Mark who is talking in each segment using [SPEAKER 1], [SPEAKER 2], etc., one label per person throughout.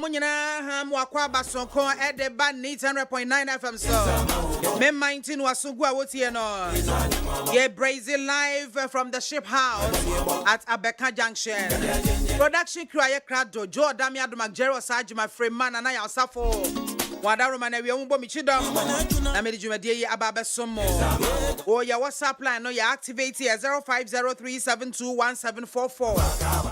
[SPEAKER 1] Munyana ham wakwa basonko edeba 800.9 FM so. Me 19 wasugwa wotie no. Ye Brazil live from the ship house at Abeka Junction. Production crew aye krado Joe Dami Adumak Jero Sajima Freeman and I Asafo. Wadaru manewi umbo michidom na medi jumedie yi ababe somo. Oh ya WhatsApp line no ya activate here 0503721744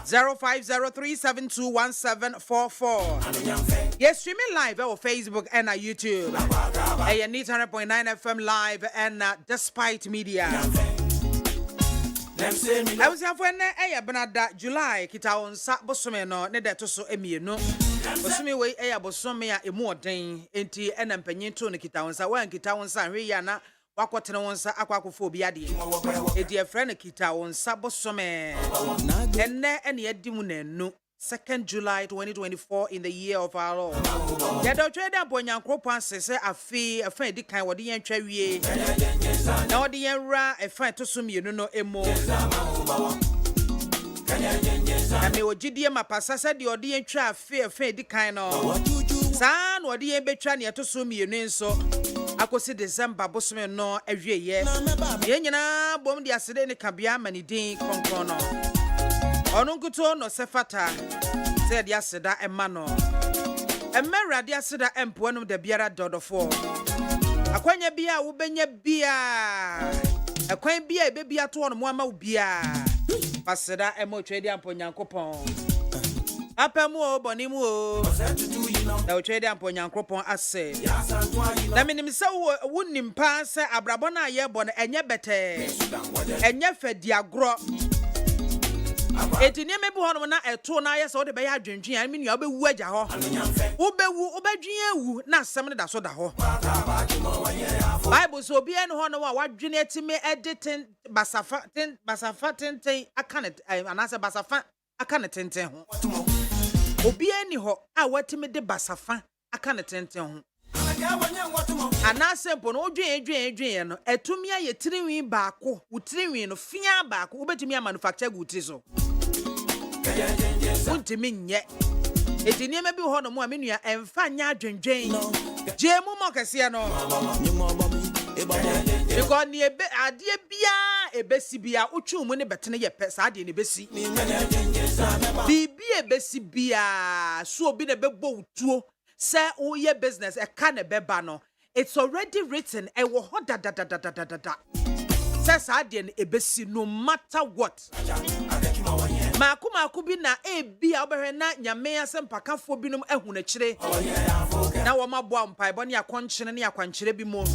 [SPEAKER 1] 0503721744. Yes, streaming live on Facebook and YouTube. Hey, 100.9 FM live and Despite Media. I was have when Benada July kita on sa bosome no ne de to so emienu. Bosome we bosome a emu oden enti ena mpanyin to ne kita on sa wan kita on sa hwe ya na wakotene on sa AKWAFO bi ade. E de friend kita on sa bosome. Enne ene adimu nanu 2nd July 2024 in the year of our Lord. Ya do trade up on Yankropan say afi di kan wodi yan twa wie. Na wodi yan ra afi to sum you no emo. Na me ogidie mapasa se de wodi yan twa afi di kan no. Sa na wodi yan betwa ne to sum you nso. Akosi December bosome no awie ye. Ye nyina bom de asede ne kabia manidin kronkron no. Onunkuto no sefata said yaseda emano emera dia seda empo no de biara dodofo akwanya bia wo benya bia akwan bia ebebia to no mo ama wo bia paseda emo twedi ampo nyankopon apemu obonimu o da twedi ampo nyankopon ase na minim se wo nimpa se abrabo na ye bo na enye bete enye fedi agro eti niam ebi hono na eto na aye se wo de be ya dwendwen an menu obewu agya ho obewu obedwen ewu na asem ne da so da ho Bible so obi en hono wa wadwene etime editing basafa tenten akane anase basafa akane tenten ho obi eni ho a watime de basafa akane tenten ho anase mpo no odwen no etumi aye tirinwi baako utirinwi no fia baako obetumi manufacture guti so untimi nye eti niam bi ho no mo amenua emfa nya adwendwen jemu mo kase no because ni ebe ade bia ebesi bia utwu mu ne betene ye pesa ade ne besi bibi ebesi bia so obi ne bebo utuo say oh yeah business a can beba no it's already written e wo ho da says adian ebesi no matter what maku bi na bia obehwe na nyame asempakafo binom ehuna kire na wo maboa mpaebo ne akonkyere ne akwankyere bi mo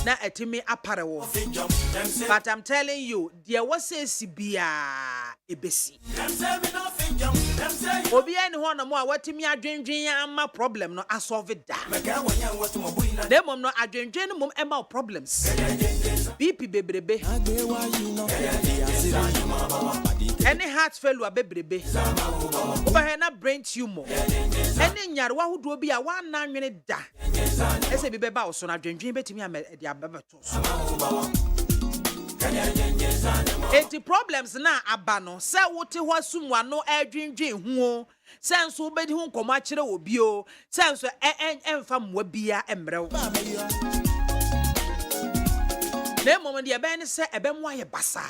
[SPEAKER 1] na etimi apare wo but I'm telling you there was a sibia ebesi obi eni ho na mo a watimi adwendwen ama problem no asolve da dem no adwendwen mom ema problems BP bebrebe any heart failure bebrebe oba na brain tumor any nyarwa hodo bi a wa na nwene da ese bi beba wo so na adwendwen betimi am de ababato so eti problems na aba no se wote ho sumwa no adwendwen hu senso obedi hu nkoma kire obi o senso emfa mwa bia emrew na mom de ebe ne se ebe mo aye basa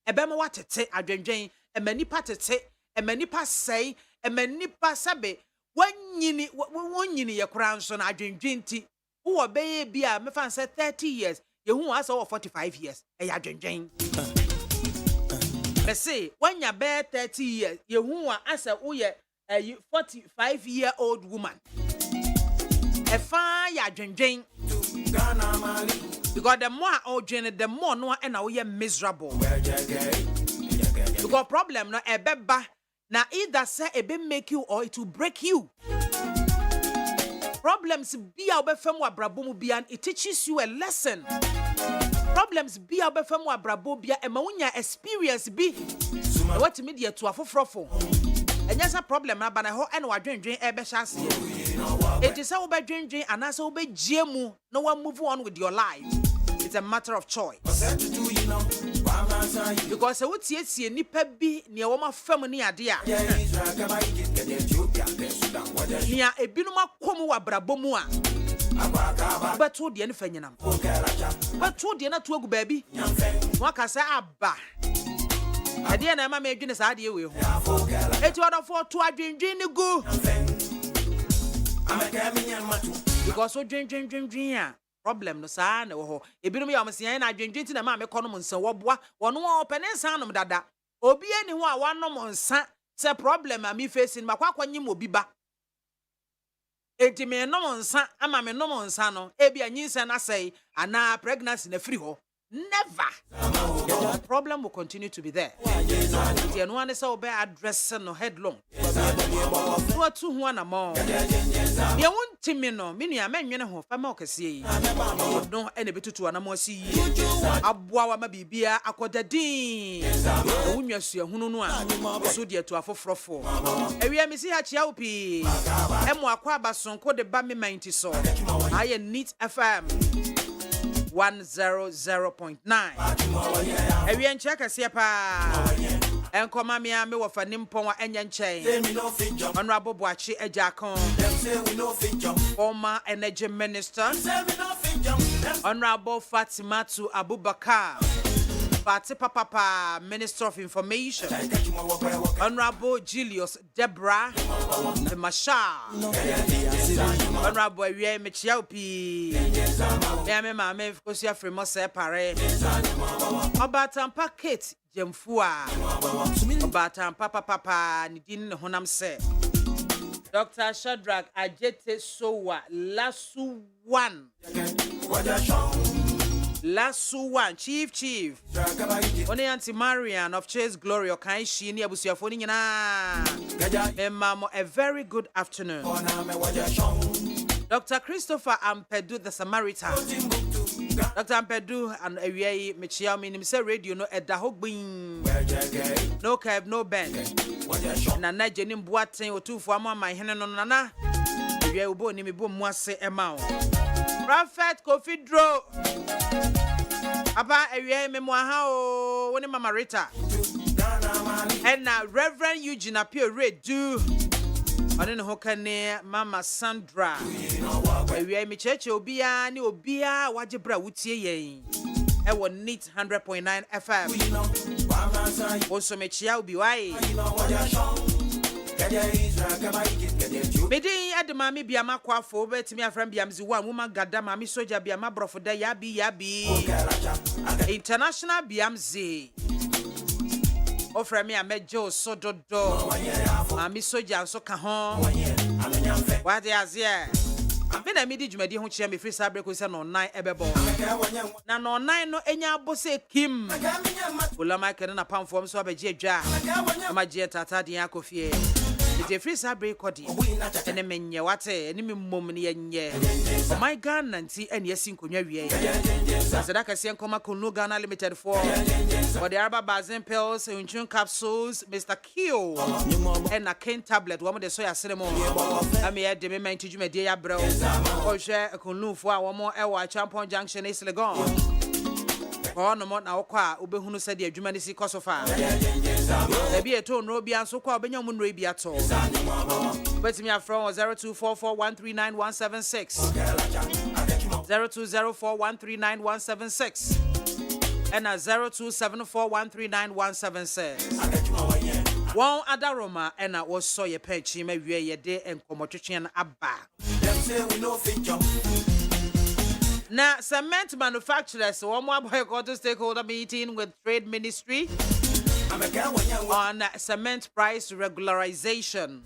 [SPEAKER 1] ebe mo watete adwendwen emanipa tete emanipa sei emanipa sabe wonyini ye kura nso na adwendwen ti wo beye bia me fan say 30 years yehu asa wo 45 years e ya dwendwen me say wanya be 30 years yehu asa wo ye 45-year-old woman e fa ya dwendwen because the more odwene the more no na wo ye miserable because problem no e beba na either say e be make you or it will break you. Problems be obefem wa brabo mu bia it teaches you a lesson. Problems be obefem wa brabo bia e ma wonya experience bi. What media to afofrofo. Enya sa problem na bana ho e na wadwendwen e be hyase. It is how be dwendwen anasa wo be giemu no one move on with your life. It's a matter of choice. Because I would see nipa bi ne wo ma fam ni ade a nia ebinum akom wa brabomu a beto de ne fanyenam beto de na to agu baabi waka say aba ade na ma me adwene sa ade we ho eti odofo to adwendwen ne gu because so dwen a problem no sa na wo ho ebinum ya omsian na adwendwen ti na ma me kono nsan wo boa wono wo pene nsan nom dada obi ani ho a wanom nsa se problem a me facing makwa kwanyim obi ba enti me nom nsa ama me nom nsa no ebi anyinsa na sei ana pregnancy na free ho never. The problem will continue to be there. The no one is over addressing no headlong. What two one more? You won't me no, mini a man, you know, Famoka see. No, any bit to an more see. Abwa Mabibia, Akodadin. When you see a Hunua, so dear to a fofrofo. Area Missy Hachiaupi, Emwa Quabason, called the Bammy 90 so. I need FM. 100.9. Ewian cheka siapa. Enko mamia me wo fanim pon wa enyanchen. Honorable Boachi Ejakon. Former Energy Minister. Honorable Fatimatu Abubakar. Fati Papa, Minister of Information. Honorable Julius Deborah Masha. Honorable Ewie Mechiaupi. Yame MAAME Kosia Fremo Separe. Obatampa Kate Jemfua. Obatampa Papa Nidin Honam se. Dr. Shadrach Ajete Sowa Lasu 1. Lasu 1 Chief Oni Auntie Marian of Chase Glory Okanshi ni abusuafo ni na Memo a very good afternoon. Dr. Christopher Ampedu the Samaritan. Dr. Ampedu and Ewie Mechiao minim say radio no eda hogbin. No curve no bend. Na na jenim boaten otufo ama man hene no nana. Ewie ubo ni mebo mu ase ema. Prophet Kofi Dro. Aba Ewie memo ha o woni Mama Rita. And now Reverend Eugene appear redo. Oni no hokane Mama Sandra. Ewie me church obia ni obia wagye wutie yen. E wo neat 100.9 FM. Also me chia obi wai. Medin adema me BIAMAH AKWAFO betimi afram biamzi one woman gada ma me soja BIAMAH brofo da yabi international biamzi ofra me amejo sododo ma me soja so ka ho what is here me na me di dwumadi ho chia me free sabre ko se no 9 ebebo na no 9 no enya abose kim ulama kene na pamfom so abeje adwa ma je tata den akofie the free sabre kodi ene menye wate ene mmom ne yenye oh my god nanti ene yasin konwa wie sadaka se nkoma konu Ghana limited for the Arba Basin pills unchun capsules Mr. Q and a cane tablet one de soya cinema am here de me menti dwumadi ya brew o hwe konu fo a wo mo ewa Champion Junction is legon no mo na okwa obehunu se de adwuma ne si kosofa na bi eto no bi anso kwa obenya mu no bi ato but me from 0244139176 0204139176 and 0274139176 one adaroma and was so ye pechi me wie ye de enkomotwetwe na aba them say we no fit jump. Now, cement manufacturers, one more boycott stakeholder meeting with Trade Ministry on cement price regularization.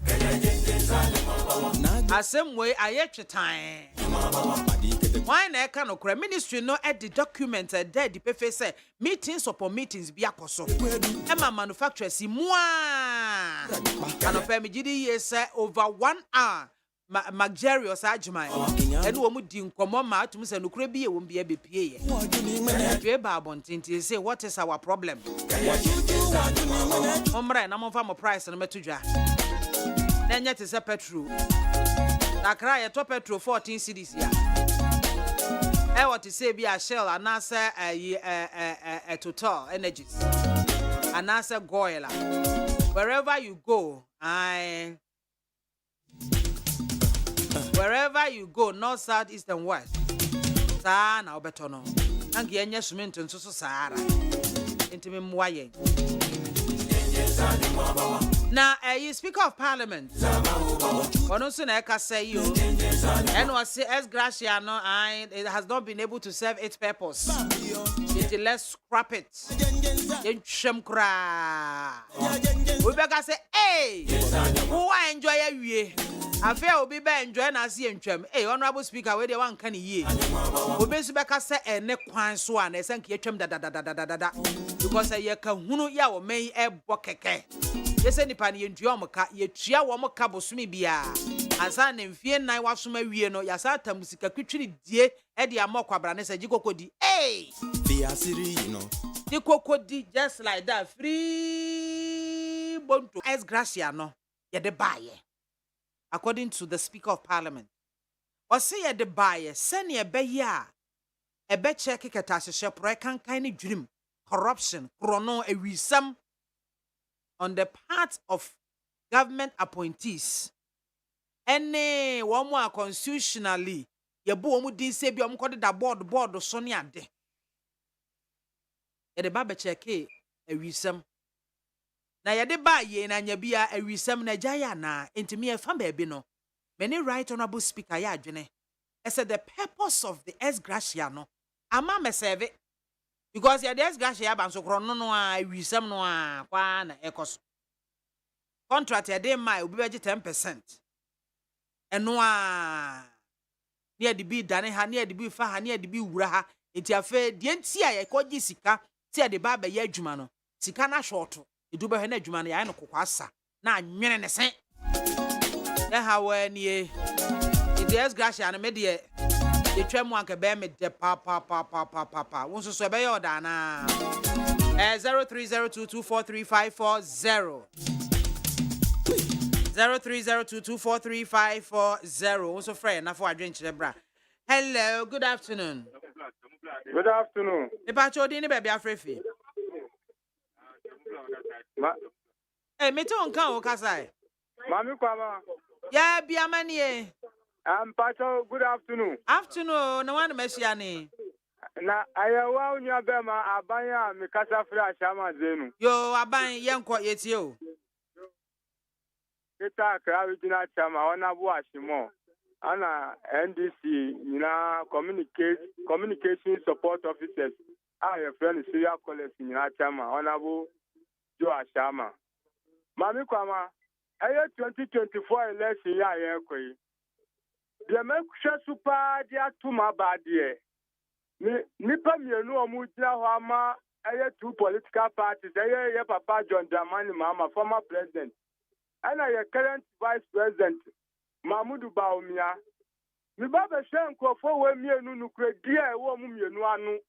[SPEAKER 1] As same way, I yet time. Why na can okra ministry no at the document there the PF say meetings upon meetings be akoso. Emma manufacturers moi. And of me gidi yes over 1 hour. Magerious Ajman, and woman didn't come on ma to say no crabby won't be a BPA. Say, what is our problem? Omra, I'm on farm price and metuja. Then yet is a petrol. I cry a top petrol 14 cities here. I want to say be a shell and answer a total energies. And answer Goyla. Wherever you go, Wherever you go, north, south, east, and west. Sa na obeto no. Anki enye cement nso so saara. Intimi mwaye. Now, you Speaker of Parliament. Ono so na eka say you. And was say as gratia no it has not been able to serve its purpose. Let's scrap it. Yentwem kra. We beka say, "Hey, who enjoy awie?" Afa obi be enjoy na see yentwem. Hey, honorable speaker, we dey wan kan ye. Obi so beka say ene kwan so a na senke yetwem da. Because ye ka hunu ya wo men ebo keke. Yese nipa ne yentua omka, yetua wo omka bosumi bia. Ansa na mfie nan wasoma wie no, yasa tamusika kwitwiri die e de amokwabra ne se gikokodi. Hey!
[SPEAKER 2] Fiasiri, you know.
[SPEAKER 1] Gikokodi just like that. Free bonto. As gratia no, ye de baye. According to the Speaker of Parliament. Or say ye de baye, send ye be ya. E be check ketashe pro kan kind dream. Corruption, chrono a wisdom on the part of government appointees. Any one more constitutionally, ye bo mu din se bi om kode da board so ne ade. E de ba be check a wisdom. Na ye de ba ye na nya bia a wisdom na jaya na intimi e fa ba bi no. Many right honorable speaker ya adwene. I said the purpose of the ex gratia no ama me serve. Because ya des gash ya ban so kro no a wisam no a kwa na ekos contract ya dey my obi beje 10%. Eno a ne de bi dane ha ne de bi fa ha ne de bi wura ha enti afa de enti a ya koji sika ti de ba ba ya adwuma no sika na short edu ba na adwuma no ya no kokwa asa na anwene ne sen ya ha wa nie the des gash ya no me de the tram one can bear me de papa. Once so be your dana 0302243540 0302243540. Also friend na for adwen chire bra. Hello, good afternoon.
[SPEAKER 3] Good afternoon.
[SPEAKER 1] E pa chodi ni baby afrefi. Eh, me ton kan o kasai.
[SPEAKER 3] Mami kwama.
[SPEAKER 1] Ya BIAMAH ni
[SPEAKER 3] Pacho, good afternoon.
[SPEAKER 1] Afternoon, no one messiani.
[SPEAKER 3] Na ayawa unya bema abanya mikasa fra shama zenu.
[SPEAKER 1] Yo aban yenko yetio.
[SPEAKER 3] Kita kra original chama ona bu ashimo. Ana NDC nyina communication support officers. Your friend Syria College nyina chama ona bu Jo Ashama. Mami kwama ayo 2024 election ya yekoyi. The make super dia to my body. Nipa mienu omu jina ho ama two political parties. Ye Papa John Dramani Mahama, former president. And your current vice president, Mahmoud Bawumia. Mi baba shen kwofo we mienu nukre dia wo mu mienu anu.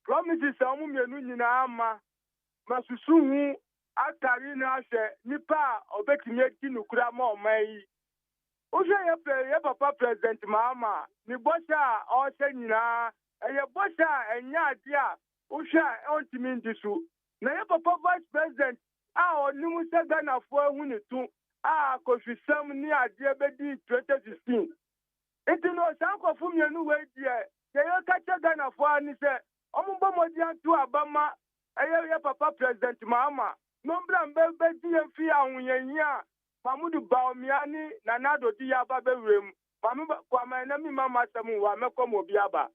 [SPEAKER 3] Promises omu mienu nyina ama. Masusu hu atari na hye nipa obetimi edi nukra ma omai. Oje ye Papa President Mahama ni bosha o se nyina ye bosha enya ade a oje ontimi ndisu na ye Papa Vice President a onimu se Ghana fo hu ni tu a kofisam ni ade bedi 2016 itino sankofu mienu we die ye kacha Ghana fo ani se omumbo modi antu abama ye Papa President Mahama nombra mbebe die fi ahunyenyia Mahmoud Bawumia na nado di yaba bewrem. Mami kwa manami mama samu wa mekom obi aba.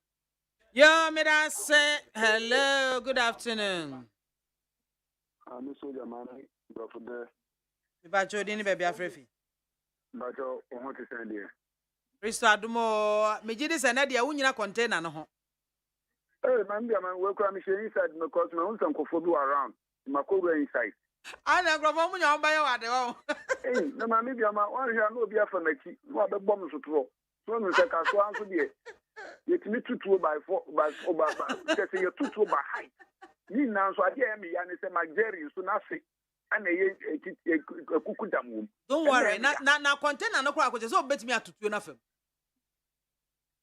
[SPEAKER 1] Yo, me da say hello, good afternoon.
[SPEAKER 4] I'm soldier man, bro for there.
[SPEAKER 1] Me ba chodi ni baby afrefi.
[SPEAKER 4] But you want to send here.
[SPEAKER 1] Kristo adumo, me jidi se na dia wunyina container no ho.
[SPEAKER 4] Hey, man, we come inside because my own some kofodu around. My go inside.
[SPEAKER 1] Ana grofo mu nya omba ye wade wo.
[SPEAKER 4] Hey, na mami BIAMAH one here no be afa machi. No be bom so to. So no se ka so anso de. Yetimi tutu by 4 by say you tutu by height. Ni na so ade e me ya ne se mageri so na se. Ana ye kuku damu.
[SPEAKER 1] Don't worry. Na container no kwa so betimi atutu na fam.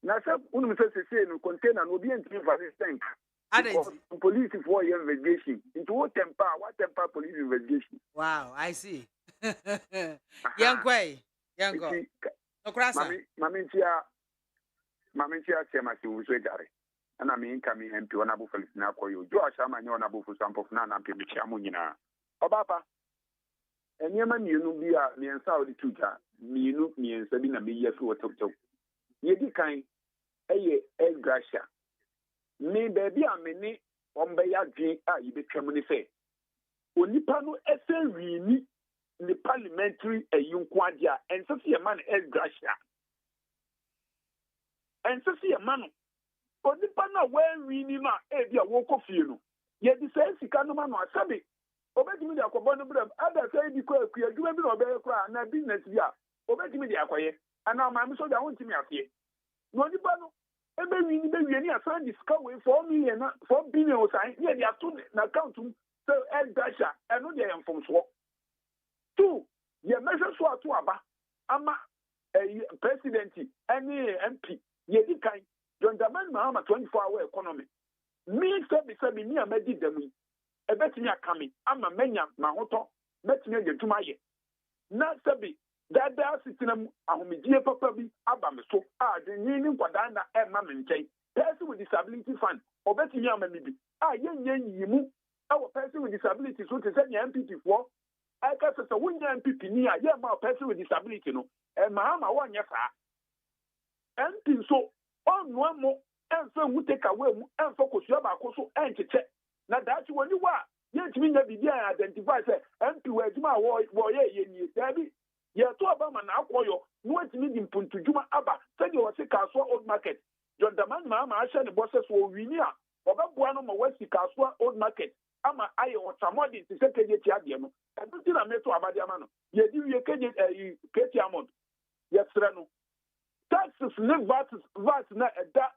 [SPEAKER 4] Na se unu se no container no be entimi for tank. Police for investigation. Into what temper police investigation.
[SPEAKER 1] Wow, I see. Young Kway.
[SPEAKER 4] Mami chia chema si uzo jare. Ana mi inka mi MP wana bu Felix na koyo. Jo ashama nyo na bu fu sampo na na mpe mi chia mu nyina. Obapa. Enyema mienu bi a miensa odi tuja. Miensa bi na mi yesu wotok. Yedi kan eye gratia. Me baby a me ni ombe ya dwen a yibetwam ni fe. Onipa no wi ni parliamentary ayinkwade enso se man gratia. Enso se man onipa na wi ni ma bia wo kofie no. Ye di say sika no ma no asabe. Obetimi dia akobọ no bram ada say di ko akua adwuma bi na obeye kra na business bia obetimi dia akoye ana ma mi so da wontimi afie. No onipa no ebe wi ni asan discuss we 4 million 4 billion o sai ye dia to na account so gratia eno dia enfom so. 2 ye measure so ato aba ama president any MP ye di kan John Dramani Mahama 24-hour economy. Me sabi ni amedi demu. Ebetimi akami ama menya mahoto metimi yeduma ye. Na sabi dada sitinam ahomidie papa bi aba me so de ni nkwada na ema me nkyai. Person with disability fund obetimi ama mi bi. Yenye yimu awo person with disability so te say MPP for aka sese wonya MPP ni a ye ma person with disability no Mahama wonya fa. MP so onwa mo enfa mu take away mu enfa kosua ba koso encheche na dachi woni wa yentimi nya bibi identify say MP wa adwuma wo ye ni dabi ye to Obama na akoyo no etimi di mpuntudwuma aba say de wo se kaso old market John Dramani Mahama ahye ne bosses wo wini a obabua no ma wasi kaso old market ama aye otamodi ti se keje ti ade no ebi na meto abade ama no ye di wie keje keti amount ye sre no taxes ne VAT na eda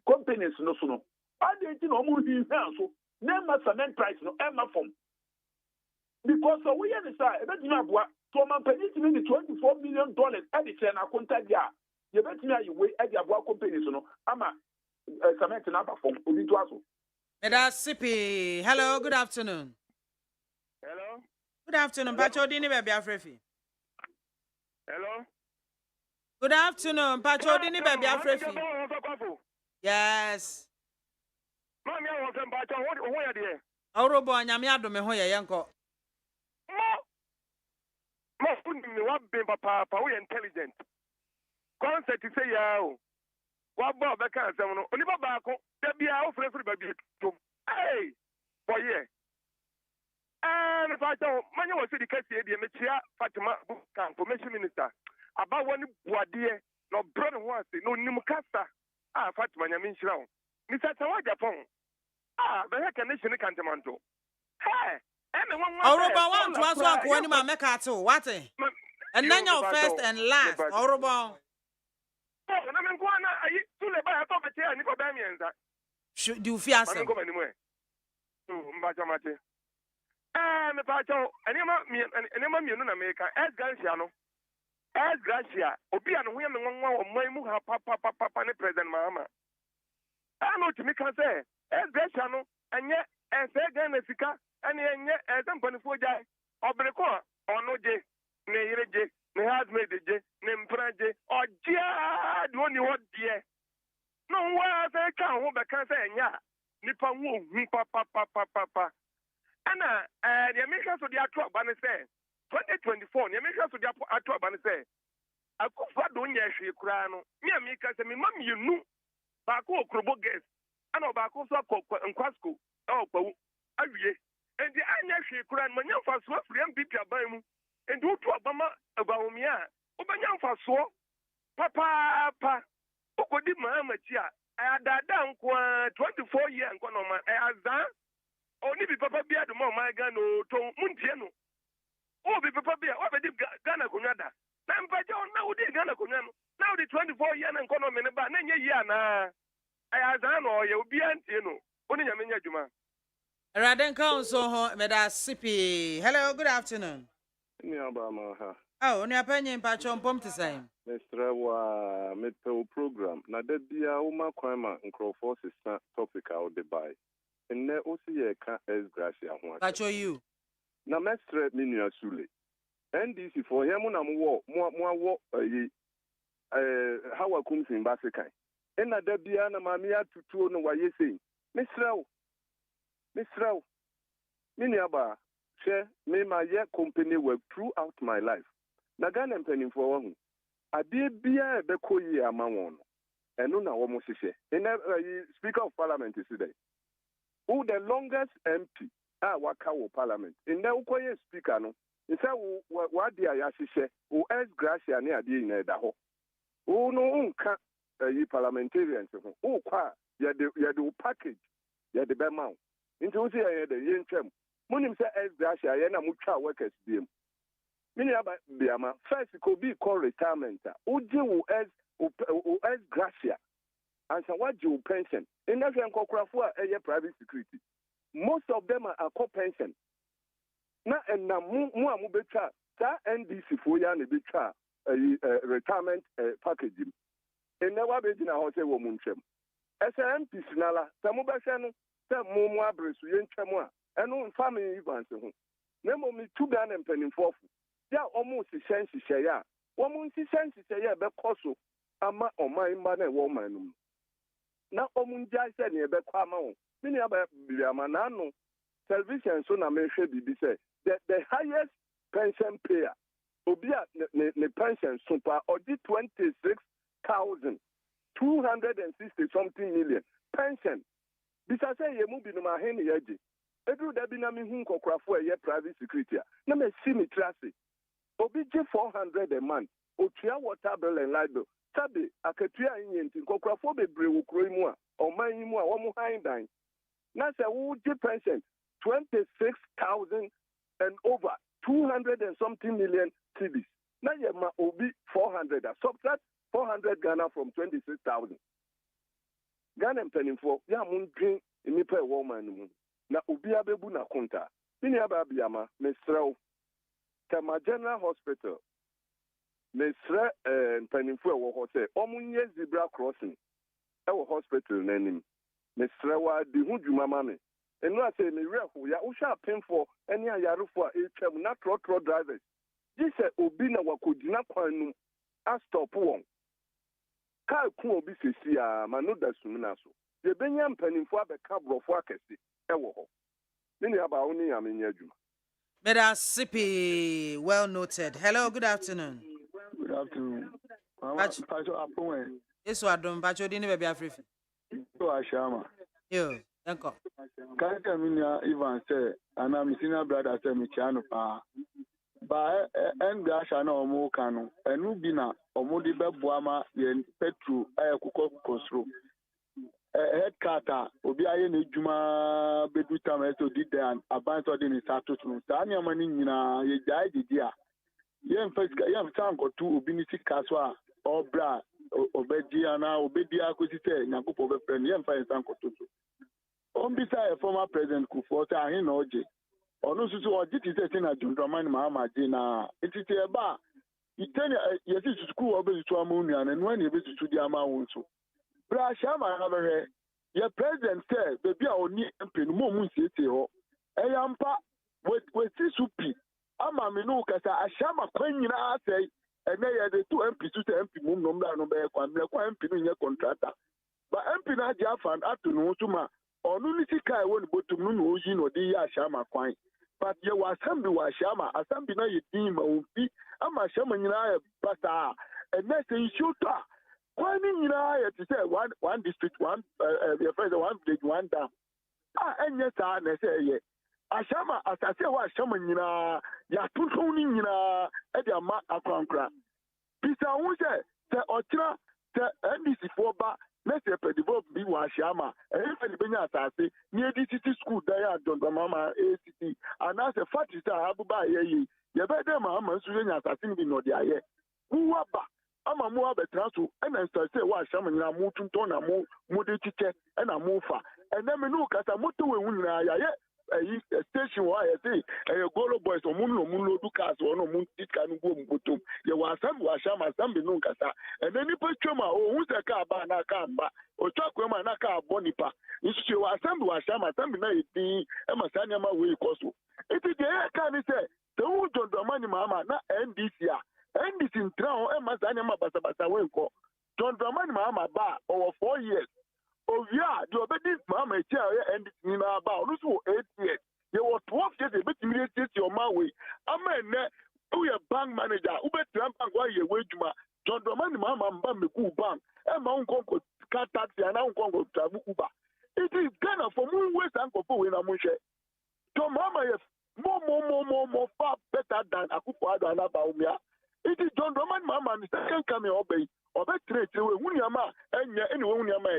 [SPEAKER 4] companies no so no ade ti no mu hi so na ma cement price no e ma form because we hear this e be abua to man penny ti ni $24 million e de che na konta dia ye be ti ayi we e de abua companies no ama cement na ba form obi to aso.
[SPEAKER 1] Sipi. Hello, good afternoon.
[SPEAKER 3] Hello.
[SPEAKER 1] Good afternoon. Pacho Dini Baby Afrefi.
[SPEAKER 3] Hello.
[SPEAKER 1] Good afternoon. Pacho Dini Baby Afrefi. Yes.
[SPEAKER 3] Mami I want to Pacho who are there?
[SPEAKER 1] Orobo anyame adome ho ye yenko.
[SPEAKER 3] Mo fundi mi wa be papa we intelligent. Concept say ya o. Wa ba be kan asem no. Oni baba ko da bia o frefre ba bi to. Hey. For ye. And Pacho manya wo se di kase e me chia Fatima Buka information minister. Aba woni buade no brother ho ase no nim kasa. Fatima nyame nhyira wo. Mr. Tawa Japan. Be he kan nation kantemanto. Hey.
[SPEAKER 1] Orobo want to aso akwa ni ma meka to what? And then your first and last. Orobo.
[SPEAKER 3] Na me kwa na ayi tule ba to be tia ni ko ba mienza.
[SPEAKER 1] Should do fiasa.
[SPEAKER 3] Ma ko mani mo. Mba chamate. Me pa cho enema mienu na meka gratia no. Gratia obi an ho ye me nwanwa o man mu ha papa ne president Mahama. No timi kan say gratia no enye ense gan na sika ene enye ezampanifo jai obreko ono je ne yireje ne husband je ne mpraje ojia do ni hodie no wa say kan ho be kan say enya nipa hu papa ana the America so dia to abane say 2024 the America so dia to abane say akufa do nya hwe kura no me America say me mam yenu ba ko okrobo guest ana ba ko so nkwasko okwawu awie endi anya hwe kura no manya faso afri MPP aban mu endi utu abama abahomia obanya faso papa okodi Mahama chi a adada nko 24 year nko no ma azan oni bi papa bia do ma ma ga no to muntie no o bi papa bia o be di Ghana konwada na mpaje on na odi Ghana konwa no na odi 24 year na nko no me ne ba na nye year na azan no ye obi antie no oni nyame nya djuma.
[SPEAKER 1] Raden Council ho meda sipi. Hello, good afternoon.
[SPEAKER 2] Ni abama ha.
[SPEAKER 1] Oh, oni apenye mpacho mpom te sai.
[SPEAKER 2] Mr. wa meto program na da bia wo ma kwan ma nkrofo sisa topic a wo de bai. Enne osi ye ka gratia ho.
[SPEAKER 1] Pacho you.
[SPEAKER 2] Na Mr. Minua Sule. NDC for him na mo wo how I come in Basikai. And at the Biana Mamia to two no why you say, Miss Row, Miniaba, share me my year company work throughout my life. Nagan and penny for one. I did be a becoy among and no almost say. And Speaker of Parliament is today. Who the longest MP Wakawo Parliament. In the Ukoye Speaker no. In fact, what the Ayashe, who else gratia near the Nedaho. Oh no, ye parliamentarians who qua ya do package ya the bemount. Into the yen chem. Munim say else gratia yena mucha workers dim. Mini BIAMAH first it could be called retirement. Uji who else gratia. And so what you pension. In that one Kokrafua private security. Most of them are co-pension. Na and na mu becha ta NDC for ya ne becha retirement package. And never be na ho say wo munchem. SMP sinala ta mu behwe no ta mu abresu yenchemu a eno family events ho. Na mo mi tu Ghana mpanimfo ya omo sihye ya. Wo mu sihye ya be koso ama oman ma na wo man no. Na omo njai se ne be kwa ma wo. Mini aba BIAMAH na no television so na me hwe bibi say the highest pension payer, Obia the pension super or the 26,260 something million pension. Bisa say ye mu bi no ma hen yeji. Edu da bi na mi hu kokkrafo ye private secretary. Na me see me trase. Obi je 400 a month. Otua water bill and light bill. Sabe akatua nyenti kokkrafo bebre wo kro mu a o man yi mu a wo mu han dan. Na say wo je pension 26,000 and over 200 and something million cedis. Now you ma obi 400. Subtract 400 Ghana from 26,000. Ghana penny for ya mun drink in pe woman. Na obi abebu na konta. Mini aba BIAMAH mesrel. Kama General Hospital. Mesre penny for wo ho say omunye zebra crossing. E wo hospital nanim. Mesre wa di hu dwuma ma me. And no, I say, me real, ya usha paying for any ayarufo HM, not trot drivers. This obina wakudina kwanu, a stop one. Car kun obi sisi manu da suminaso. The Benyam penning for the cabro for Kesi, Ewo. Many about only am in Yajuma.
[SPEAKER 1] Meda Sippy, well noted. Hello, good afternoon.
[SPEAKER 5] Good afternoon.
[SPEAKER 1] Yes, I don't, but you didn't be afraid.
[SPEAKER 5] Ashama.
[SPEAKER 1] Yo, thank you.
[SPEAKER 5] Can't even say, and I'm senior brother say me chano pa. Ba en gasha na omo kanu. Enu bina omo di be boama yen petru kuko kosro. Head carter obi aye ne djuma bedu tam so di dan abanto di ni satutu. Sa anya mani nyina ye jai di dia. Yen Fiscal yen sanko tu obi ni sikaswa obra obedi ana obedi akosite nyakopo be friend yen fa sanko tutu. Beside a former president Kufo, I know J. Or no, so or did it in a Jundraman Mahama Jina. It is a bar. It tell you, to school over to Amunian and when you visit to the amount. Brashama, however, your president said, the beer only and Moon City or Ayampa with Supi. Ama Minuka, Ashama Quenina say, and they are the two MP to MP Mum no bear, MP in your contractor. But MP Najafan afternoon to ma. Only Kai won't go to Munuji or the Ashama Quine. But you were assembly was Shama, assembly na you team or be a shaman in I pasta, and that's a shooter. Quine in I to say one district, one village, one down. And yes, I say, Ashama, as I say, what shaman in a Yatuning in a Ediama Akwankra. Pisa won't say, Otra, the NDC for bar. Let's say develop be washama. And if the Benya Tasi near the city school there don't mama ACT and as a fat is Abuba ye. You better mamma Susan Assassin in no dia. Who are ama mo abetraso and I say wa shaman na mo tunton na mo de chiche and a mofa. And then me no kasa moto we wunna ya station wa ya say Golo boys o munlo du cars o no mun tika no go mbotom ye wa sam wa shama sam be no kasa and then nipa twema o hu se ka ba na ka mba o twakwa ma na ka bonipa nsu wa sam wa shama sam be na yiti e masanya ma we koso iti de ka ni say the who don't money mama na NDC And this in town, and Mazania Basabasa Winko. John Dramani Mama Ba over 4 years. Oh, yeah, the obedient Mama chair and in about also 8 years. There were 12 years, a bit immediately your Maui. Amen. We are bank manager, Uber Trump and why you wage ma. John Dramani Mama Bamiku Bank, and my uncle car taxi and uncle travel Uber. It is Ghana for more ways and for when I'm John Mama is more far better than Akupo and Abaumia. It is John Roman Mama and Mr. Ken Kame Obey, or better, Wunyama, and anyone Wunyama.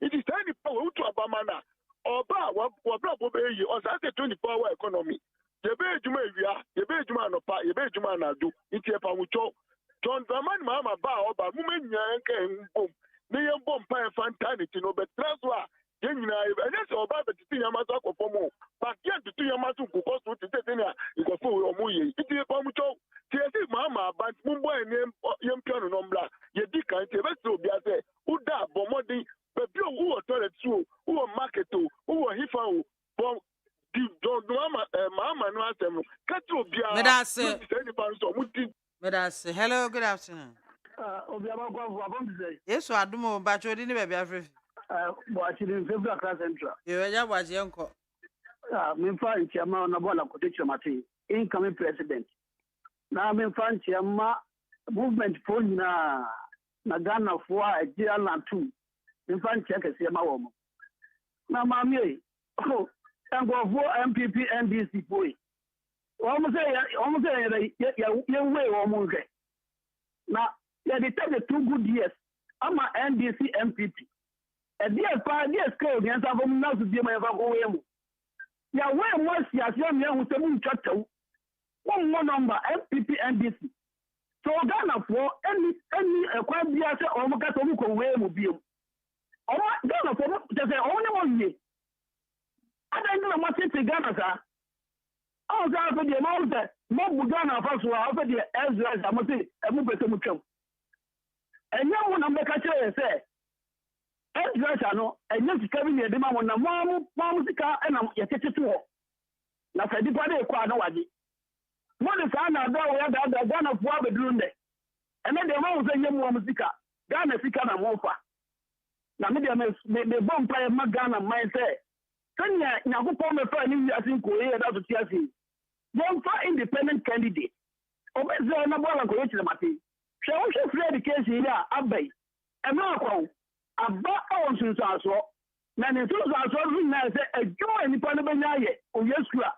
[SPEAKER 5] It is tiny power to Abamana, or Ba, what obey you, or that's a 24-hour economy. The Bejumavia, the Bejumanopa, the Bejumanadu, it's a Pamucho. John Roman Mama Ba, or woman yank boom. They bomb by fantastic, but transfer. And that's all about the Yamasa for more. But yet, the Yamasu could cost to Titania, you go for your Muye. It's a Pamucho. TSC Mama, but Mumbai name young Piano Nombla, Yedika, Tevesto Biase, Uda, Bomodi, but you who are toilet through, who are market to, who are Hifao, from Mama, no Atem, Kato Bia,
[SPEAKER 1] hello, good afternoon. Yes, I do more, but you didn't have
[SPEAKER 6] watching in February class central.
[SPEAKER 1] You are was young.
[SPEAKER 6] Me find Chama on a bola Koticha Mati, incoming president. Now me find Chama movement for Ghana for a Jialan 2. Me find check a Siama woman. Now, Mammy, oh, and go for MPP NDC boy. Almost say, your way almost. Now, they take 2 good years. I'm an NDC MPP. A dear scale against our now to be my Vago. Ya way was Yasia with the moon chapter. One more number MPP NDC. So Ghana for any quite Biasa or Macatomuko way will be. Or Ghana for just only 1 year. I don't know what it's Ghana, sir. I was out of the amount that more Ghana first were over the Ezra, I must say, a move to Mukum. And now when I'm making a say, Ezra, no, and just coming near the man on the Mamusika and I'm yet to walk. Now, I did not acquire no idea. One is Anna, though, we had the Ghana for the Dunde. And then the amount of young Mamusika, Ghana Sika and Wofa. Now, maybe I may bomb play a Ghana mindset. Kenya Nakupo me fa ni asin ko e da to tiasi. Dem fa independent candidate. Obeze na bola ko yechile mate. Hwe wo hwe free education ya abai. E ma ko aba awon sunso aso. Na ne sunso aso ru na se adwo nipa no benya ye o yesua.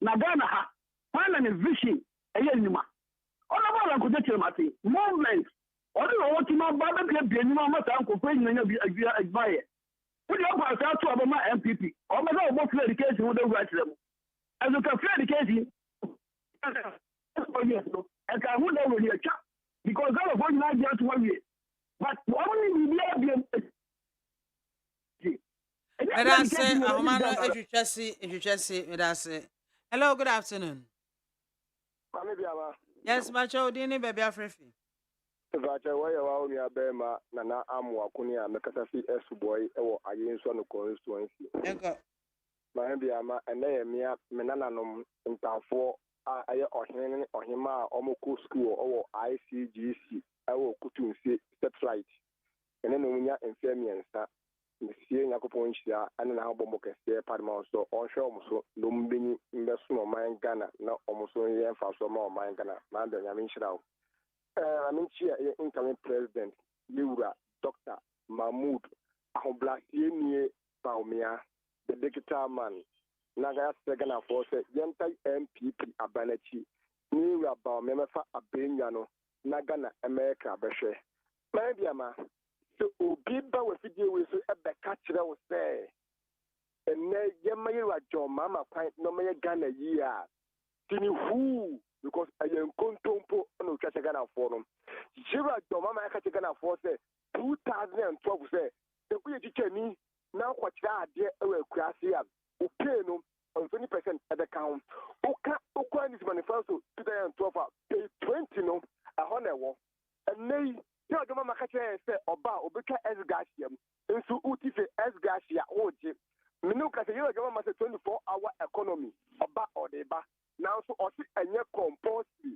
[SPEAKER 6] Na Ghana ha. Pana ne vision e ye nima. Ona bola ko yechile mate. Movement. Odi wo ti ma ba be bia nima ma sa ko fe nyanya bi agbaye. We don't pass out to Obama MPP. Obama will free education with the right level. As you can free education, and can hold over your chap because all of one not just 1 year. But only we
[SPEAKER 1] hello, good afternoon. Yes, Macho, Dini, baby, Afrifi.
[SPEAKER 2] Vacha waya wa oni abema na amu akuni a mekasa fi boy ewo ayenso no constituency.
[SPEAKER 1] Enko.
[SPEAKER 2] Mahembi ama ene mia menananom ntafo aye ohene ohima omoku school owo ICGC ewo kutunsi satellite. Ene no nya enfemiensa nsie nyakopon hia ene na habombo kese padma so onhwe omuso no mbeni mbeso no man Ghana na omuso ye mfa so ma o man Ghana na ndo nya menhira. I'm incoming president, Liura, Dr. Mahmoud, Ahoblasie Baumia, the digital man, Naga second of force, Yenta MPP Abanachi, Liura Baumefa Abenyano, Nagana America Beshe. Maybiama, so Ubiba was video with the catcher was there. And then Yamaya John Mama Pint no Maya Ghana year. Tini who? Because I am contempo no Ghana forum. Jira Domama Ghana for 2012 say the teacher me now what dear Krasia who pay no on 20% at the count. Oka is manifesto 2012 pay 20 no a honor war. And nay tell Domama say Oba Obeka as Gasium and so Utife as Gasia Oji. Minuka say you are 24-hour economy Oba or deba. Now, so also a year compulsory.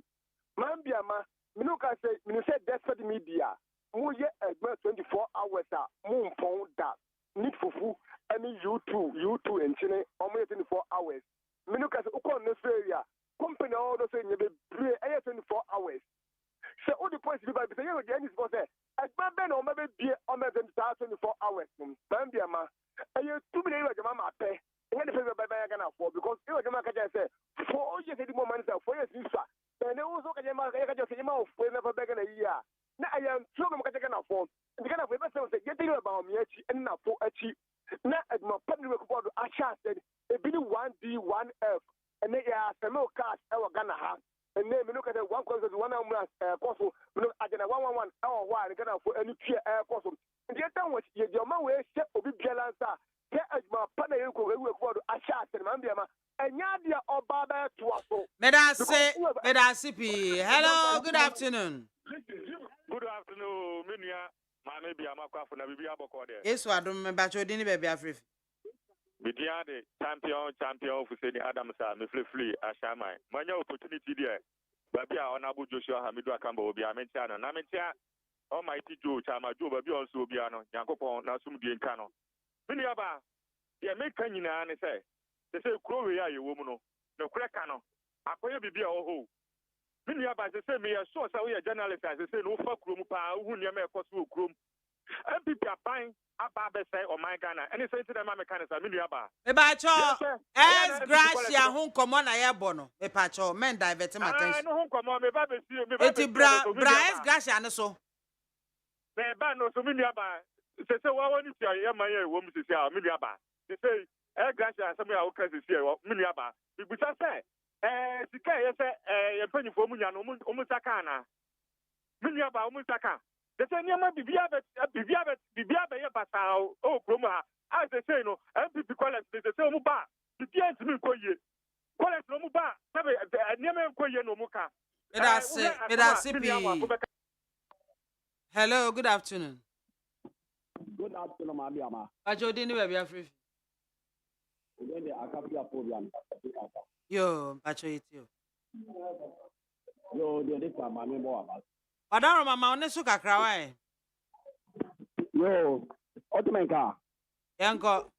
[SPEAKER 2] Mambiama, Minuka
[SPEAKER 3] can say, when you say desperate media, more 24 hours, moon phone that need fufu, any you two and Chile, almost 24 hours. Minukas, Ukon, Australia, company all the same, you be 24 hours. So all the points people say, you know, the end is for that. As my ben or maybe be on the 24 hours. BIAMAH, and you 2 million like Mama pay. And the favor by Bayagana for because you know, I say 4 years anymore money, 4 years. And they also can just say, of never back in a year. Now I am sure I'm going to afford. And the kind of paper say, getting about me and not for a cheap. Now at my public report, I said, a bit 1D, 1F, and they are some more cars our Ghana have. And then we look at the 1 course, 1 course, we look at the 111 hour while they can afford any clear air course. And the other was your man will step of big balance. Get as my partner, you could record a shot and Mambiama. And Yadia or Baba to us.
[SPEAKER 1] Medasipi. Hello, good afternoon.
[SPEAKER 7] Good afternoon, Minia. MAAME BIAMAH AKWAFO na bibi aboko there.
[SPEAKER 1] Yes, I don't remember Chodini baby Afrif.
[SPEAKER 7] Bidia the champion for saying Adam sa me free ashamai. Manya opportunity there. Baby honorable Joshua Hamidu Akamba obi amentia na mentia Almighty Joe chama Joe baby also obi ano Yankopon na sum die nka no. Minia ba ye meka nyina ne say kuro we ya ye wo mu no. No kure ka no. Akoye bibi a oho. Minia ba say me so say we journalist say no fa kuro mu pa hu ne me ekoso kuro mu. MPP apan aba say o my Ghana any say to them mechanics Minia ba.
[SPEAKER 1] Me ba cho es gratia hun komo na ye bo no. Me pa cho men divert my attention.
[SPEAKER 7] No hun komo me ba be see me ba.
[SPEAKER 1] Eti bra es gratia ne so.
[SPEAKER 7] Me ba no so Minia ba. Say wa woni ti aye man ye wo mu sisi a Minia ba. Say gratia some ya o kan sisi e Minia ba. Bigusa say sika ye say ye panifo mu nya no mu saka na. Minia ba mu saka. They say niama bibia be ye basa o kroma as they say no MPP collect they say mu ba bibia ntimi koye collect no mu ba sabe niama koye no mu ka
[SPEAKER 1] Hello, good afternoon.
[SPEAKER 6] Good afternoon, BIAMAH.
[SPEAKER 1] Ajodi ni baby Afrif.
[SPEAKER 6] Then the AKWAFO
[SPEAKER 1] Yo, Pacho it yo.
[SPEAKER 6] Yo, the data MAAME bo about.
[SPEAKER 1] Odaro mama onesu kakra wa
[SPEAKER 6] Yo, Otomenka.
[SPEAKER 1] Yanko.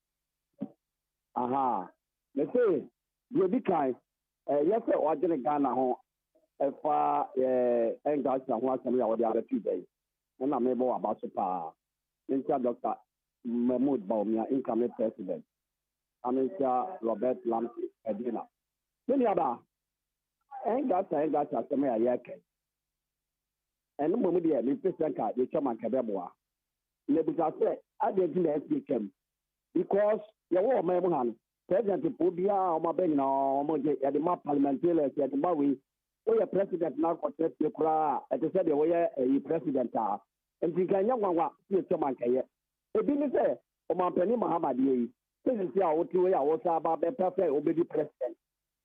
[SPEAKER 6] Aha. Let's say, you be kind. Yes, sir, or Ghana home. If English and one some of the other 2 days. And I'm able about super. Mr. Dr. Mahmoud Baumia, incoming president. And Mr. Robert Lamsey, Edina. Many other English and some of the and no moment there, Mr. Sanka, the chairman Kabeboa. Lebuza said, I didn't speak him because your war Mamuhan, President Pubia, or Mabena, or at the map parliamentary at the Maui, or a president now for test the cra at the said a president are. And the Ganya one, the chairman Kaya. A business there, or Mampani Mahamadi, this is your two hours about the perfect obedi president.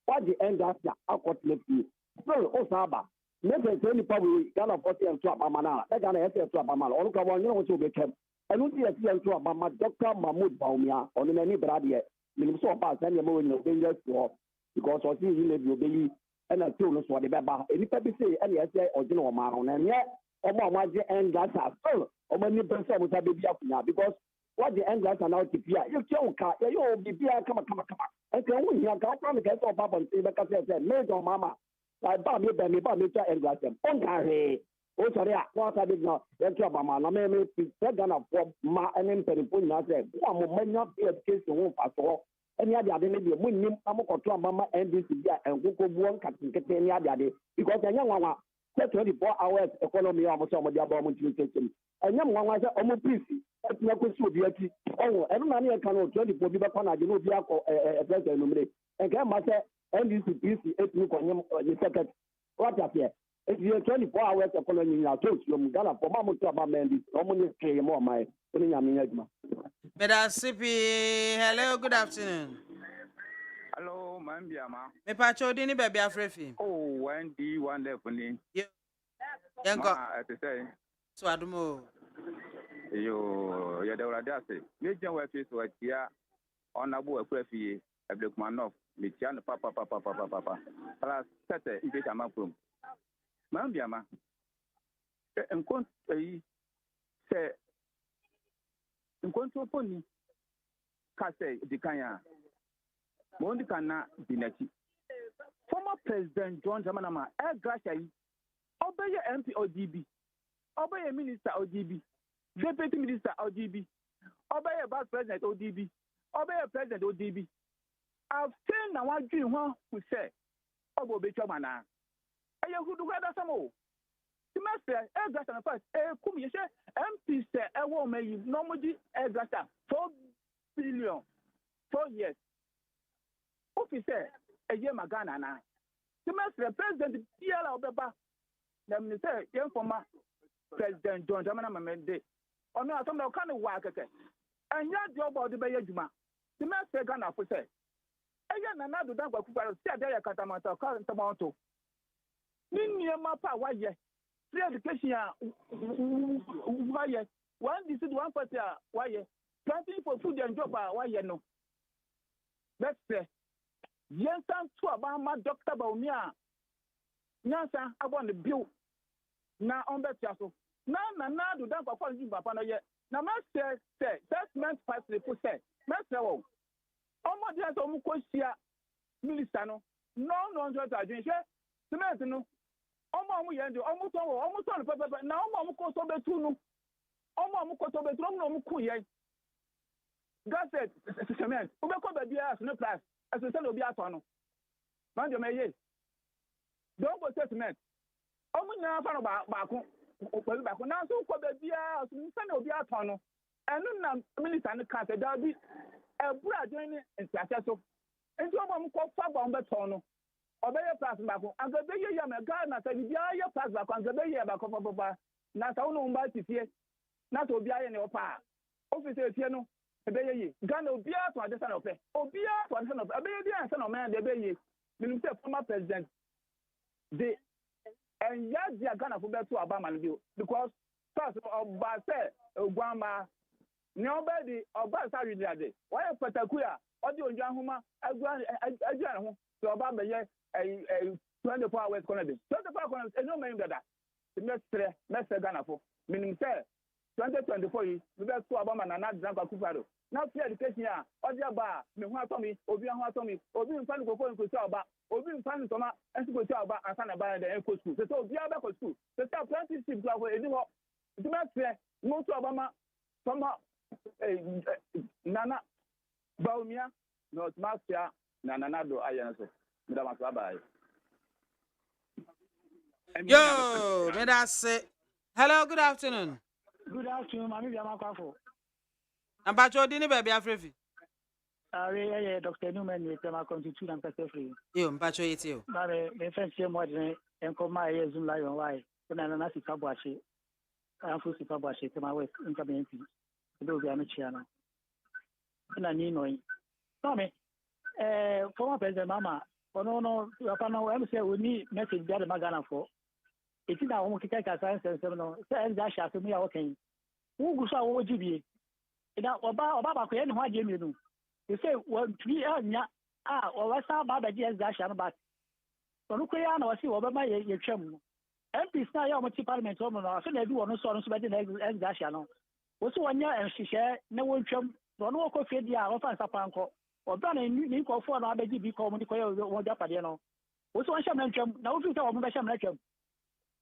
[SPEAKER 6] What the end after Alcotleti? So, Osaba. Never any public Ghana 40 and swap Amana, that Ghana has a swap Amana, or Kawan, you know, became. And we see a CN swap Amana, Dr. Mahmoud Baumia, on any Bradia, Minnesota Pass, and you're moving your dangerous swap because I see you live your baby and a tune for the Baba. And if I say any essay or General Maron, and yet, or more and gas are full, or many person would have been now because what the end gas are now to fear. You can't car, you'll be come. And can we hear Ghana to get off up and say, because I said, Major Mama. I bought me and got them. Oh, sorry, what I did not. That's your mamma. I may be gonna for my and telephone. I said, one moment not be a case to home at all. Any other day, maybe when you come to Mama and this and go one captain get any other day because a young one 24 hours economy almost some of the above system. And young one was almost busy. That's not good to be a key. Oh, every man can 24 people can you know, be a president. And can myself. NDC, 8 the second. What up here? If you're 24 hours of following our toast, you're Ghana for Mamma to about Mendy, almost came more my
[SPEAKER 1] Medasipi. Hello, good afternoon.
[SPEAKER 8] Hello, BIAMAH.
[SPEAKER 1] Me Pacho Dini baby Afrif.
[SPEAKER 8] Oh, 1D, 1 left for me.
[SPEAKER 1] Yanko.
[SPEAKER 8] I say,
[SPEAKER 1] so Adumo.
[SPEAKER 8] You're the Radasi. You can work this work here on a book, a black man off. Michian, papa. Plus, set a invitation from BIAMAH. Pony Kase Dikanya Mondikana Dinati. Former President John Jamanama, gratia, obey MP ODB, obey Minister ODB, Deputy Minister ODB, obey Vice President ODB, obey President ODB. I've seen now one dream who say, Obo Bechamana. I who do rather some more. Semester, gratia first, Kumisha, MP say, I won't make you normally gratia 4 billion 4 years. Officer, a year Magana na. Semester President Pierre Obeba, the minister, young former President John Jamana Mende, or no, some kind of work. And your job of the Bayajuma. Semester Ghana for say. Again, another dog of Sadia Catamata, current Tomato. Ninia Mapa, why yes? 3 education, why yes? 1 this is 1 for why yes? 20 for food and job, why yes? No. Let's say. Yes, I'm to about my doctor Baumia. Nasa, I want the bill. Now on that castle. Now, do that for you, Papa. Now, Master said, that's meant 5%. Master, almost just almost Milistano. No, I drink. The Martino. Almost on the paper, but now I'm going to be too. Almost to be thrown. God said, cement. Who will be asked no class. As a son of Biatono. Mind your may. Don't go settlement. Almost now about Baku. Now, so for the beer, son of Biatono. And then Minister and the Cafe Derby, a brother joining in Sasso. And your mom called Fab on the Tono. Obey a pass back. And the day you are a gardener said, "Yeah, pass back on the day back of Papa. Not only by here, not to be in your pa. Officer Tiano. Ghana Obia to the son of it. Obia to the son of a baby and son of man, the baby. Minister former president. The and yet they are Ghana for better to Obama because first of Basse, Obama, nobody or Bassa really are they. Why a Patakuya, Audio Yahuma, I grant to Obama a 24 hours Canada. 24 hours, and no man that. The next Ghana for Minister. 2024 we best to Obama na not drunk Akufado. Now free education here, Odia Bar, me who told me, Obi and who told me, Obi and Fanny go for Kuchaba, Obi and Fanny Toma, and to go to Aba and Sana by the Eco School. So be back to school. The top 20 ships are where anymore. The master, most Obama, from Nana Baumia, not Master, Nanado, I answer. Madame Sabai.
[SPEAKER 1] Yo, may I say, hello, good afternoon.
[SPEAKER 6] Good afternoon, Mami AKWAFO.
[SPEAKER 1] I'm Pacho Dini Baby Afrifi.
[SPEAKER 6] Dr. Newman, you come to and free.
[SPEAKER 1] You, Pacho, it's you.
[SPEAKER 6] But the first year more than and come my ears in lion why. When I'm not a Kabashi, I'm full of Kabashi to my way in community. Do be a Michiana. And I need knowing. Tommy, former President Mama, or no, I'm saying we need message that Magana for. It is our own kick science and seminal. Say that to me, okay. Who saw what you be? About Queen, why you know? You say, well, 3 years, or what's our Baba Diaz Dashan about? When Ukraine or see Obama, your chum. MP Snaya, what Parliament, or so they do on the sort of as Dashano. What's 1 year and she share no one chum, don't walk off the hour of Sapanco, or done a new call for an ABG communication or Japadiano. What's 1 shaman chum, now if you tell me shaman chum.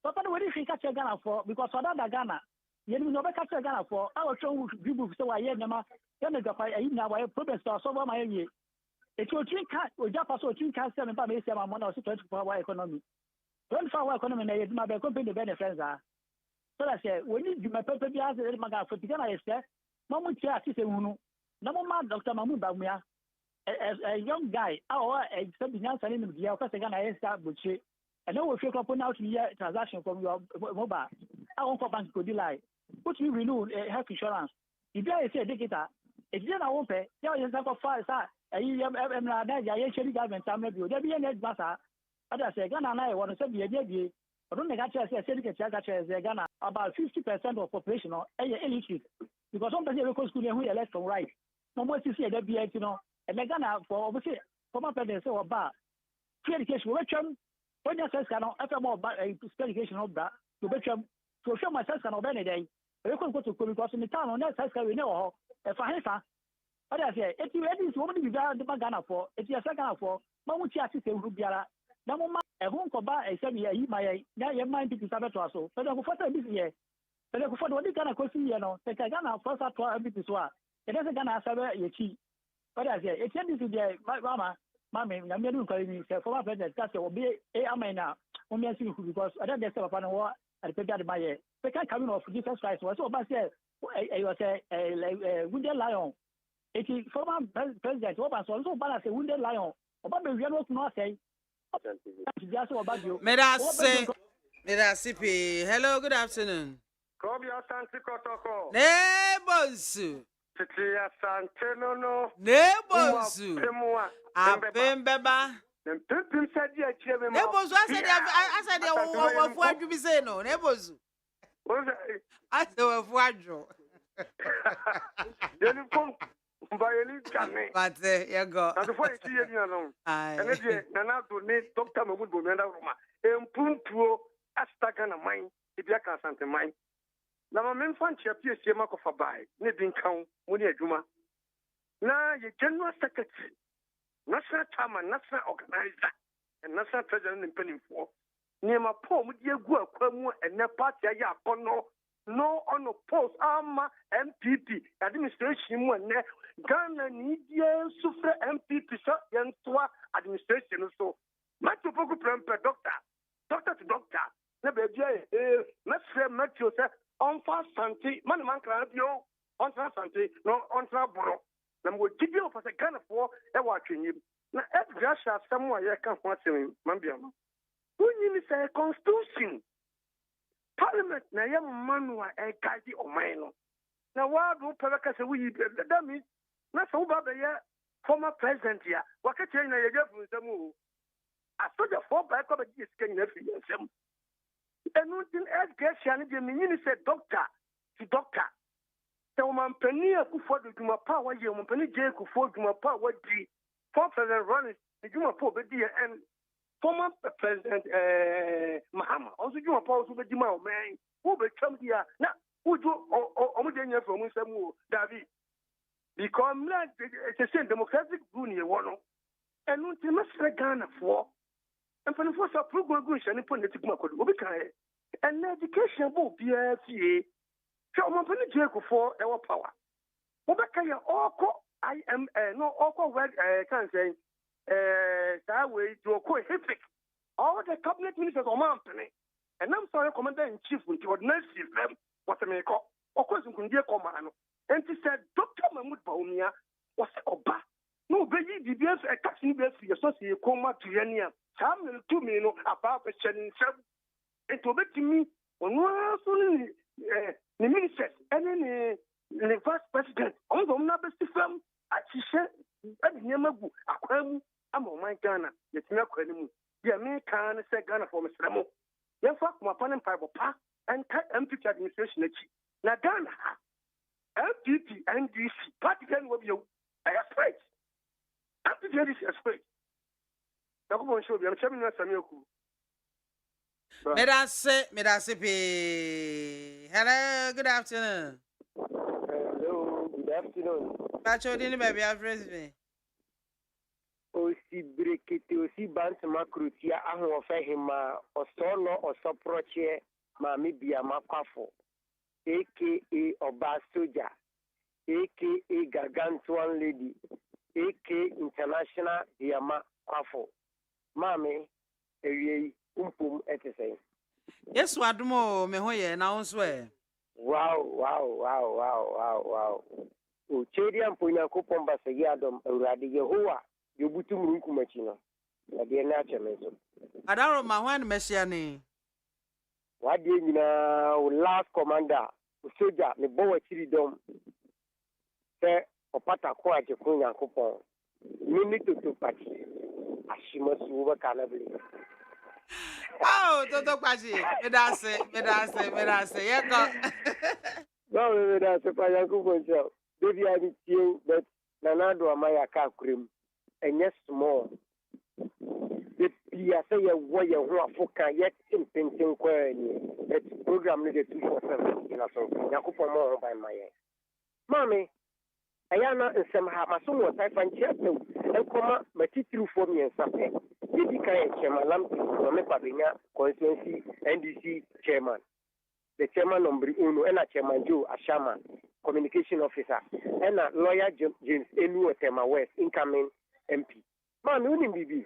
[SPEAKER 6] But what if you catch a Ghana for? Because for that Ghana, you know, catch a Ghana for our show people so I am then the now I progress or so my year. It's your drink cat or Japa so drink cat 7 by 1 or 24 hour economy. 24 hour economy, my company the benefits are. So I say, when you my purpose as a maga for Ghana, I say, Mamma Chia, no more Dr. Mahmoud Bamia, a young guy, our something else I didn't be a person I start with. I know if you can put out here transaction from your mobile, I won't go bank to delay. Put you renew health insurance. If you say a dictator, if you don't pay, you have a fire, a year government, I'm not you. There be a net matter. Others say Ghana and I want to say be a baby. I don't make a Ghana about 50% of population or illiterate. Because somebody will go school who are left from right. No more to see a baby, you know, and Ghana for obviously former president or bar. Free education, when you say, after more education of that, to bet so show myself can obey day e ko to ko because me town on that we know e fa hefa what I say it is woman be the Ghana for it is Ghana for ma mu ti ase se ru biara na mo ma e ho nko ba e se me yi ma ye na ye mind to sabe to aso so ko fota bi ye so ko fota wodi Ghana ko si ye no se ka Ghana for sa to abi so a e dey se Ghana sabe ye chi what I say it is the mama MAAME na me do ko ni se former president ka se obi e amena o me asi ku because other dey say papa no wa at the god my se ka come of Jesus Christ was so ba say e was a wounded lion. It is former president who was also balance a wounded lion. About the real no say. Just about you.
[SPEAKER 1] Medasipi. Hello, good afternoon.
[SPEAKER 2] Kobia Santi Kotoko.
[SPEAKER 1] Neighbors.
[SPEAKER 2] Titia Santeno.
[SPEAKER 1] Neighbors.
[SPEAKER 2] Pemua.
[SPEAKER 1] Apembeba.
[SPEAKER 2] Pim said, yeah, Chevy.
[SPEAKER 1] Neighbors, I said, what you be saying? No, neighbors. I said, what you. But you go.
[SPEAKER 2] And before you see it, you know, and if you are to need Doctor Mahmoud Bomenda Roma, Impumpuo, Astakan of mine, if you can send mine. Now, my main fan chapter is Yamako for buy, Nidin Count, Munia Juma. Now, your General Secretary, National Chairman, National Organizer, and National President in Penning for. Near my poem, would you go and na party ya pono no on a post arma MPP administration when Ghana need suffer MPP so young administration so much to poco doctor to doctor never let's say Matthew say on fast santi man can you on fast santi no on bro na mo give you for the Ghana for e watching you na every Russia somewhere you can want to mambiama when you say constitution Parliament na ya manua e kaji o maino na wadu pelaka se wi that means na so ba be ya former president ya wakache na ye jefu nsemu asoja for ba ko be jiske na fi nsem enu tin education de me say doctor to doctor so man pani akufo do duma pa wa ye man pani je akufo duma pa wa di for president run the duma po be di and former president Mahama also do a pause with the man who become here now who do omudenya from Samu David become like the same democratic union one and not the master Ghana for and for the first approval and political market will be and education will be a CA so my political for our power Obakaya I am no all can say that way to a co-epic. All the cabinet ministers of Mountain, and I'm sorry, Commander in Chief, with your nurse, what I may call, of course, you can dear command. And he said, Dr. Mahmoud Baumia was a Oba. No, baby, the BS a catching best for your associate coma to Yania. Some 2 million about a challenge. It will be to me on one the ministers and then the vice president. On the number system, as she said, and Yamabu, Aquam. I'm on my Ghana, yet no credible. The American say Ghana for Mr. Ramo. Yes, fuck my panel pipe pa and cut MPP administration. Now, Ghana, MPP and DC, party can will be a afraid. MPP is afraid. Now, come on, show me. I'm telling you, Samuel.
[SPEAKER 1] Medasipi. Hello, good afternoon.
[SPEAKER 9] Hello, good afternoon.
[SPEAKER 1] Pacho dini baby, I've raised me.
[SPEAKER 9] Osi brekete osi bantu makrutia ahu ofehima osono osoproche MAAME BIAMAH AKWAFO aka Oba Soja aka Gargantuan Lady aka International BIAMAH AKWAFO MAAME ewie umpum etesen
[SPEAKER 1] Yesu adumo me ho ye na wonso e
[SPEAKER 9] wow o chedia mponya kopon basegi adom awurade Yehowa yobutu murunku machi no na de na achemeso
[SPEAKER 1] adaro ma hwan mehia ni
[SPEAKER 9] wade nyina o last commander Soja me bowa chiridom se opata ko aje ko nyankopon ni toto pati ashimasu ba kanabli
[SPEAKER 1] toto pati medase yeko
[SPEAKER 9] no medase pa yankopon so devi ani tie but nanado amaya ka kurem enye small the Pia say a way who are for yet in painting that program needed 247 in a song. Yakupo more by my Mammy, Ayana and somehow my son was I find chapter and comma my titru for me and something. Did you carry Chairman Lamp from Pabina constituency NDC chairman? The chairman Nombri Uno and a chairman Joe Ashama, communication officer, and a lawyer James Enu Tema West, incoming MP. Man, you need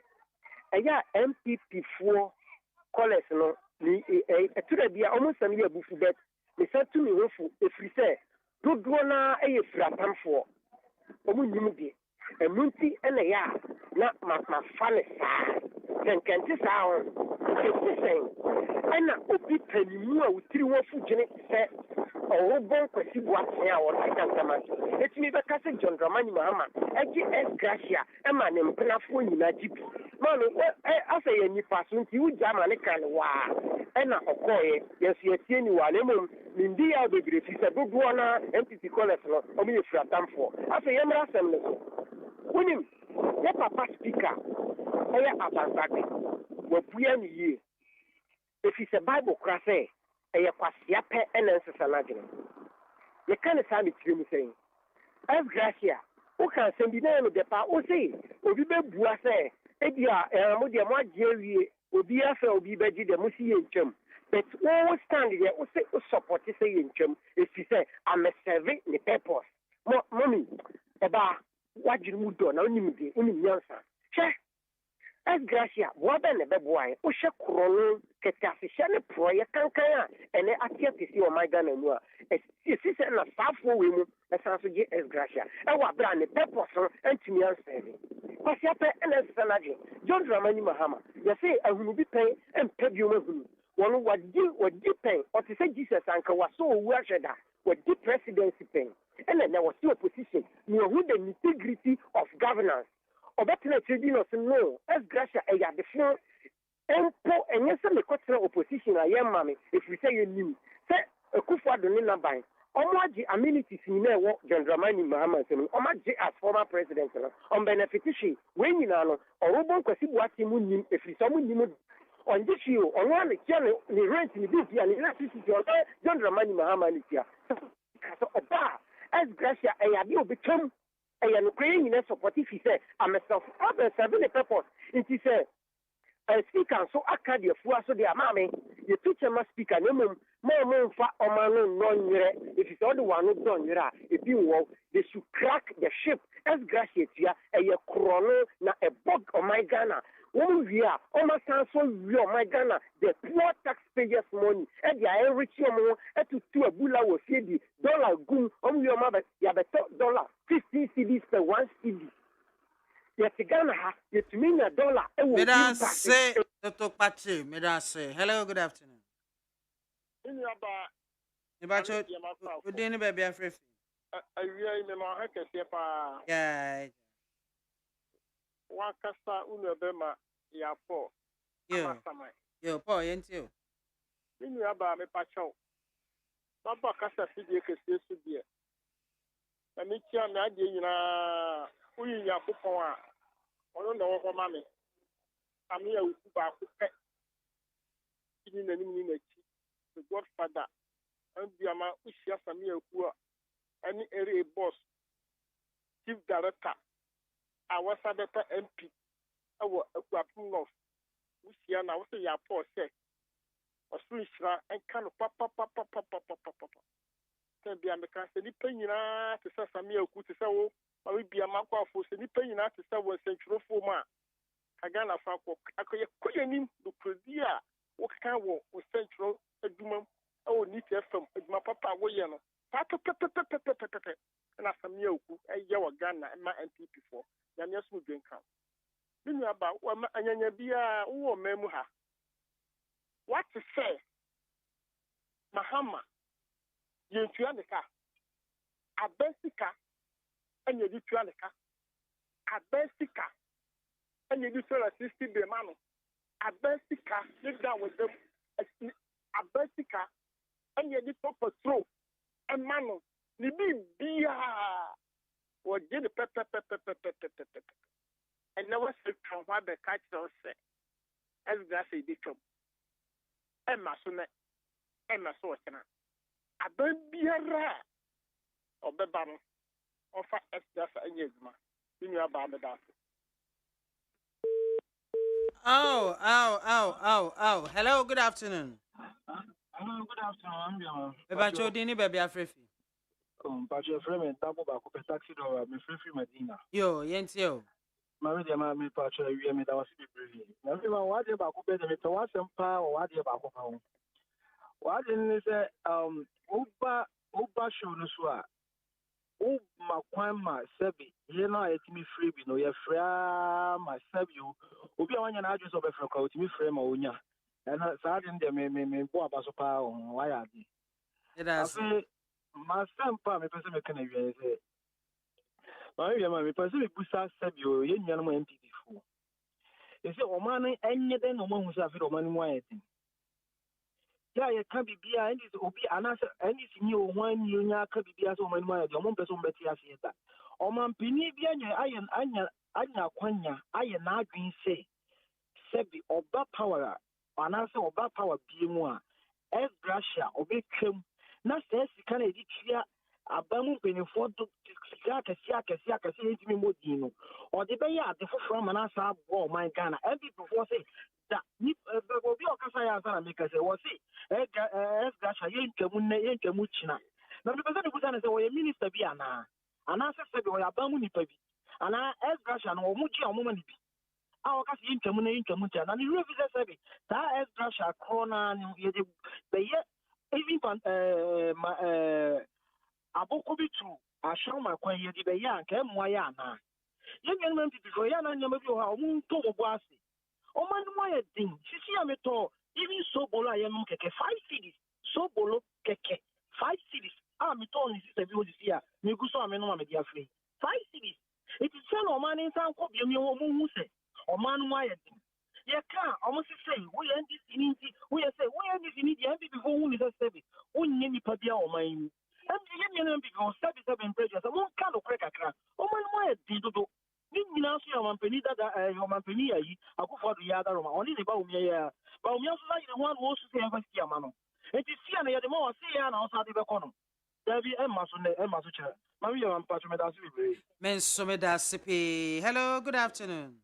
[SPEAKER 9] Aya MPP4 callers no ni to be almost a year before that. Me said to me, if we say, do na a fratam for Omunimidi, a multi and a ya, not my funny can this hour. And a upi penny more with 3 or 4 genetics set or robot what or I can't come. It's me the cousin John Dramani Mahama, I get gratia, a man in Penafo in Najib. Mammy, I say any person to you, Jamaican, wow. And a coy, yes, you see anyone, India, the Great is a good one, MPP callers, or me for a time for. I say, I'm assembly. Winning, let Papa speaker, I have a year. If it's a Bible class, a quasiape and ancestor. You can't say it saying, as gratia, who can send the name of the power, or say, or be Buase, Edia, and Modia Jerry, or be a fellow be beji the Musi in Chum. But all stand there, or say, support to say in Chum, if you say, I'm a servant in the purpose. Mommy, about what you do, no, only answer. Check. As gratia, what then a boy, Usha Crono, Catasician, Proya Cancaya, and I can't see my gun and more. If this is a staff for women, as answer as gratia. I was brand a pepper and to me unstanding. Pasiapa and as Sanagi, John Dramani Mahama, you say I will be paying and pay you. One what did pay, or to say Jesus Uncle was so well what did presidency pay. And then there was still opposition, near with the integrity of governance. Or better tribunals no, as gratia a the floor and yes, the question opposition. I am mammy, if we say you knew, say a kufa donina by Omaji amenities in there, John Dramani Mahama, Omaji as former president, on beneficiary, when you know, or Robon Kwasibuati, if we someone you on this year, on one channel, the rent in the beauty and electricity, John Dramani Mahama is here. So, as gratia a you become. I am praying in a support if he said, I'm a self-father, serving a purpose. It is a speaker, so I can't be a fool, so they are mammy. The teacher must speak a name, more for or man, non if it's all the one who's done, if you will, they should crack the ship as gratia, a chrono, na a bug on my Ghana. One year, almost so real, my Ghana, the poor taxpayers' money, and the rich more, and to a bula was $50 goon on your mother, you have a $50 CDs per 1 CD. Yet Ghana has yet to mean $1.
[SPEAKER 1] May say, Dr. Pachi, may I say, hello, good afternoon. About your dinner, baby, I'm free.
[SPEAKER 10] I really know how to say,
[SPEAKER 1] Yeah.
[SPEAKER 10] Wakasa unabema ya po.
[SPEAKER 1] Yo, Paul, ain't you?
[SPEAKER 10] Minu aba me pacho. Baba kasa fidie kese su die. Na mi tia na ade nyina uyi ya popon a. Ono na wo ma me. Ami ya uku ba ku pe. Kini na nim ni na chi. The Godfather. And BIAMAH ushia sami ya uku a. Ani area boss. Chief director. Our Senator MP, our Aquapung we see now, we say, poor say, or Switch and kind of papa. Can be American, the penina to say some meal, could say, oh, I will be a AKWAFO, the penina to say 1 century for ma. Agana Fako, I could name the Prodia, what kind of central, a woman, oh, need to from my papa, Wayano. And as a meal, a yawa Ghana and my MPP for. Yan yes we drink out. Binu about what anyanya bia wo memu ha. What to say? Mahama yentua ne ka. Abesika enye di tua ne ka. Abesika enye di 60 be manu. Abesika sit down with them. Abesika enye di top patrol. And manu ni bia or did the pepper. And never said from what the catch say. as gratia bi twom emma so na emma so okena aban biara obeba no ofa as gratia anya adwuma inu aba me da.
[SPEAKER 1] Oh. Hello, good afternoon.
[SPEAKER 11] Hello, good afternoon. I'm BIAMAH.
[SPEAKER 1] About your dinner, baby, Afrifi.
[SPEAKER 11] But your friend and double back up a taxi door, my free Medina.
[SPEAKER 1] Yo, Yentio.
[SPEAKER 11] My dear, my patcher, you made our city brave. Everyone, what about better with was and power, or what about home? What didn't say, Uba show no swa. Makwama Sebi, you know, it's me free, no, you're free, my Sebu, Ubi on your address of a freckle to me frame or unya. And Sergeant, they may go about so power on why are they? I say, my son, my person, can I say, my person, Busa Sebu, you know, empty before. You say, oh, man, any then no one who's afraid of money. Yeah, you can't be behind this. Obi, and anything you want, you can't be behind so many money. The one person better say that. O man, Pini, Anya, Quanya, I am not being say, Sebi, Oba power, and answer Oba power be more. As Gratia, Obi Kim, not says you can't edit here. Abamu penny for to Siaka, say me Modino, or the Bay at the from an answer, oh my Ghana, every before say that will be a Casaya make us say, was it? As Gasha, Yankamuchina. Now, the president was a way minister Biana, and answer said, or Abamuni Pevi, and I asked Gasha, or Muchi or Mumani. Our Cassin Kamucha, and you revisit Sabi, that as Gasha, Corona, the year, even Abokubitu, I show my quay, the young, came Wayana. Young men before Yana, never do how moon to Bossy. Oh, man, why a thing? She see a metal, even so bola, I am 5 cities, so bolo, keke, 5 cities. I'm told this is a good year. Miguso, I'm not free. 5 cities. It is sell or man in some copy of your moon, or man, why a thing? You can't almost say, we end this in it. We say, we end this in it before who is a service. Only any Pabia or mine. And the Union because 77 pages, I won't kind of crack a crack. Oh, my, why did you do? Now, your company that your company, I go for the other one, only about me. But we also like the one who wants to say, Mano. It is here, the more I see, and outside the corner. There be Emma Sucha. Maria and Patrick
[SPEAKER 1] Mensomeda Sipi. Hello, good afternoon.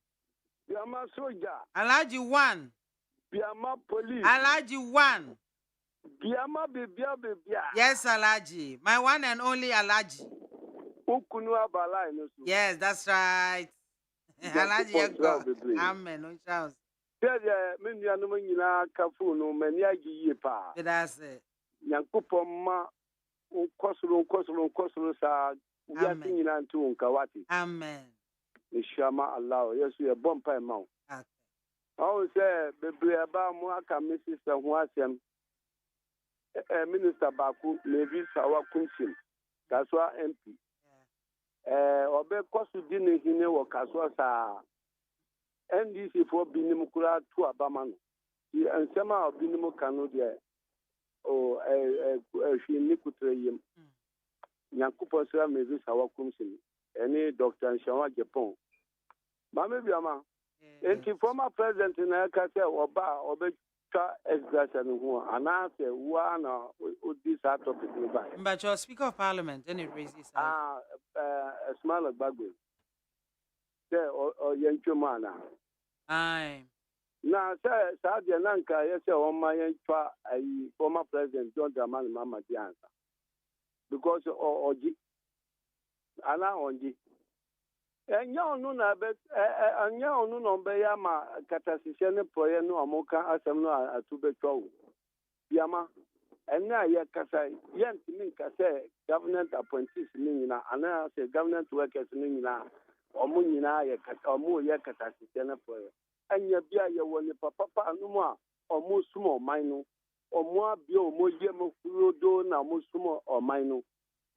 [SPEAKER 2] BIAMAH soldier.
[SPEAKER 1] Alaji one.
[SPEAKER 2] BIAMAH police.
[SPEAKER 1] Alaji one.
[SPEAKER 2] BIAMAH bibia.
[SPEAKER 1] Yes, Alaji. My one and only Alaji. Yes, that's right. Alaji, amen. No chance. That's it.
[SPEAKER 2] Yankupoma ukosulu sa uyati nyina ntu nkawati.
[SPEAKER 1] Amen.
[SPEAKER 2] Nishama Allah. Yesu ye bompa emau. I say bebre aba mu aka Mrs. ho asem. Minister Baku Levi Sawa Kunsim. Kaswa MP. Obe kosu dine hine wo kaswa sa NDC for binim kura tu abama no. Ti ensema obinim kanu de o hwi nikutre yim. Nyankopɔ sra Levi Sawa Kunsim. Eni Dr. Nshawa Japan. Mame BIAMAH. Enti former president na ka say oba obe exercise who announce one this topic.
[SPEAKER 1] But you're Speaker of Parliament, and it raises
[SPEAKER 2] a small bagwe. There or Yanchumana.
[SPEAKER 1] Aye.
[SPEAKER 2] Now, sir, Sadia Nanka, yes, on my former president John Dramani Mama Dianza. Because Oji Ala Onji. And you know, and you know, Bayama Catasician Poyano Amoka Asamno at Tubeto. BIAMAH, and now Yakasa, Yan Minka say, government appointees Nina, and I say government workers Nina, or Munina, or more Yakatasician Poya. And your Bia, you want Papa Numa, or Musumo Mino, or more Bio Mojamo Furodo, now Musumo or Mino.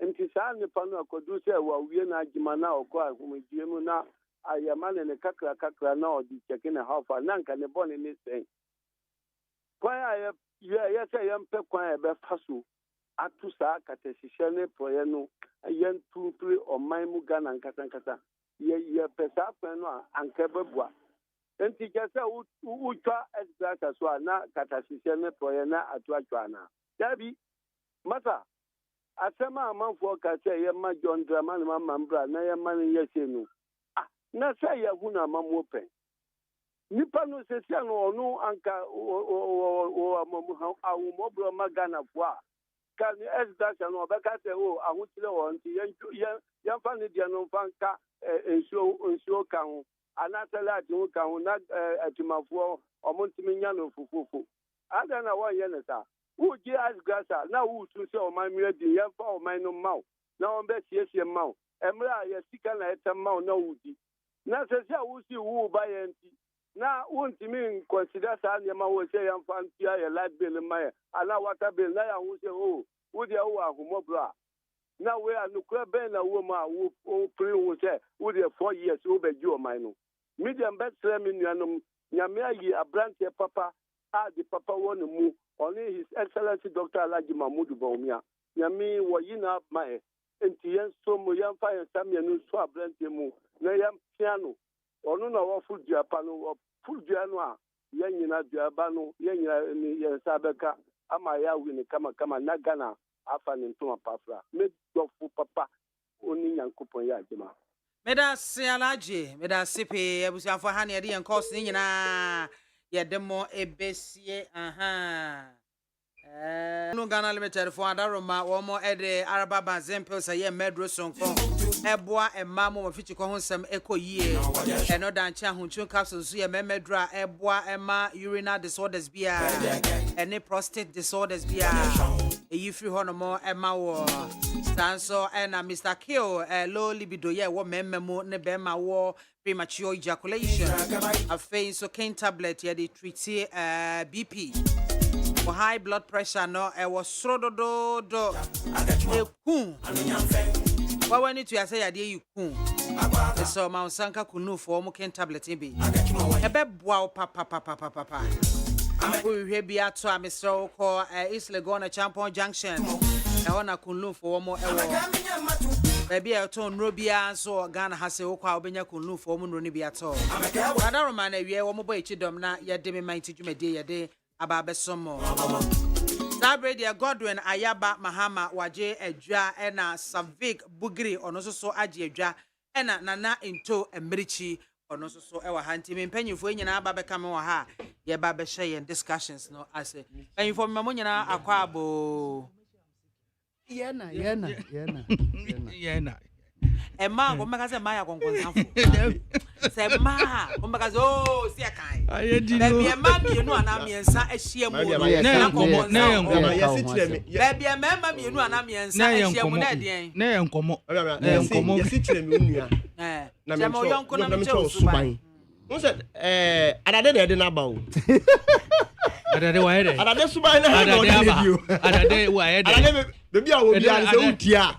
[SPEAKER 2] And Tisani Pano could do say, well, we are not Jimana or Qua, whom we Jimuna, I am man in a Kakra now, the checking a half and Nanka and the bonnet is saying. Why yes, I am Pequan Befasu, Atusa, Catesiciane, Poyano, a young 2-3 or Maimugan and Catancata. Ye Pesapeno and Cababua.
[SPEAKER 12] enti kasa utwa extra so na katasise ne proye na atuatwa na dabi masa asema amanfo ka say ye ma John Dramani Mambra na ye ma ne yese nu na say ye hu na mamwo pen nipa no sesia no onu anka awu mobro magana fo a kan extra no obeka say o ahutire won ti yan fa ne dia no fanka ensuo kan ho anasala ati ho kan ho na atimafo omontimi nya no fufufu ada na won ye ne sa uji asgrasa na utu se oman miedi yan fa oman no maw na on be siesie maw emra ya sika na etam maw na udi na sesia wusi wu ba yanti na untimi consider sa ne ma wo se yan fa ntia ya light bill ma ala water bill na ya wu se o udi awu ahumobra na we anukura ben na wo ma wo pre wo se udi 4 years wo be ju oman no medium bet 3 million nyame ayi abrante papa the papa won mu only His Excellency Dr. Alhaji Mahmoud Bawumia nyame wo yina mae enti yen so mu yan fa yan samienu so abrante mu na yan piano onu na wo fudua pa no fudua no a yan nyina duaba no yan nyina ni yan sabeka ama ya wini kama na Ghana afa ni ntoma pafra me dofu papa oni nyankopon ya jema
[SPEAKER 1] meda se Alhaji meda sipe abusiafo ha ne de course ni nyina ye demo ebesie no Ghana Limited for adaroma wo mo ede araba bazempel say ye medro sonko eboa emamo mafichi ko honsem ekoyie eno danche ahunchu capsules so ye memedra eboa ema urinary disorders bia ene prostate disorders bia eyi free hono mo ema wo sanso ena Mr. Kill low libido ye wo mememo ne bema wo premature ejaculation afei so cane tablet ye dey treat BP for high blood pressure no was srododo ekun when it you say ya dey ekun so ma sanka kunu for mo cane tablet be ebe boa papa we hwe bia to a Mr. ko East Legon Champion Junction na kunu for mo baby I told Robia so Ghana has a okwa obenya kunu for mo no ni bia to adaroma na wie wo mo boy chidom na ye de me mighty dwumade ye de ababesomo Sabrina Godwin Ayaba Mahama waje edwa ena Savik Bugri ono so age edwa ena nana into emrichi ono so ewa hanti mempanyifo nyina ababeka me wa ha ye ba be share discussions no ase panyifo me mo nyina akwa abo
[SPEAKER 13] yena
[SPEAKER 1] Emma ko maka se maya konkonsanfo se ma ko maka zo si akan baby emma mienu ana miensa ahia mu na konkonsanfo baby emma mienu ana miensa ahia mu na den
[SPEAKER 13] na yenkomo yesi kire me nua
[SPEAKER 1] na me yonko na me che suban
[SPEAKER 13] won se adade na de na ba o adade wa ere adade suban na adade wa ere adade baby awo bia se utia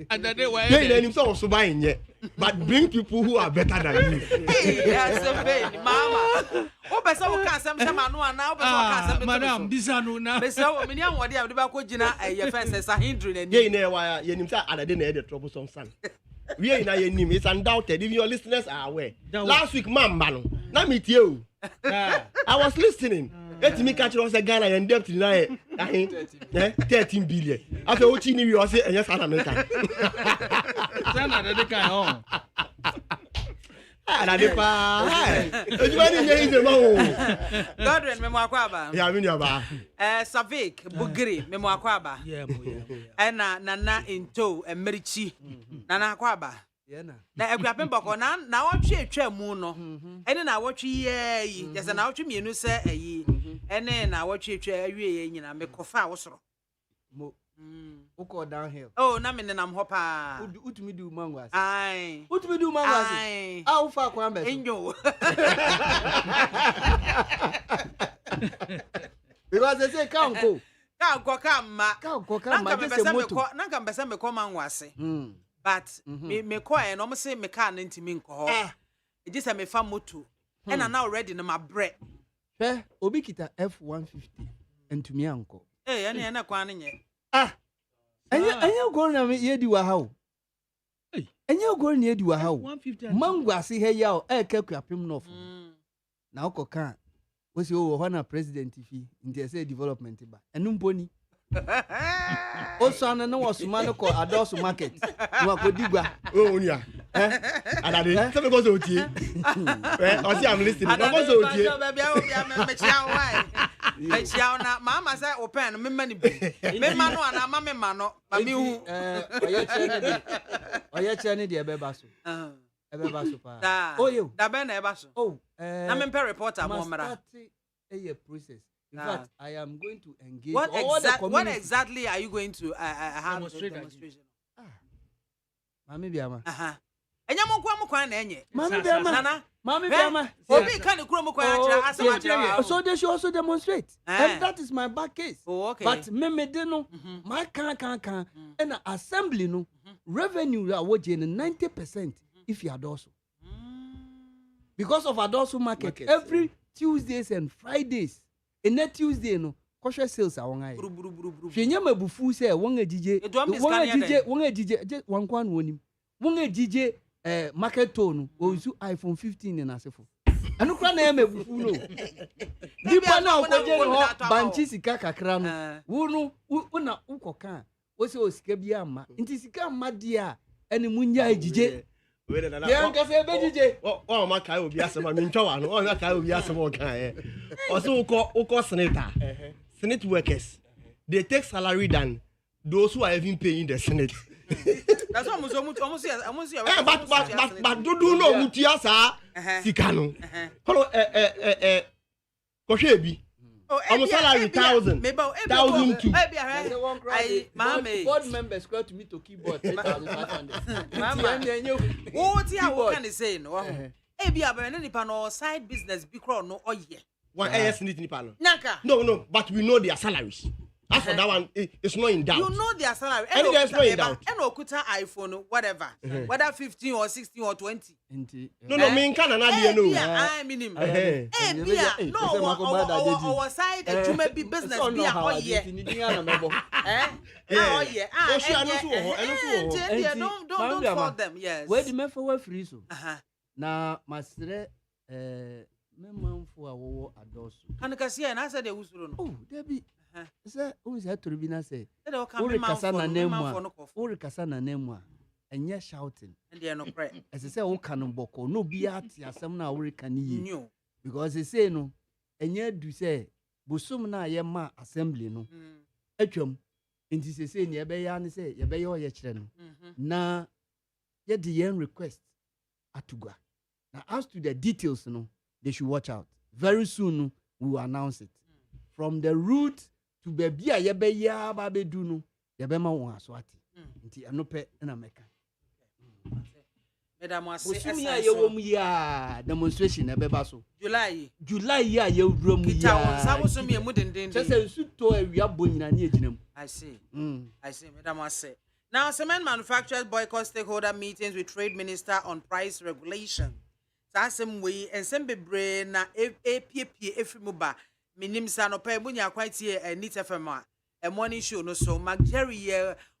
[SPEAKER 13] adade wa ere dey na so suban nye but bring people who are better than you
[SPEAKER 1] yes baby mama o be so ka asem sama no ana o be so ka asem to
[SPEAKER 13] madam disanu na
[SPEAKER 1] be so me ni anwode a de ba ko gina ye fence sa hindru na ni
[SPEAKER 13] ye na wa ye nim say adade na e the troublesome son we na ye nim it's undoubted if your listeners are aware last week mamba no na me tie o I was listening et me catch us Ghana and debt na 13 billion after uchi ni we o say enya South America sana de kan on ala de pa ejumani nye ize ma o
[SPEAKER 1] Godwin memo akwaba
[SPEAKER 13] ya mi nuaba
[SPEAKER 1] Savik Bugri memo akwaba ena nana into emrichi nana akwaba na egwapen boko na wotwe atwa mu no ene na wotwe yi yesa na wotwe mienu se ayi ene na wotwe atwa awie ye nyina mekofa wosoro
[SPEAKER 13] mo uko downhill
[SPEAKER 1] oh na me nenam ho pa
[SPEAKER 13] utumi du mangwasi
[SPEAKER 1] ai
[SPEAKER 13] utumi du mangwasi ah ufa kwa mbe
[SPEAKER 1] enyo
[SPEAKER 13] because they say kanko
[SPEAKER 1] kama
[SPEAKER 13] just moto
[SPEAKER 1] nanka mbesa me ko mangwasi but me ko e no mo se me car na ntimi nko ho e just me fa moto and na already na my bread
[SPEAKER 13] obi kita F150 ntumi anko
[SPEAKER 1] ene na kwa nye
[SPEAKER 13] anya go na ye di wa hawo anya go na ye di wa hawo mangwasi he ya o e ka kwapem no fo
[SPEAKER 14] na uko kan wosi o ho na president fi nti say development ba enum poni osana na wasuma no ko adosu market no akodigba
[SPEAKER 13] onia adade se me go so tie o si am listening no go so tie
[SPEAKER 1] baby me chia why me chia na mama say open me mani bi me ma no ana ma me ma no ma me hu
[SPEAKER 14] oye chene de ebe ba so ebe ba so pa
[SPEAKER 1] oyo da be na eba so na me pe reporter mo mara
[SPEAKER 14] a process. In fact, I am going to engage
[SPEAKER 1] what exactly are you going to have demonstration?
[SPEAKER 14] Mami biama.
[SPEAKER 1] Enya mo kwa na enye.
[SPEAKER 14] Mami biama.
[SPEAKER 1] Nana.
[SPEAKER 14] Mami biama.
[SPEAKER 1] Obi kan kuro mo kwa achira asema achira.
[SPEAKER 14] So they should also demonstrate. And that is my back case.
[SPEAKER 1] Oh, okay.
[SPEAKER 14] But me de no, my can and assembly no revenue we get 90% if you adoso. Because of adoso market every Tuesdays and Fridays. And that Tuesday no, kosher sales are one eye. Shenya mabufu say one DJ, one kwan wonim. One DJ market tone ozu iPhone 15 na asefo. Anu kra na mabufu no. Dipa na okoje no banchi sika kakra no. Wo una ukoka. Wo se osika bia ma. Nti sika ma dia ene munya DJ.
[SPEAKER 13] Yeah, because DJ. Oh, my car will be as a man. Oh, my car will be as a man. Also, call senator, senate workers. They take salary than those who are even paying the senate.
[SPEAKER 1] That's almost.
[SPEAKER 13] But do no mutiasa sikano. Hello, Koshebi. Almost salary 1,000. 1,002.
[SPEAKER 1] MAAME.
[SPEAKER 14] Board members go to me to keyboard 3,500.
[SPEAKER 1] What you can say no? Ebi abene nipa no side business bi kro no oye.
[SPEAKER 13] One AS nipa no.
[SPEAKER 1] Naka.
[SPEAKER 13] No, but we know their salaries. As for that one, it's not in doubt.
[SPEAKER 1] You know their salary.
[SPEAKER 13] And there's no in doubt.
[SPEAKER 1] And okuta iPhone whatever. Whether 15 or 16 or 20.
[SPEAKER 13] No, me can na dey no.
[SPEAKER 1] I mean him. Bia no our side to be business bia oye. Don't fault them. Yes.
[SPEAKER 14] Where the me for free so. Na masre me manfo awo adoso.
[SPEAKER 1] Kan ka sia na say dey usuro no.
[SPEAKER 14] Oh, Debbie. Say who is that to be na say? Uri kasa na nemu. Uri kasa na nemu. Enye shouting.
[SPEAKER 1] And they no pray.
[SPEAKER 14] As I say o kanu boko no bi ati asem na uri kaniye. Because they say no enye du say busum na ye ma assembly no. Atwam. Nti say ne ebe ya ne say ye be ye o ye kire no. Na ye the yen request atugwa. Now as to the details no, they should watch out. Very soon we will announce it. From the route to baby a yebe ya ba be du no yebe ma won aso ati nti anope na meka
[SPEAKER 1] Madam ase
[SPEAKER 14] esa ye wo mu ya demonstration ebe ba so
[SPEAKER 1] July
[SPEAKER 14] ya ye wura mu ya
[SPEAKER 1] sabo so me mu denden
[SPEAKER 14] se su to awia bonyina na eginam
[SPEAKER 1] I see Madam ase. Now cement manufacturers boycott stakeholder meetings with trade minister on price regulation. Sasem we ensem bebre na APP efrimu ba minim sa no pa bunya kwatie Nit FM a morning show no so Jerry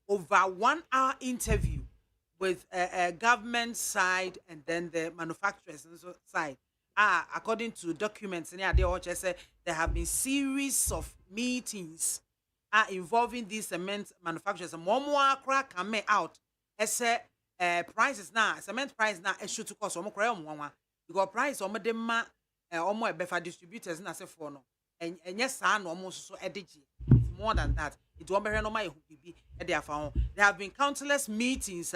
[SPEAKER 1] over 1 hour interview with a government side and then the manufacturers side. According to documents in they all just say there have been series of meetings involving these cement manufacturers. More crack come out. Say prices now cement price now should to cost because price them befa distributors na say for no. And yes, no almost so edgy. It's more than that. It won't be no my bibi. There have been countless meetings.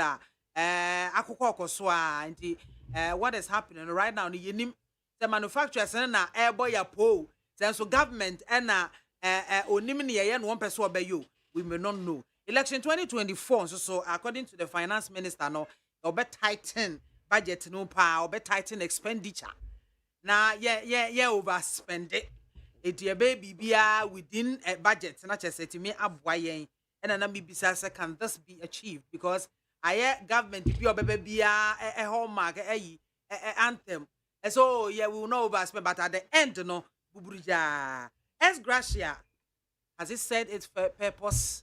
[SPEAKER 1] What is happening right now? The manufacturers and airboy po. So government and onimini 1 person by you. We may not know. Election 2024. So according to the finance minister, no, you'll be tighten budget no power, be tighten expenditure. Now, overspend it. It your baby be within a budget, not just to me abwayen, and then be besides can this be achieved because I government be your baby be a hallmark anthem. And so we will know overspend, but at the end, no, buburija. As gratia, has it said its purpose?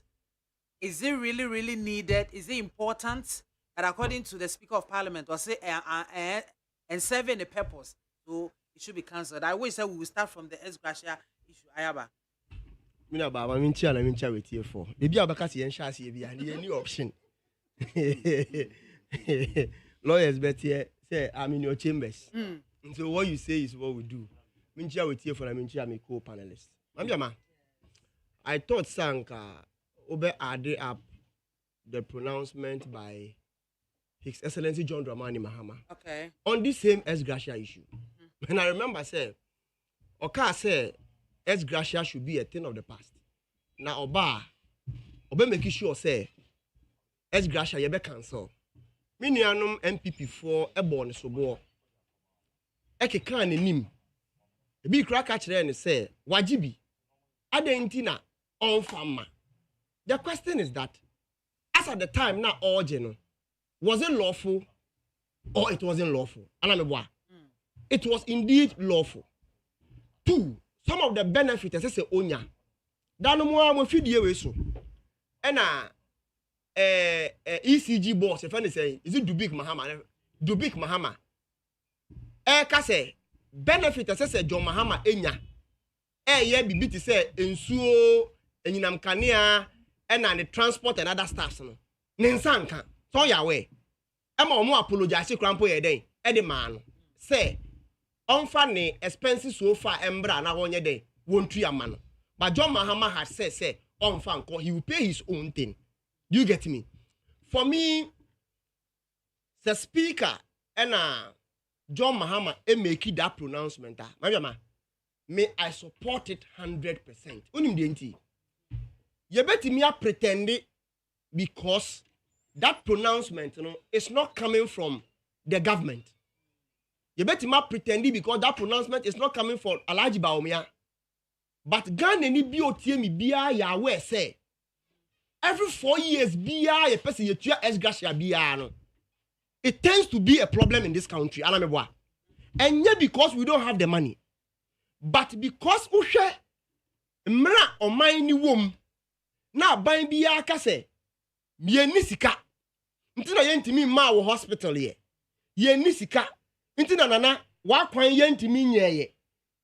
[SPEAKER 1] Is it really needed? Is it important? And according to the Speaker of Parliament, was it and serving a purpose? So it should be cancelled. I always say we will start from the ex gratia issue. Ayaba.
[SPEAKER 13] Mina ba ma minchi ana minchi with here for. Ebi abaka si ensha si ebi and any option. Lawyers bet here say I'm in your chambers. So what you say is what we do. Minchi with here for a minchi am co-panelist. Mambiama. I thought Sanka Obe added up the pronouncement by His Excellency John Dramani Mahama.
[SPEAKER 1] Okay.
[SPEAKER 13] On this same ex gratia issue. And I remember say, Oka say ex gratia should be a thing of the past. Now Oba make sure say ex gratia yebe cancel. Minianum MPP for a born sobo. Eke kan nim. Ebi kra ka kire ne say wajibi. Adentina on farmer. The question is that as at the time now origin was it lawful or it wasn't lawful? It was indeed lawful. 2, some of the benefits as I say onya. Dano mo fidie we so. And ECG boss if any say is it Dubik Mahama? Ka say benefit as I say John Mahama enya. Ye bibi ti say ensuo enyinam kanea and the transport and other stuffs no. Nensanka. So ya we. Ema omo apologize krampo ye den. E de man say onfa ne expenses so far embra na wonye den wontu ya man. But John Mahama has said onfa nko he will pay his own thing. Do you get me? For me the speaker and John Mahama make that pronouncement may I support it 100%. Unim denti. You better me pretend because that pronouncement, is not coming from the government. You better me pretend because that pronouncement is not coming from Alhaji Baumia. But Ghana ni BOTM biya Yahweh say every 4 years biya a person you ex gratia biya no. It tends to be a problem in this country. And yet because we don't have the money. But because ushe mra o mine wom na ban biya ka se ye nisika ntina yentimi ma wo hospital ye nisika ntina nana wa kwan yentimi nyeye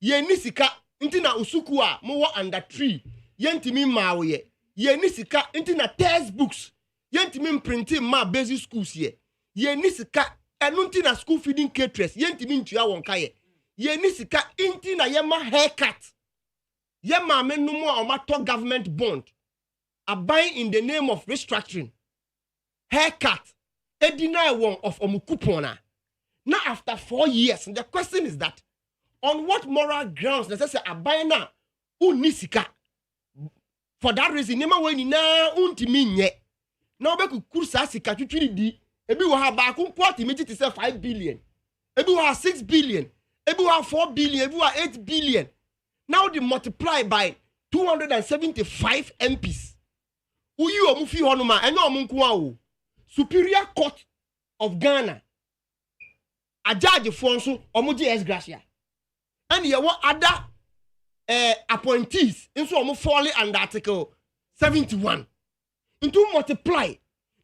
[SPEAKER 13] ye nisika ntina usuku a mo wo under tree yentimi ma wo ye nisika ntina textbooks yentimi printing ma basic schools ye nisika enu ntina school feeding caterers yentimi ntua won ka ye nisika inti na yema haircut yema menumu a omato government bond a buying in the name of restructuring haircut edina one of omukupona. Now after 4 years the question is that on what moral grounds does say a buying na unisika for that reason nema we ni na untimi nye na obeku kursa sika twitwiri di ebi wo ha ba ko kwati meji ti say 5 billion ebi wo ha 6 billion ebi wa 4 billion, ebi wa 8 billion. Now they multiply by 275 MPs. Uyu omufi honuma, enyo omunkuwa o. Superior Court of Ghana. A judge fonso omuji ex gratia. And ye want other appointees inso omu fall under Article 71. Into multiply.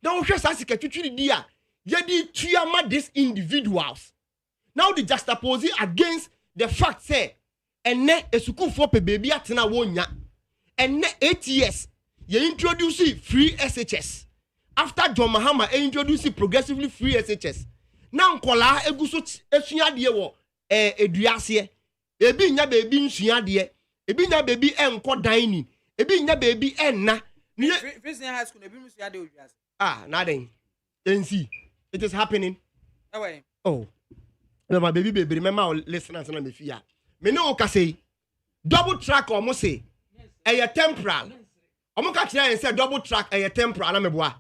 [SPEAKER 13] Now we just ask twitwiri dia. Ye di tuyama these individuals. Now the juxtapose against the fact say ene esuku for pe baby atena wonya ene 8 years ye introduce free SHS after John Mahama introduce progressively free SHS now nkola eguso esua de wo eduase ebi nya baby nsua de ebi nya baby enko dining ebi nya baby enna
[SPEAKER 1] Fiscal high school ebi nsua de oduase
[SPEAKER 13] nothing NC it is happening oh no, my baby, remember listeners and me fear. Me no ka say double track or mo say a temporal. Omo ka kire say double track a temporal na me boa.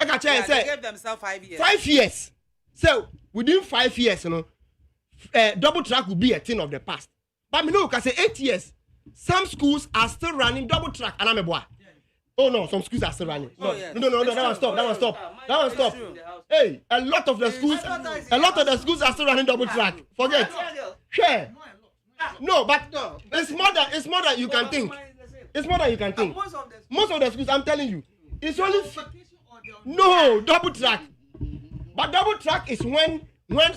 [SPEAKER 13] E ka kire say
[SPEAKER 1] they gave themselves 5 years.
[SPEAKER 13] 5 years. So within 5 years, double track will be a thing of the past. But me no ka say 8 years. Some schools are still running double track and me boa. Oh no, some schools are still running. No, that one stop. Hey, a lot of the schools are still running double track. Forget. Share. No, but it's more than you can think. It's more than you can think. Most of the schools, I'm telling you, it's only double track. But double track is when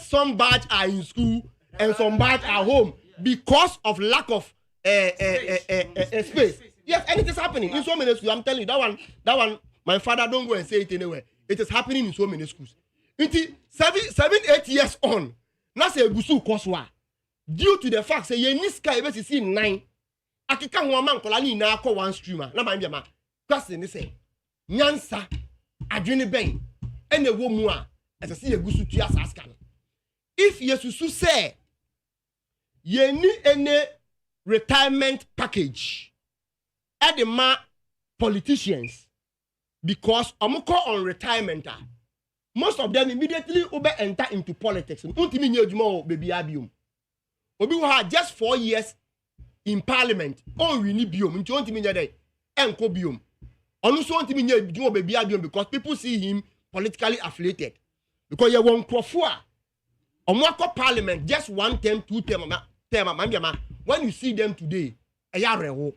[SPEAKER 13] some batch are in school and some bad at home because of lack of space. Yes, and it is happening in so many schools. I'm telling you, that one, my father don't go and say it anywhere. It is happening in so many schools. 7-8 years on, now say Busu Koswa. Due to the fact say you need sky be see 9. Akika ho man kola ni na akọ one streamer. Na man biama. Question say nyansa adwene ben ene wo mu a ese se yegusu tua saska no. If yesusu say ye ni any retirement package at the politicians because omoko on retirement most of them immediately enter into politics. Untimi nye adwuma o baby abium. Obi wo ha just 4 years in parliament. Oh, we need biom. Nti untimi nye dey enko biom. Onu so untimi nye adwuma baby abium because people see him politically affiliated. Because you won crofo a omwako parliament just 1 term 2 term ma when you see them today ayareho.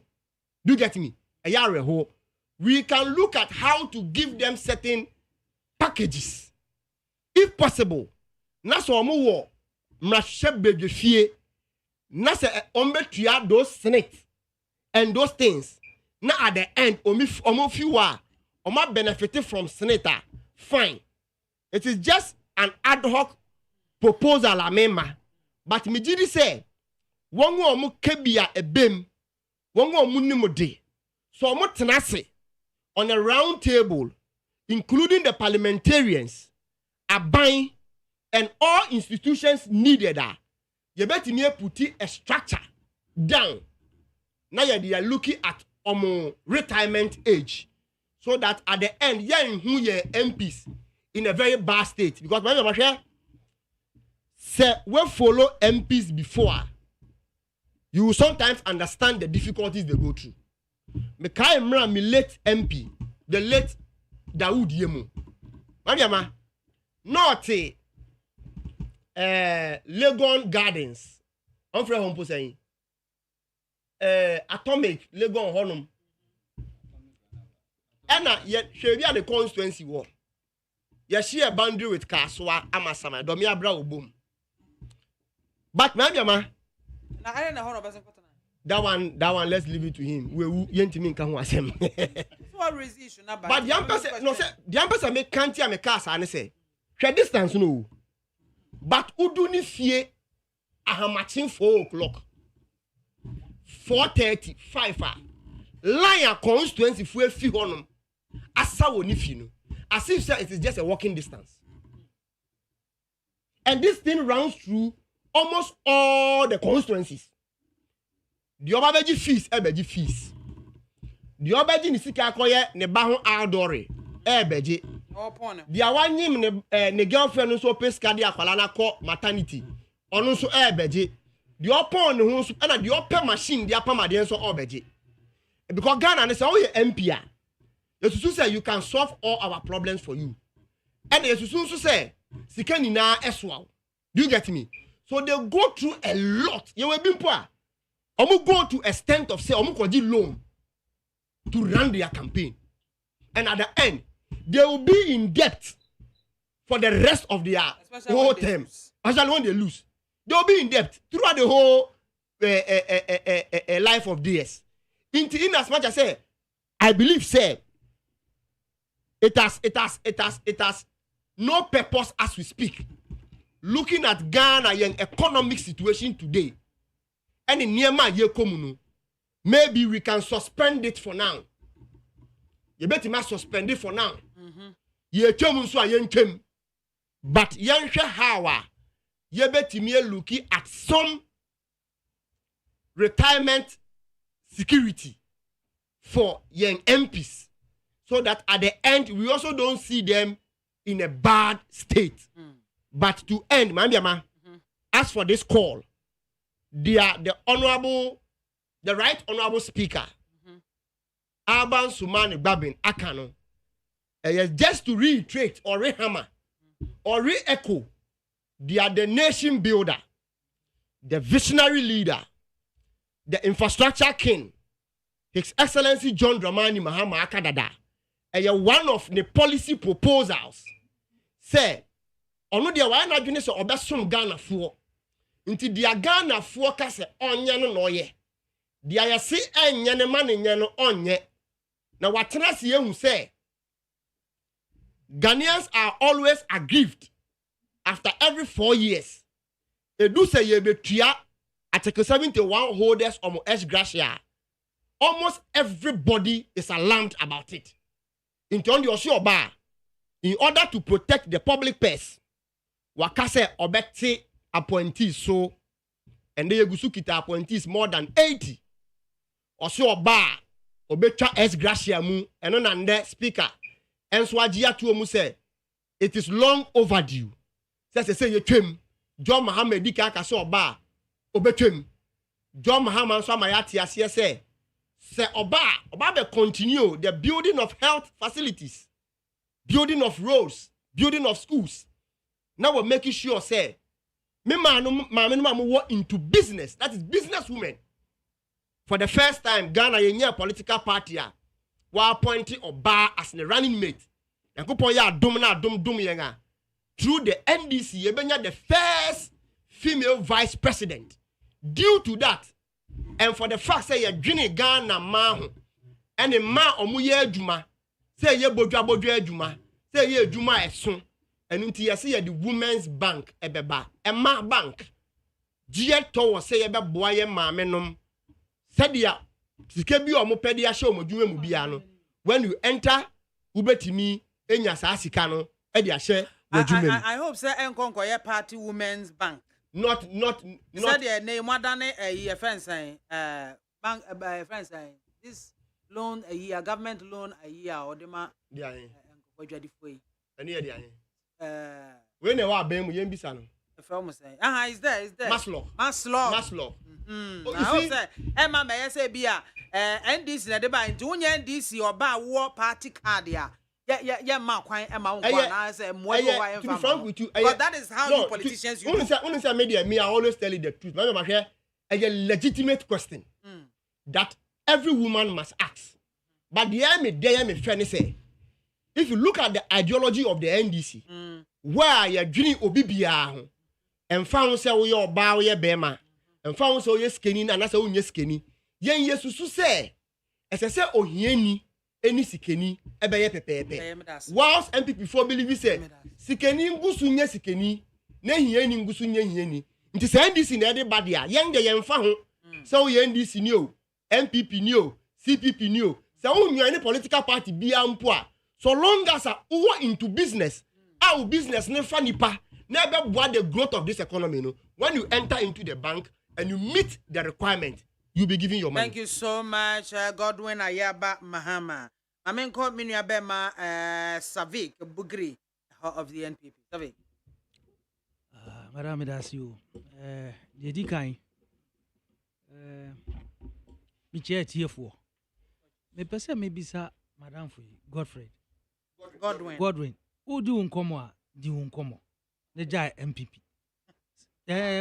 [SPEAKER 13] Do you get me? Ayareho. We can look at how to give them certain packages if possible. Na so omo wo mrahye bedwefie na se ombetua those senate and those things na at the end omo fiwa omo benefit from senator fine. It is just an ad hoc proposal amema but me gidi say won wo omo kebia ebem won wo omo nimode so omo tenase on a round table including the parliamentarians, aban, and all institutions needed. You better me put a structure down. Now you are looking at retirement age, so that at the end, you who you MPs in a very bad state. Because when say we follow MPs before, you will sometimes understand the difficulties they go through. Me late MP, the late Daoud Yemu. Mamiama, not Legon Gardens. I'm from home saying Atomic Legon Honum. And yet, she be at the constituency war. Yes, she a boundary with Kaswa, Amasama, Domia Brow boom. But Mamiama,
[SPEAKER 1] I don't know how about
[SPEAKER 13] that one, let's leave it to him. We yentimin kan wasem.
[SPEAKER 1] What reason issue na ba?
[SPEAKER 13] But the ambassador no say the ambassador make kanti am car sa ne say. Share distance no. But udu ni fie ahamachin 4 o'clock. 4:30, 5 hours. Line constituency fu efi honum. Asa woni fi no. As if say it is just a walking distance. And this thing runs through almost all the constituencies. The obabeji fees, ebeji fees. The obabeji ni sika akoye ne ba ho outdoor ebeji. The awanyim ne girlfriend so Fiscal de akwala na ko maternity. Onu so ebeji. The opon ne ho so na the open machine de apama de so obeji. Because Ghana ne say o ye MP a. Yesusu say you can solve all our problems for you. And Yesusu so say sika ni na eswa. Do you get me? So they go through a lot. You will be poor. Omo go to extent of say omo koji loan to run their campaign, and at the end they will be in debt for the rest of their whole term. Especially when they lose, they will be in debt throughout the whole life of DS. In as much as say, I believe say it has no purpose as we speak. Looking at Ghana young economic situation today. And in Niema ye komunu, maybe we can suspend it for now. You better must suspend it for now. Ye chomun so yen chem, but yen she hawa. Ye better me looking at some retirement security for young MPs, so that at the end we also don't see them in a bad state. But to end, as for this call. The right honorable speaker, Aban Sumani Babin Akano, just to reiterate or rehammer or re-echo, they are the nation builder, the visionary leader, the infrastructure king, His Excellency John Dramani Mahama Akadada, one of the policy proposals. Say, ono dia wa na dwene so obesom Ghana fo. Inti dia Ghana foka se onye no no ye. Dia ya si enye ne ma ne nye no onye. Na watena si ehu say Ghanaians are always aggrieved after every 4 years. Edu say ye betua Article 71 holders of gratia. Almost everybody is alarmed about it. In turn, in order to protect the public purse, wakase obeti appointees so, and they kita appointees more than 80. Obecha gratia mu, and on the speaker, and swajia to mu say, it is long overdue. Say ye trim, John Mohammed Dika kaso ba, obetrim, John Mohammed Swamayati as say. Say Oba be continue the building of health facilities, building of roads, building of schools. Now we're making sure say me work into business. That is businesswomen. For the first time, Ghana a political party were appointing Oba as the running mate. And dum yenga. Through the NDC, the first female vice president. Due to that. And for the fact say you dwene Ghana ma and a ma omuye adwuma say ye bodwa adwuma say ye adwuma eso and nti ye say the women's bank ebeba Emma bank gie to say ye beboa ye maame nom sadia sike bi omopede ya hye omodwuma mu bia no when you enter ubetimi enya sa sika no e de ahye adwuma.
[SPEAKER 1] I hope say enkonko ye party women's bank.
[SPEAKER 13] Not
[SPEAKER 1] said the name more than a friend saying bank friend saying this loan a year government loan a year or the ma
[SPEAKER 13] when they were being with Bisa
[SPEAKER 1] the film saying is there Maslow
[SPEAKER 13] you see
[SPEAKER 1] Emma may say bia and this in the debate junior NDC or bar war party card yeah, ma kwai Emma I say more
[SPEAKER 13] to be frank with you,
[SPEAKER 1] but that is how you politicians
[SPEAKER 13] you say media me I always tell you the truth. My here a legitimate question that every woman must ask. But the friend say if you look at the ideology of the NDC, where you're dreaming obibia and found say we your bow ye bema and found so yes skinny and that's own yes skinny. Yen yes to say as I say oh yeni any sikeni ebeye pepepe whilst MPP for believe say sikeni ngusu nye sikeni na hieni ngusu nye hieni nti say NDC na everybody a yen de yen fa ho so ye NDC ni o MPP ni o CPP ni o say onwa any political party bia mpo a so long as we into business our business ne fa nipa na be boa the growth of this economy no when you enter into the bank and you meet the requirement you'll be giving your money.
[SPEAKER 1] Thank you so much, Godwin Ayaba Mahama. I mean, call me Bema Savik Bugri of the NPP. Savik.
[SPEAKER 15] Madam, that's you. The kind. Me chair here for. Me person maybe sir, Madam for you, Godfrey. Godwin. Who do uncommon? Do uncommon? The Jai MPP.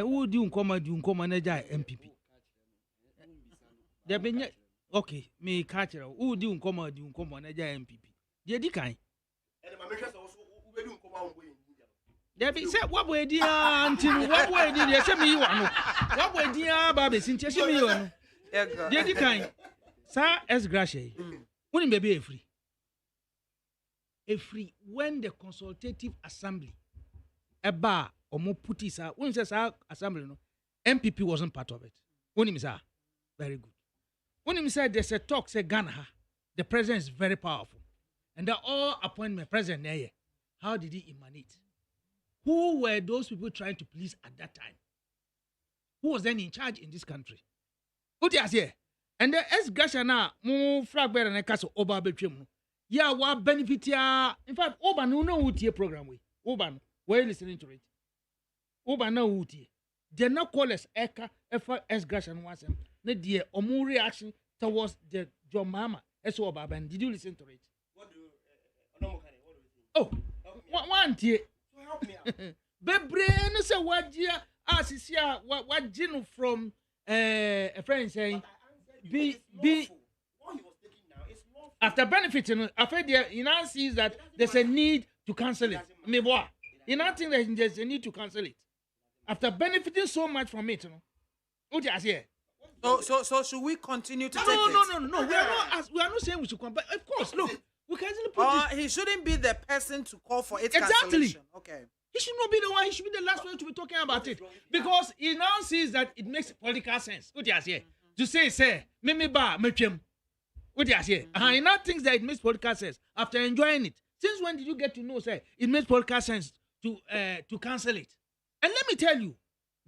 [SPEAKER 15] Who do uncommon? The Jai MPP. Okay, me catch it. Who do uncommon na MPP? The kind. There be said what way dear until what way did you say me one? What way dear baby since you me one? The kind. Sir S. Gratia. Wouldn't be free. A free when the consultative assembly a bar or more put it out. When says our assembly no MPP wasn't part of it. When say very good. When he said there's a talk, say Ghana, the president is very powerful. And they're all appointment president there. How did he emanate? Who were those people trying to please at that time? Who was then in charge in this country? What is here? And the ex-Gratia now, more fragment and a castle over between. Yeah, what benefit ya? In fact, Oban, no know what your program with. Oban, were you listening to it? Oban, no what ye. They're not call us Eka, ex-Gratia once. Ne dear omu reaction towards the John Mama. Eso Baban. Did you listen to it? What do you Oh, one dear. So help me out. Bebre no say what dear asisia what gin from a friend saying be what he was taking now is lawful. After benefiting after there he now sees that there's a need to cancel it. Me boy. He now think that there's a need to cancel it. after benefiting so much from it, you know. What you say?
[SPEAKER 1] So should we continue to take
[SPEAKER 15] No.
[SPEAKER 1] it?
[SPEAKER 15] We are not saying we should come, but of course, look, we can easily put this.
[SPEAKER 1] He shouldn't be the person to call for its
[SPEAKER 15] Exactly.
[SPEAKER 1] cancellation. Okay.
[SPEAKER 15] He should not be the one. He should be the last one to be talking about it, because he now sees that it makes political sense. What you say? To say, me ba, me chem. What you say? He now thinks that it makes political sense after enjoying it. Since when did you get to know, say, it makes political sense to cancel it? And let me tell you,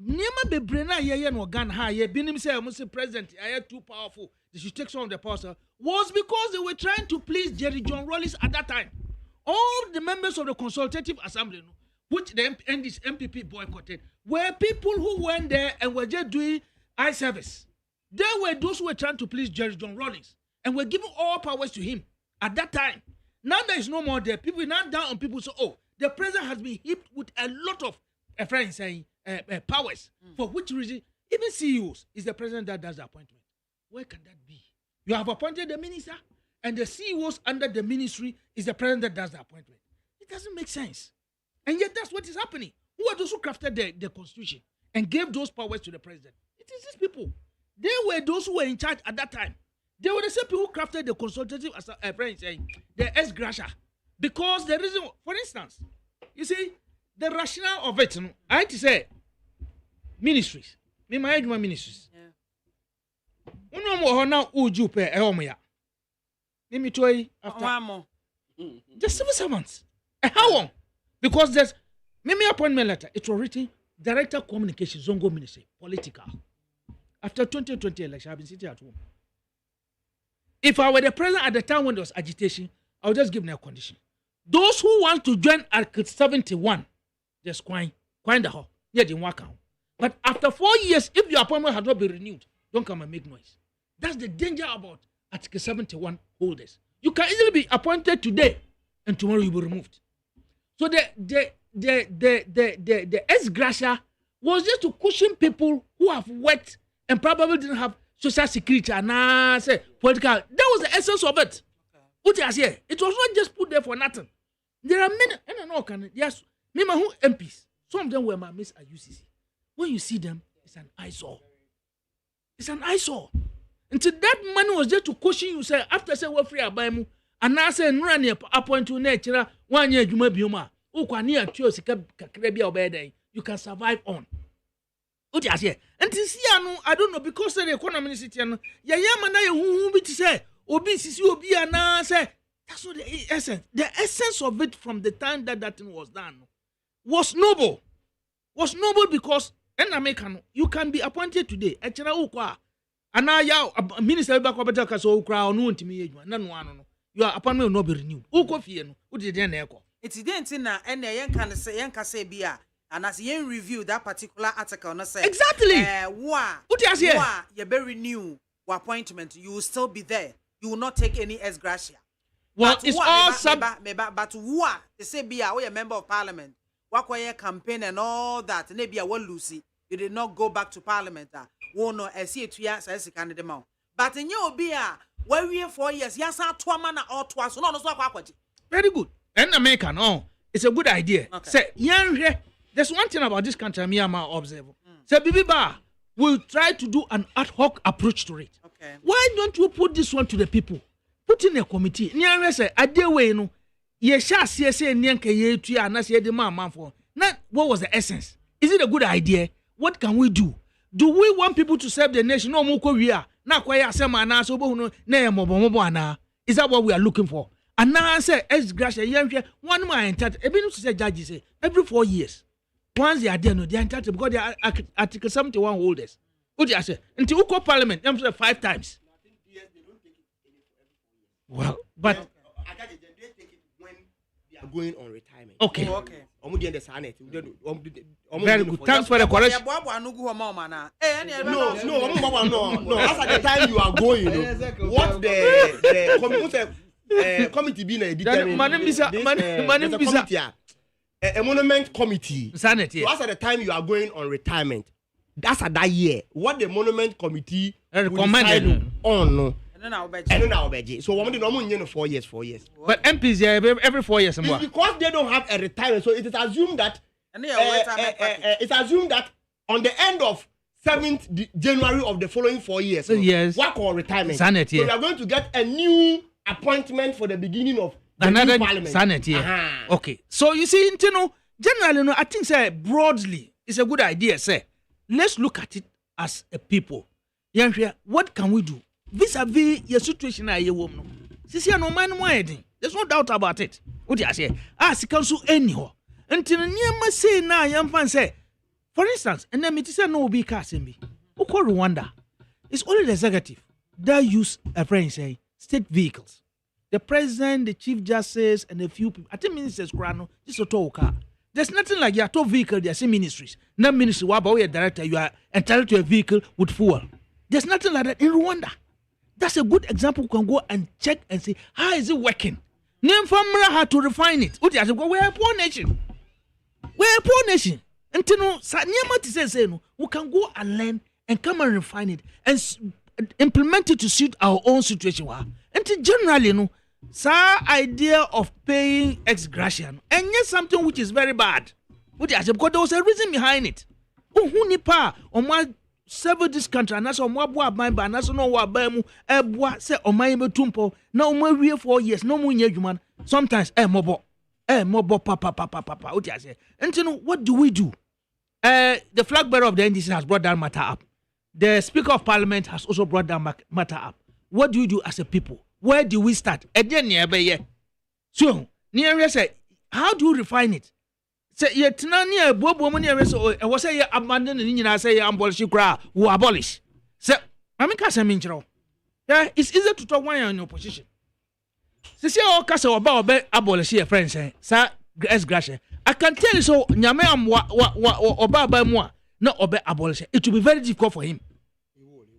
[SPEAKER 15] Niema Bebrena ye no Ghana ha ye binim say almost president are too powerful. They should take some of the power was because they were trying to please Jerry John Rawlings at that time. All the members of the Consultative Assembly, which the MPP boycotted, were people who went there and were just doing eye service. They were those who were trying to please Jerry John Rawlings and were giving all powers to him at that time. Now there is no more there. People now down on people say, oh, the president has been heaped with a lot of friends saying powers. For which reason? Even CEOs is the president that does the appointment. Where can that be? You have appointed the minister, and the CEOs under the ministry is the president that does the appointment. It doesn't make sense. And yet that's what is happening. Who are those who crafted the constitution and gave those powers to the president? It is these people. They were those who were in charge at that time. They were the same people who crafted the consultative the ex gratia. Because the reason, for instance, you see, the rationale of it, I had to say, ministries. Me my ministries. Uno mo now uju pe ehomoya. Let me tell you after. The civil servants. How long? Because there's me appointment letter. It was written Director Communication Zongo Ministry Political. After 2020 election, I've been sitting at home. If I were the president at the time when there was agitation, I would just give them a condition. Those who want to join Article 71, just coin the hall. Yeah, didn't work out. But after 4 years, if your appointment had not been renewed, don't come and make noise. That's the danger about Article 71 holders. You can easily be appointed today, and tomorrow you will be removed. So the ex gratia was just to cushion people who have worked and probably didn't have social security and say political. That was the essence of it. What I say, it was not just put there for nothing. There are many, and I know, yes, me my who MPs. Some of them were my miss at UCC. When you see them, it's an eyesore. It's an eyesore. Until that money was just to cushion you, say after say we're free about mu, and now say no any appoint to nature 1 year you may be uma. Ukwania tio sika kakrebia obede. You can survive on. What I say? And see, I don't know, because the economy is sitting. Ya mana who be to say, Obi Sisi Obi and say that's not the essence. The essence of it from the time that thing was done was noble. Was noble because in American you can be appointed today. Echira ukwa. Ana ya minister back obeta kaso ukra onu ntimi edwa. Na no ano no. Your appointment will not be renewed. Uko fie no. Udi dey na ekọ.
[SPEAKER 1] It's identity na ene yen can say bia. And as you review that particular article, no say
[SPEAKER 15] exactly.
[SPEAKER 1] You be renew your appointment, you will still be there. You will not take any ex gratia.
[SPEAKER 15] Well, it's all
[SPEAKER 1] but what they say be a member of parliament. What campaign and all that. And maybe a one Lucy. You did not go back to parliament. No, I see 2 years as a candidate. But in your be a 4 years. Yes, I 2 man or twice. No,
[SPEAKER 15] very good. And American, it's a good idea. Okay. Say, young. There's one thing about this country, MAAME observe. So, Bibiba will try to do an ad hoc approach to it. Okay. Why don't you put this one to the people? Put in a committee. Niare say, adewe no, ye sha say nianke ye tuya na say de man for. Now, what was the essence? Is it a good idea? What can we do? Do we want people to serve the nation? No, moko we are. Na kwa ya sema na so bo no na mobo ana. Is that what we are looking for? And now I say, ex gratia yanhwe one man entitled. Ebi no say judge say every 4 years. Once they are there, no, they are entitled because they are Article 71 holders. What do you say? Until you call Parliament, them say 5 times. Well, but
[SPEAKER 13] they take it when they are going on retirement.
[SPEAKER 15] Okay.
[SPEAKER 13] Very
[SPEAKER 15] good. Thanks for the correction.
[SPEAKER 13] No. That's at the time you are going. What the committee being determined. A monument committee.
[SPEAKER 15] Sanity.
[SPEAKER 13] So as at the time you are going on retirement, that's at that year. What the monument committee recommended on no. And then I'll be. So what do you 4 years? 4 years.
[SPEAKER 15] But MPs every 4 years.
[SPEAKER 13] It's because they don't have a retirement, so it is assumed that it's assumed that on the end of 7th January of the following 4 years,
[SPEAKER 15] yes,
[SPEAKER 13] work or retirement.
[SPEAKER 15] Senate,
[SPEAKER 13] so we are going to get a new appointment for the beginning of the
[SPEAKER 15] another
[SPEAKER 13] new parliament.
[SPEAKER 15] Senate, Okay. So you see, generally, I think say broadly, it's a good idea. Say, let's look at it as a people. What can we do? Vis-a-vis your situation, there's no doubt about it. What do you say? Ask council anyhow. Until you say now, young fan say, for instance, and then it is no be Kasimbi. Who call Rwanda? It's only the executive that use a friend say state vehicles. The president, the chief justice, and a few people. I think ministers grano just a tow car. There's nothing like your tow vehicle. There's a ministries. No ministry. What about your director? You are entitled to a vehicle with fuel. There's nothing like that in Rwanda. That's a good example. We can go and check and see how is it working. Name family how to refine it. We're a poor nation. We're a poor nation. And we can go and learn and come and refine it and implement it to suit our own situation. And generally, idea of paying ex gratia and yes, something which is very bad. Because there was a reason behind it. Who nipa on my several this country and that's on what my ban, that's no what bemu, say on my tumpo, no more real 4 years, no more human. Sometimes, papa. And what do we do? The flag bearer of the NDC has brought that matter up. The Speaker of Parliament has also brought that matter up. What do you do as a people? Where do we start? So, how do you refine it? Say, yet, near Bobo Money, was say, abandon and I say, abolish, who abolish. So, I mean, Casamincho. Yeah, it's easy to talk when you're in opposition. See, all Casa about abolish your friends, sir, as gratia. I can tell you so, Nyame am Oba moi, not obey abolish. It will be very difficult for him.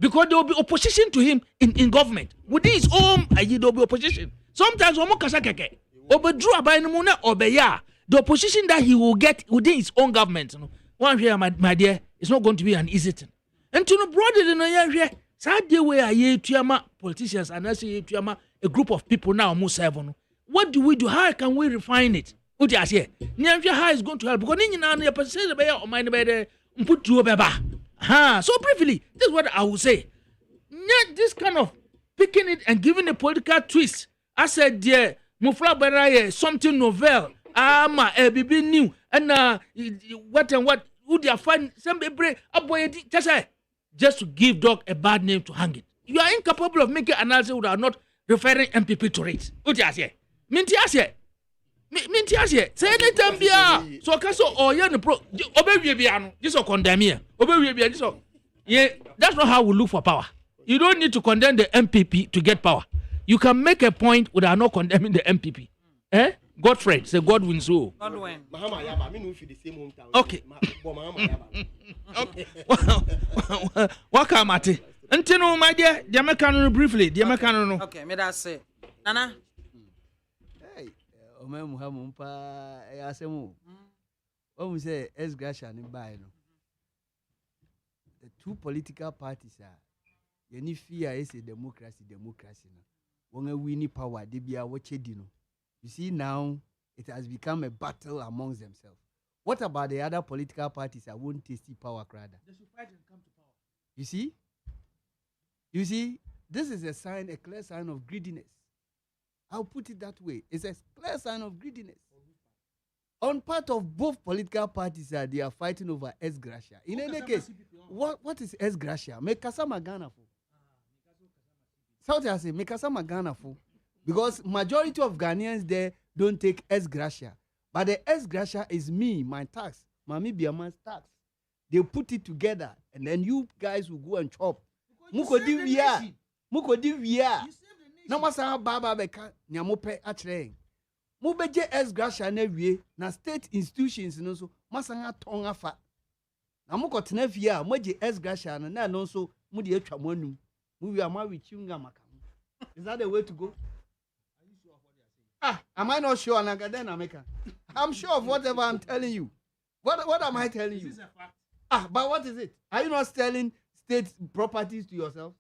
[SPEAKER 15] Because there will be opposition to him in government. Within his own, there will be opposition. Sometimes, Omo Kasakeke, Obedru Abainumuna, Obeya, the opposition that he will get within his own government. One here, my dear, it's not going to be an easy thing. And to know broader than a year, Saturday where I hear Tuyama politicians and I say Tuyama, a group of people now almost 7. What do we do? How can we refine it? What do you say? How is going to help? Because you know, put you so briefly, this is what I will say. This kind of picking it and giving a political twist. I said, dear, Mufra Baraye, something novel. A baby new. And what would you find? Some break up boy just to give dog a bad name to hang it. You are incapable of making analysis without not referring MPP to it. What do you say? Mintiase. Say anytime bia. So kaso oya no pro obewie bia no. Just condemn here. Obewie bia just. Yeah, that's not how we look for power. You don't need to condemn the MPP to get power. You can make a point without not condemning the MPP. Godfrey, say God wins. So. God win. Okay. Okay. Welcome, Mate. Until my dear, the American briefly, the American.
[SPEAKER 1] Okay, me that say. Nana.
[SPEAKER 14] Hey, Omempa, Asemu. When we say S. Gratia and Baino, the two political parties are. Any fear is a democracy. When we win power, they be a watchedino. You see, now it has become a battle amongst themselves. What about the other political parties that won't taste power, rather? They should fight and come to power. You see, this is a clear sign of greediness. I'll put it that way. It's a clear sign of greediness. On part of both political parties, they are fighting over S. Gratia. In any case, what is S. Gratia? Mekasama Ghana for. South Africa, Mekasama Ghana for. Because majority of Ghanaians there don't take S. Gratia. But the S. Gratia is my tax, MAAME BIAMAH's tax. They put it together, and then you guys will go and chop. Mukodi via. Na masa baba beka nyamope atre. Mubeje S. Gratia na wie na state institutions no so masanga ton afa. Na mukotena via moje S. Gratia na no so mu de atwa manum. Mu wi ama wi chiunga maka. Is that the way to go? Am I not sure, Nagadena? I'm sure of whatever I'm telling you. What am I telling you? But what is it? Are you not selling state properties to yourself?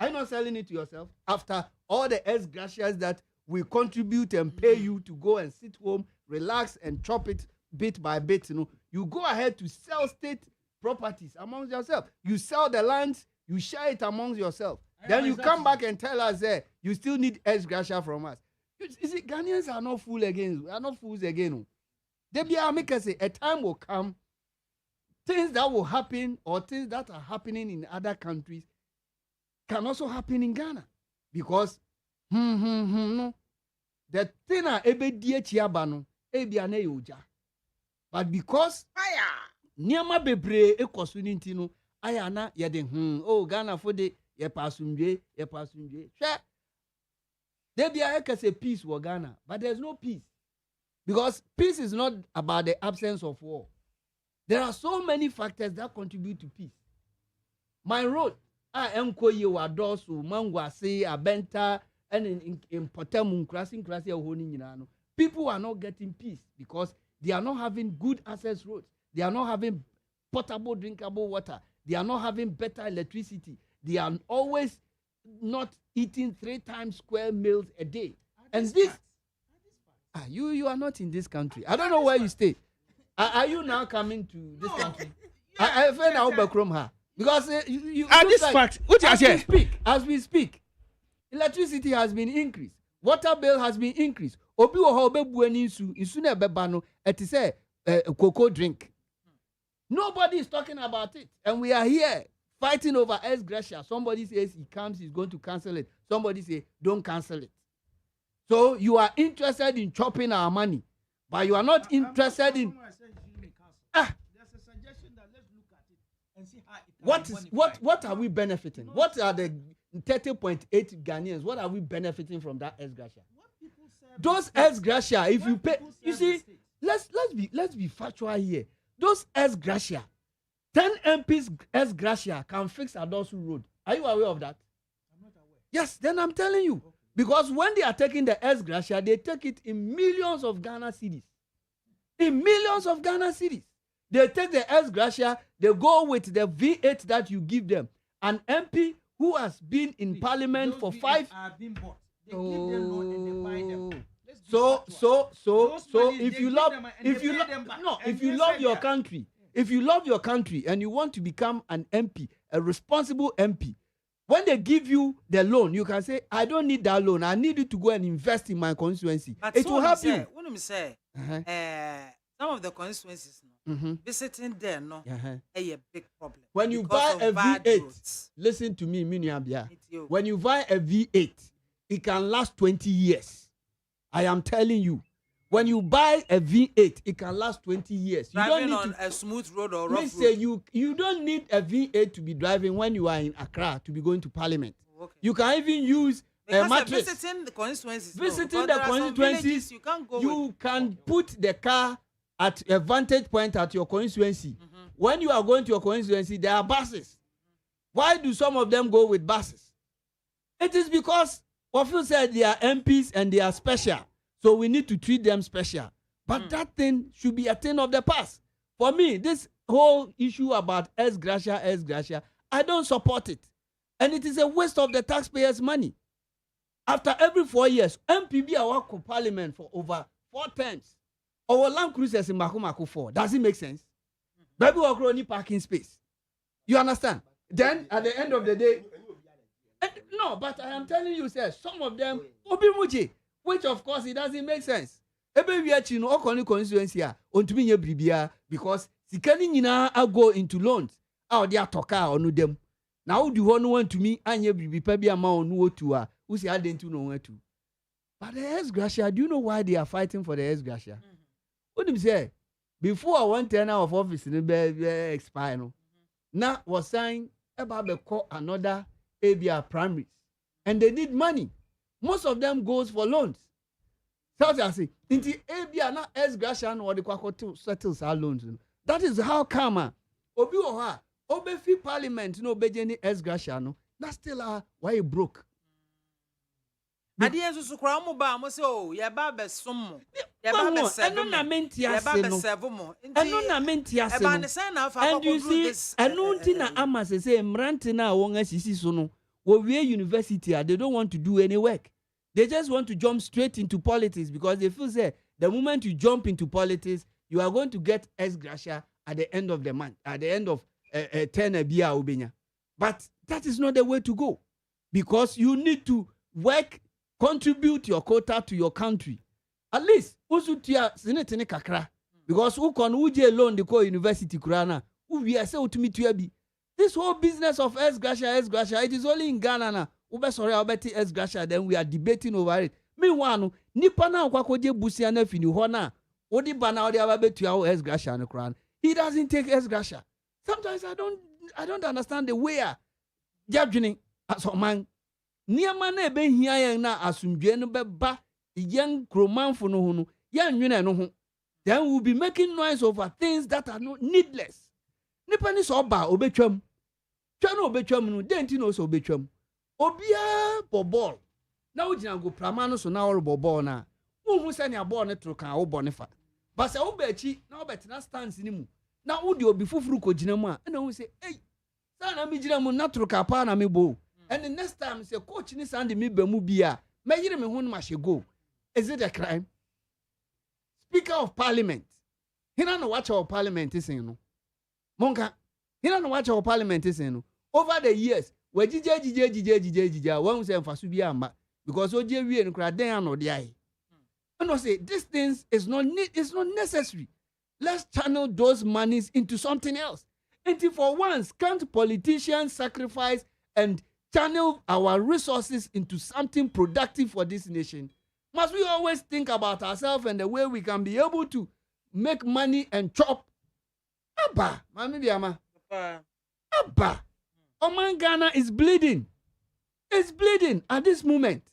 [SPEAKER 14] Are you not selling it to yourself? After all the S. Gratias that we contribute and pay you to go and sit home, relax and chop it bit by bit, you go ahead to sell state properties amongst yourself. You sell the lands, you share it amongst yourself. Then you come back and tell us you still need ex gratia from us. You see, Ghanaians are not fools again. We are not fools again. A time will come, things that will happen or things that are happening in other countries can also happen in Ghana. Because, no. The thing are ebe die chiaba no, ebi ane yoja. But because niyama bebre ekosu ninti no, aya na yede Ghana for de ye pasumje. Sure. There be a peace for Ghana, but there's no peace. Because peace is not about the absence of war. There are so many factors that contribute to peace. My road, Mkoye Wadosu, Mangwase, Abenta, and in Potamun, crossing, people are not getting peace because they are not having good access roads. They are not having potable, drinkable water. They are not having better electricity. They are always not eating 3 times square meals a day. And this, you are not in this country. I don't know where you stay. Are you now coming to this country? I find out Bakrom because you
[SPEAKER 15] this like, fact,
[SPEAKER 14] as we speak, electricity has been increased, water bill has been increased. Obi wo be buani nsu na beba no eti say cocoa drink. Nobody is talking about it, and we are here fighting over ex gratia. Somebody says he's going to cancel it. Somebody say don't cancel it. So you are interested in chopping our money, but you are not interested in. There's a suggestion that let's look at it and see how it what are we benefiting? What are the 30.8 Ghanaians? What are we benefiting from that ex gratia? Those ex gratia, if you pay, you see, let's be factual here. Those ex gratia, 10 MPs ex gratia can fix Adosu Road. Are you aware of that? I'm not aware. Yes, then I'm telling you. Okay. Because when they are taking the ex gratia, they take it in millions of Ghana cedis. In millions of Ghana cedis. They take the ex gratia, they go with the V8 that you give them. An MP who has been in parliament for 5
[SPEAKER 15] are being bought. They give them loan and they buy them.
[SPEAKER 14] So if you love your country, if you love your country and you want to become an MP, a responsible MP, when they give you the loan, you can say, I don't need that loan. I need you to go and invest in my constituency. But it will help you.
[SPEAKER 1] When you say, some of the constituencies visiting there, a big problem.
[SPEAKER 14] When you buy a V8, listen to me, Miniabia. When you buy a V8, it can last 20 years. I am telling you. When you buy a V8, it can last 20 years. You
[SPEAKER 1] driving
[SPEAKER 14] don't need
[SPEAKER 1] on a smooth road or rough road.
[SPEAKER 14] Say you don't need a V8 to be driving when you are in Accra to be going to Parliament. Okay. You can even use a mattress.
[SPEAKER 1] Visiting the constituencies.
[SPEAKER 14] Visiting the constituencies, you can put the car at a vantage point at your constituency. When you are going to your constituency, there are buses. Why do some of them go with buses? It is because Wafu said they are MPs and they are special. So we need to treat them special. But that thing should be a thing of the past. For me, this whole issue about ex gratia, I don't support it. And it is a waste of the taxpayers' money. After every 4 years, MPB are work for parliament for over 4 times. Our Land Cruisers in Makumako 4. Does it make sense? Baby walk only parking space. You understand? Then at the end of the day, no, but I am telling you, sir, some of them Obimuji. Which of course it doesn't make sense. Ebe we actually no okoni constituency a ontumi nye bribia because sikani nyina go into loans. How they atoka onu dem. Na wo du ho no want to me anye bribi pa bia ma onu otu a wo si adentu no watu. But the ex gratia, do you know why they are fighting for the ex gratia? What do you say? Before 1 tenure of office no be expire no. Now was saying about be call another ABR primaries and they need money. Most of them goes for loans. So I say, in the ABR na ex gratia no the kwako settles our loans. That is how karma. Obi oha, obe fi parliament no be any ex gratia no. That's still why you broke.
[SPEAKER 1] Adiye susu kura mo ba mo se o ye ba be som. Ye ba be serve.
[SPEAKER 14] Eno na menti ase no.
[SPEAKER 1] Ye ba be serve mo.
[SPEAKER 14] Eno na menti ase no.
[SPEAKER 1] E ba ne say na fa
[SPEAKER 14] and you see, eno nti na ama se mranti na won asisi so no. Wo we university they don't want to do any work. They just want to jump straight into politics because they feel say the moment you jump into politics, you are going to get ex gratia at the end of the month, at the end of 10 a year ubenya. But that is not the way to go, because you need to work, contribute your quota to your country. At least usutia sinetene kakra, because who can uje alone the university kurana we are say to me to be this whole business of ex gratia, it is only in Ghana na ube sorry obeti ex gratia, then we are debating over it. Meanwhile, nipa na kwakoje busia na fini ho na odi bana odi ababetu ya ex gratia no kran. He doesn't take ex gratia. Sometimes I don't understand the way judging as a man. Niama na ebe hia yen na asumdwe no beba yen kromanfo no ho no yen nwene no ho. Then we'll be making noise over things that are not needless. Nipa ni so ba obetwam. Twa na obetwam no denti no so obetwam. Obia bobol. Na ugina go prama no so na oro bobol na. Wu se ne ball ne tro kan wo bone fa. Ba se wo ba chi na wo betina stance ni mu. Na wo de obi fufuru ko gina mu a na wo se ei. Sa na mi gina mu na tro ka pa na mi bo. And the next time say coach ni sand me ba mu bia. Me yire me ho no ma she go. Is it a crime? Speaker of Parliament. Hina no watch our Parliament is no. Monka. Hina no watch our Parliament is no. Over the years, we jija one say mfasu bia amba because oje wie no kra den ano de ai. And I say these things is not necessary. Let's channel those monies into something else. And for once, can't politicians sacrifice and channel our resources into something productive for this nation? Must we always think about ourselves and the way we can be able to make money and chop? Abba, Mami BIAMAH. Abba. Oman Ghana is bleeding. It's bleeding at this moment.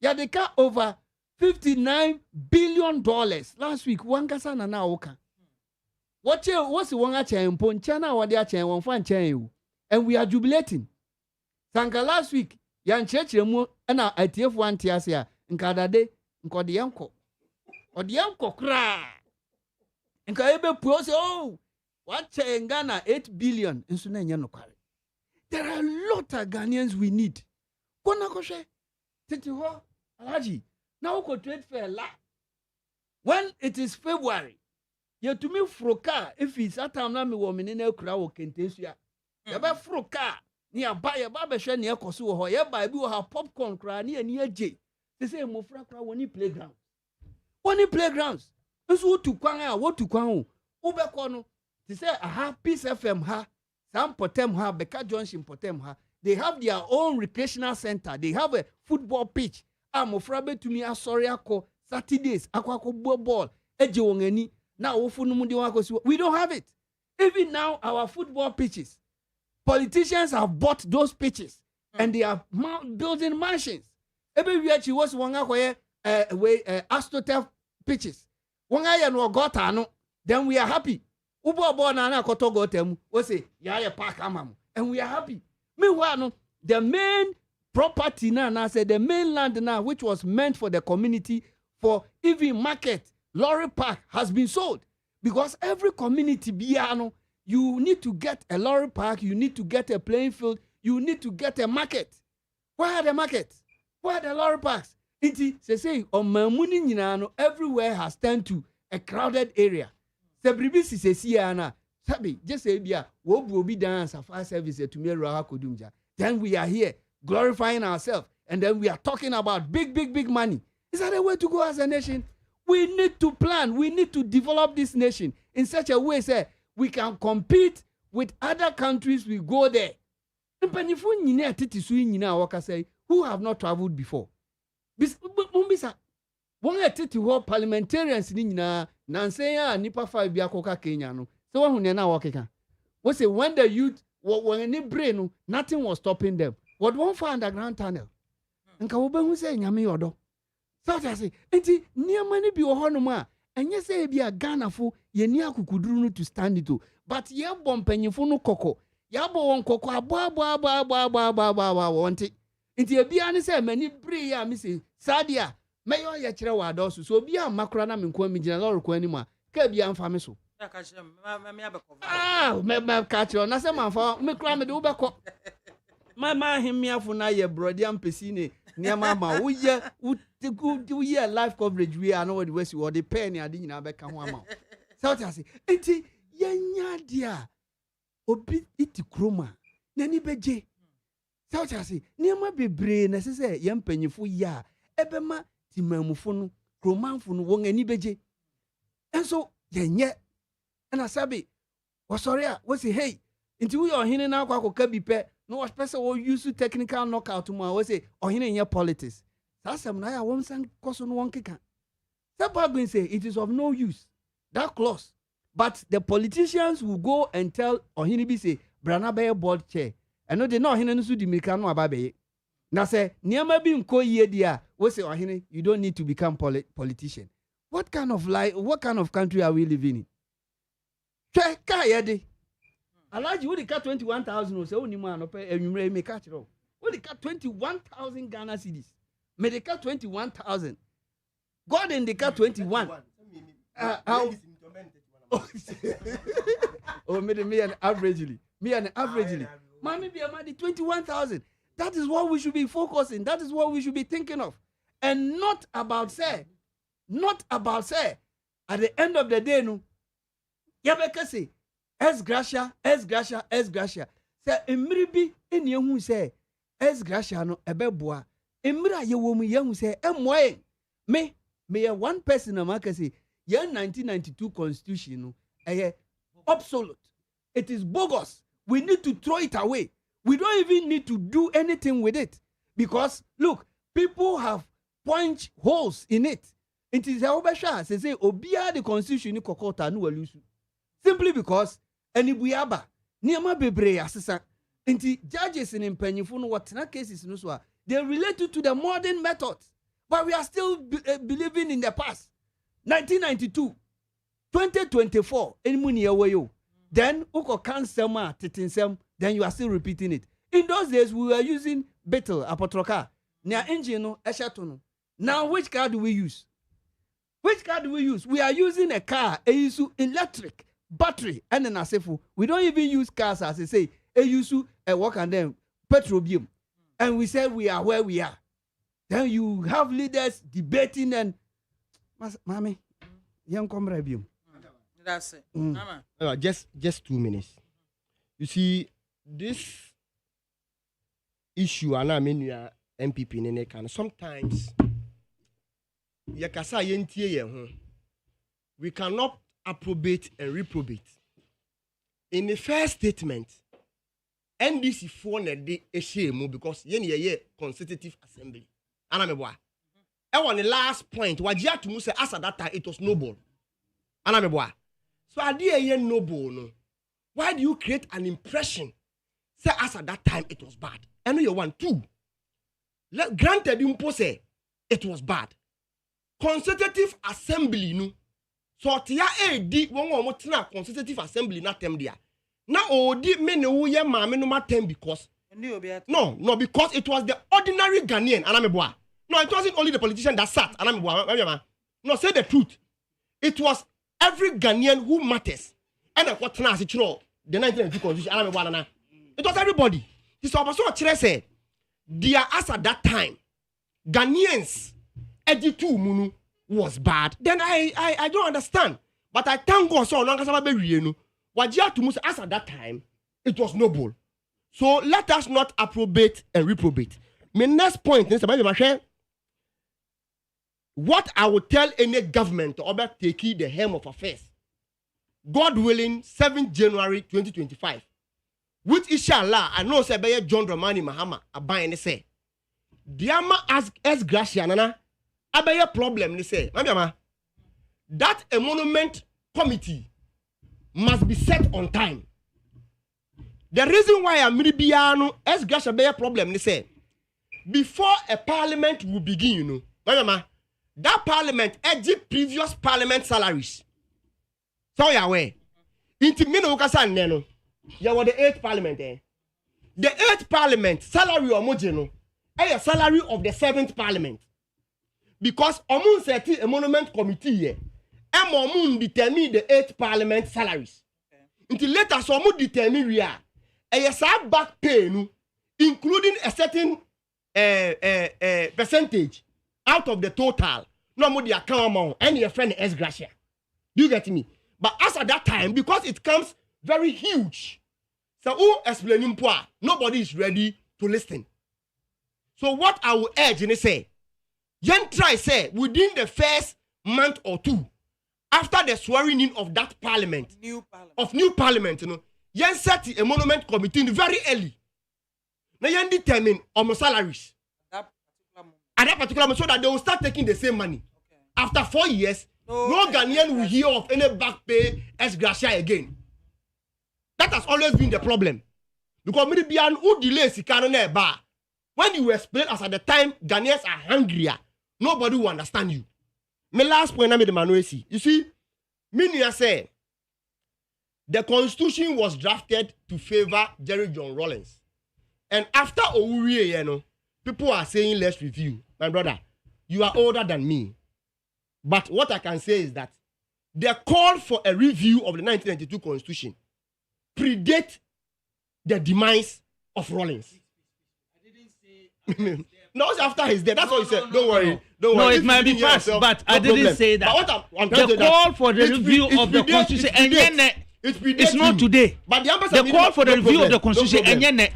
[SPEAKER 14] Yadeka over $59 billion last week. Wangasa na na oka. What's the wanga chain ponchana or their chain one fan chain? And we are jubilating. Sanka last week, yan church remo and our ITF one tiasia in Kadade. Nko di yanko. Odi yanko kra. Nka ebe po say oh, what in Ghana 8 billion inso na nya no kware. There are a lot of Ghanaians we need. Kona ko hwe. Titi ho alaji. Na wo ko trade fair la. When it is February, you to me froka if it's that time na me wo me na kura wo kentesu ya. Ya ba froka ni aba ya ba be hwe ne ekoso wo ho. Ya ba bi wo ha popcorn kra ni ani aje. They say mofra kra woni playground. Woni playgrounds. Nso wotu kwan a wotu kwan o. Ubeko no. They say aha Peace FM ha. Sam Potem ha Beka Junction Potem ha. They have their own recreational center. They have a football pitch. Mofra betumi asori akọ Saturdays akọ ball. Eje wongani na ofu no mu de wako si. We don't have it. Even now our football pitches. Politicians have bought those pitches and they are building mansions. Ebe wiachi was wanga koye AstroTurf pitches. Wanga ya no gota no. Then we are happy. Ubo bo na na koto gotem. We say ya park amam. And we are happy. Meanwhile no, the main property na say the main land now which was meant for the community for even market lorry park has been sold because every community biano you need to get a lorry park, you need to get a playing field, you need to get a market. Where are the markets? Where are the lorry parks? Iti say on mamuni nyina everywhere has turned to a crowded area. Sebribi si ana sabi just say bia wo bu obi dance after service to me raha kodumja. Then we are here glorifying ourselves and then we are talking about big money. Is that a way to go as a nation? We need to plan, we need to develop this nation in such a way say we can compete with other countries. We go there. Who have not traveled before. One parliamentarians nipa 5 biakoka Kenya no. So when say when the youth when any brain nothing was stopping them. What one for underground tunnel. Nka who say nyame yodo. So I say enti niamani bi ohonoma enye say bia Ghana fo ye ni akukuduru no to stand it o. But ye bom panyifo no koko. Ya bo won koko abo wonte. Nti ebia ne say mani bre ya me say sadia meyo ye kire wa adosu so bia makora na me nko mi gina lord ko animu a ka bia mfa me so.
[SPEAKER 1] Ya ka kire me abeko.
[SPEAKER 14] Me ka kire na say manfa me kura me de wo beko. Ma himiafo na ye brody ampesi ne niama ma wo ye live coverage we are no what we see what the pen ade nyina beka ho ama. South Africa. Enti yenya dia obi iti kroma na ni beje. South Africa. Niema bebre na sese yempanyifo ya ebema timamufo no kromanfo no won ani beje. Enso yenye na sabi wasori a wasi hey nti we ohene na akwakoka bi pe no was person wo use technical knockout mo we say ohene nya politics. Sasem na ya won san koso no won keka. Sabagin say it is of no use. That clause. But the politicians will go and tell ohene bi say brana be board chair. And no they no ohene no su di mirika no ababe. Na say niama bi nko yie dia we say ohene you don't need to become politician. What kind of life, what kind of country are we living in? Check yede. Alaji we cut 21,000 say oni man ope enwumre me catch ro. We cut 21,000 Ghana cedis. Me dey cut 21,000. God in the cut 21. Oh, me an averagely. Mommy be amadi 21,000. That is what we should be focusing. That is what we should be thinking of. And not about say. At the end of the day, no. Yabeka say, es gratia. Say, emribi eni ehu say, es gratia no ebeboa. Emra ye wo mu ye hu say, emwoe. Me one person amaka say, ye 1992 constitution no, obsolete. It is bogus. We need to throw it away. We don't even need to do anything with it. Because, look, people have punched holes in it. It is a say obia the constitution ni kokota no walusu. Simply because anibuyaba niama bebre asesa. Inti judges in mpanyifo no whatna cases no so they related to the modern methods. But we are still believing in the past. 1992, 2024, enmuni yawo. Then uko kansema titinsem, then you are still repeating it. In those days we were using betel apotroka. Nia engine no eshato no. Now which car do we use? We are using a car, a use electric, battery, and an asefu. We don't even use cars as they say, a use a work and then petroleum. And we say we are where we are. Then you have leaders debating and Mommy, young comrade.
[SPEAKER 1] That's it.
[SPEAKER 13] Just 2 minutes. You see, this issue, and I mean, you are MPP in the can sometimes. We cannot approbate and reprobate. In the first statement, NDC for the issue because ye constitutive assembly. Anameboa. And on the last point, wajia to say as at that time it was noble. Anameboa. So idea ye noble no. Why do you create an impression? Say as at that time it was bad. And you want two. Granted, you say it was bad. Constitutive assembly no so tia di won wo tena constitutive assembly na tem dia na odi me ne wo ye maame no matem because no because it was the ordinary Ghanaian anameboa. No, it wasn't only the politician that sat anameboa. No, say the truth, it was every Ghanaian who matters and what tena as the 1992 constitution anameboa na it was everybody. This person chere say dia as at that time Ghanaians Editu Munu was bad. Then I don't understand. But I thank God so long as I be Wajia to Musa as at that time it was noble. So let us not approbate and reprobate. My next point is what I would tell any government to over take the helm of affairs. God willing, 7th January 2025. Which inshallah I know say by John Dramani Mahama abayene say. BIAMAH ask S gratia nana abaya problem ni say. Mama, that a monument committee must be set on time. The reason why I'm Biano S gratia abaya problem ni say before a parliament will begin, you know. Mama, that parliament edit previous parliament salaries. So you aware. Inti mino ukasa neno. You were the 8th parliament eh. The 8th parliament salary or mojeno a salary of the 7th parliament. Because omun seti a monument committee here. Omun determine the 8th parliament salaries. Until later so omun determine we are a sab back pay no, including a certain percentage out of the total. No more the account amount and your friend S gratia. Do you get me? But as at that time, because it comes very huge, so who explaining poor, nobody is ready to listen. So what I will urge in say, yen try say within the first month or two, after the swearing in of that parliament, new parliament, you know, yen set a monument committee very early. Now yen determine almost salaries at that particular moment so that they will start taking the same money. Okay. After 4 years, no Ghanaian will hear of any back pay as gratia again. That has always been the problem. Because maybe who delays when you explain as at the time Ghanaians are hungrier, nobody will understand you. My last point I made the manuasi. You see, Minia said the constitution was drafted to favor Jerry John Rawlings. And after Owurie, you know, people are saying let's review. My brother, you are older than me. But what I can say is that the call for a review of the 1992 constitution predate the demise of Rawlings. No, it's after his death. That's what he said. Don't worry. Don't worry.
[SPEAKER 15] No, it might be fast, but I didn't say that.
[SPEAKER 13] But what
[SPEAKER 15] the call for the review of the constitution, it's not today.
[SPEAKER 13] But
[SPEAKER 15] the call for the review of the constitution,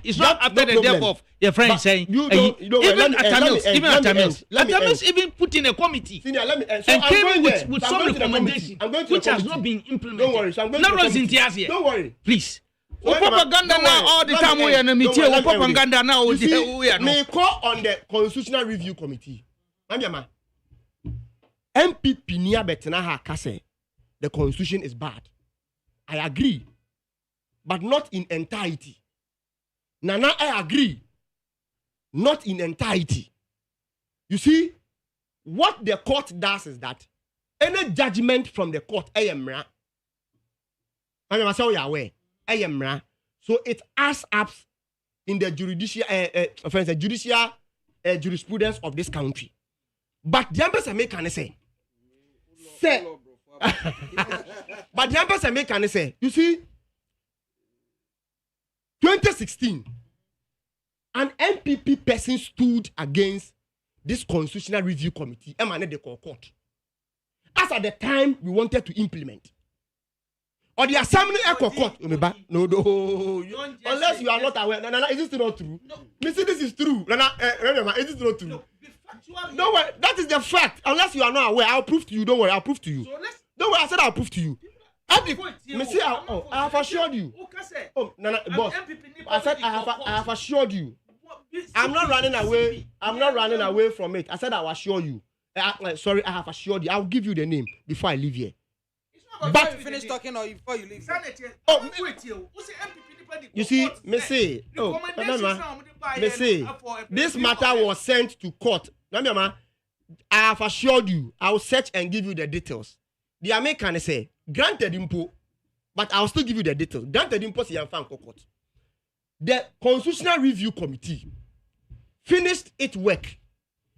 [SPEAKER 15] it's not after the death of your friend saying. Even Atamis even put in a committee and came with some recommendations which has not been implemented.
[SPEAKER 13] Don't worry.
[SPEAKER 15] Don't worry. Please. Propaganda now all the time we are in propaganda now
[SPEAKER 13] may call on the constitutional review committee. Andiama MPP niya betena ha kase the constitution is bad. I agree, but not in entirety. Nana, I agree, not in entirety. You see, what the court does is that any judgment from the court, so it adds up in the judicial jurisprudence of this country. But the embassy make can say, but the embassy make can say, you see, 2016, an MPP person stood against this constitutional review committee emanated the court. As at the time we wanted to implement. Or the assembly echo court. No, unless you are not aware. No, is this not true? No. Missy, this is true. No, is this not true? No, don't worry, that is the fact. Unless you are not aware, I'll prove to you. Don't worry, I'll prove to you. So don't worry, I said I'll prove to you. Missy, I have assured you. Oh, no, boss. I said I have assured you. I'm not running away. I'm not running away from it. I said I'll assure you. Sorry, I have assured you. I'll give you the name before I leave here.
[SPEAKER 1] But you finish talking or before you leave.
[SPEAKER 13] Oh, you see, Missy. Oh, Missy. This matter was sent to court. I have assured you. I will search and give you the details. The American say granted impo, but I'll still give you the details. Granted impo si yanfa court. The Constitutional Review Committee finished its work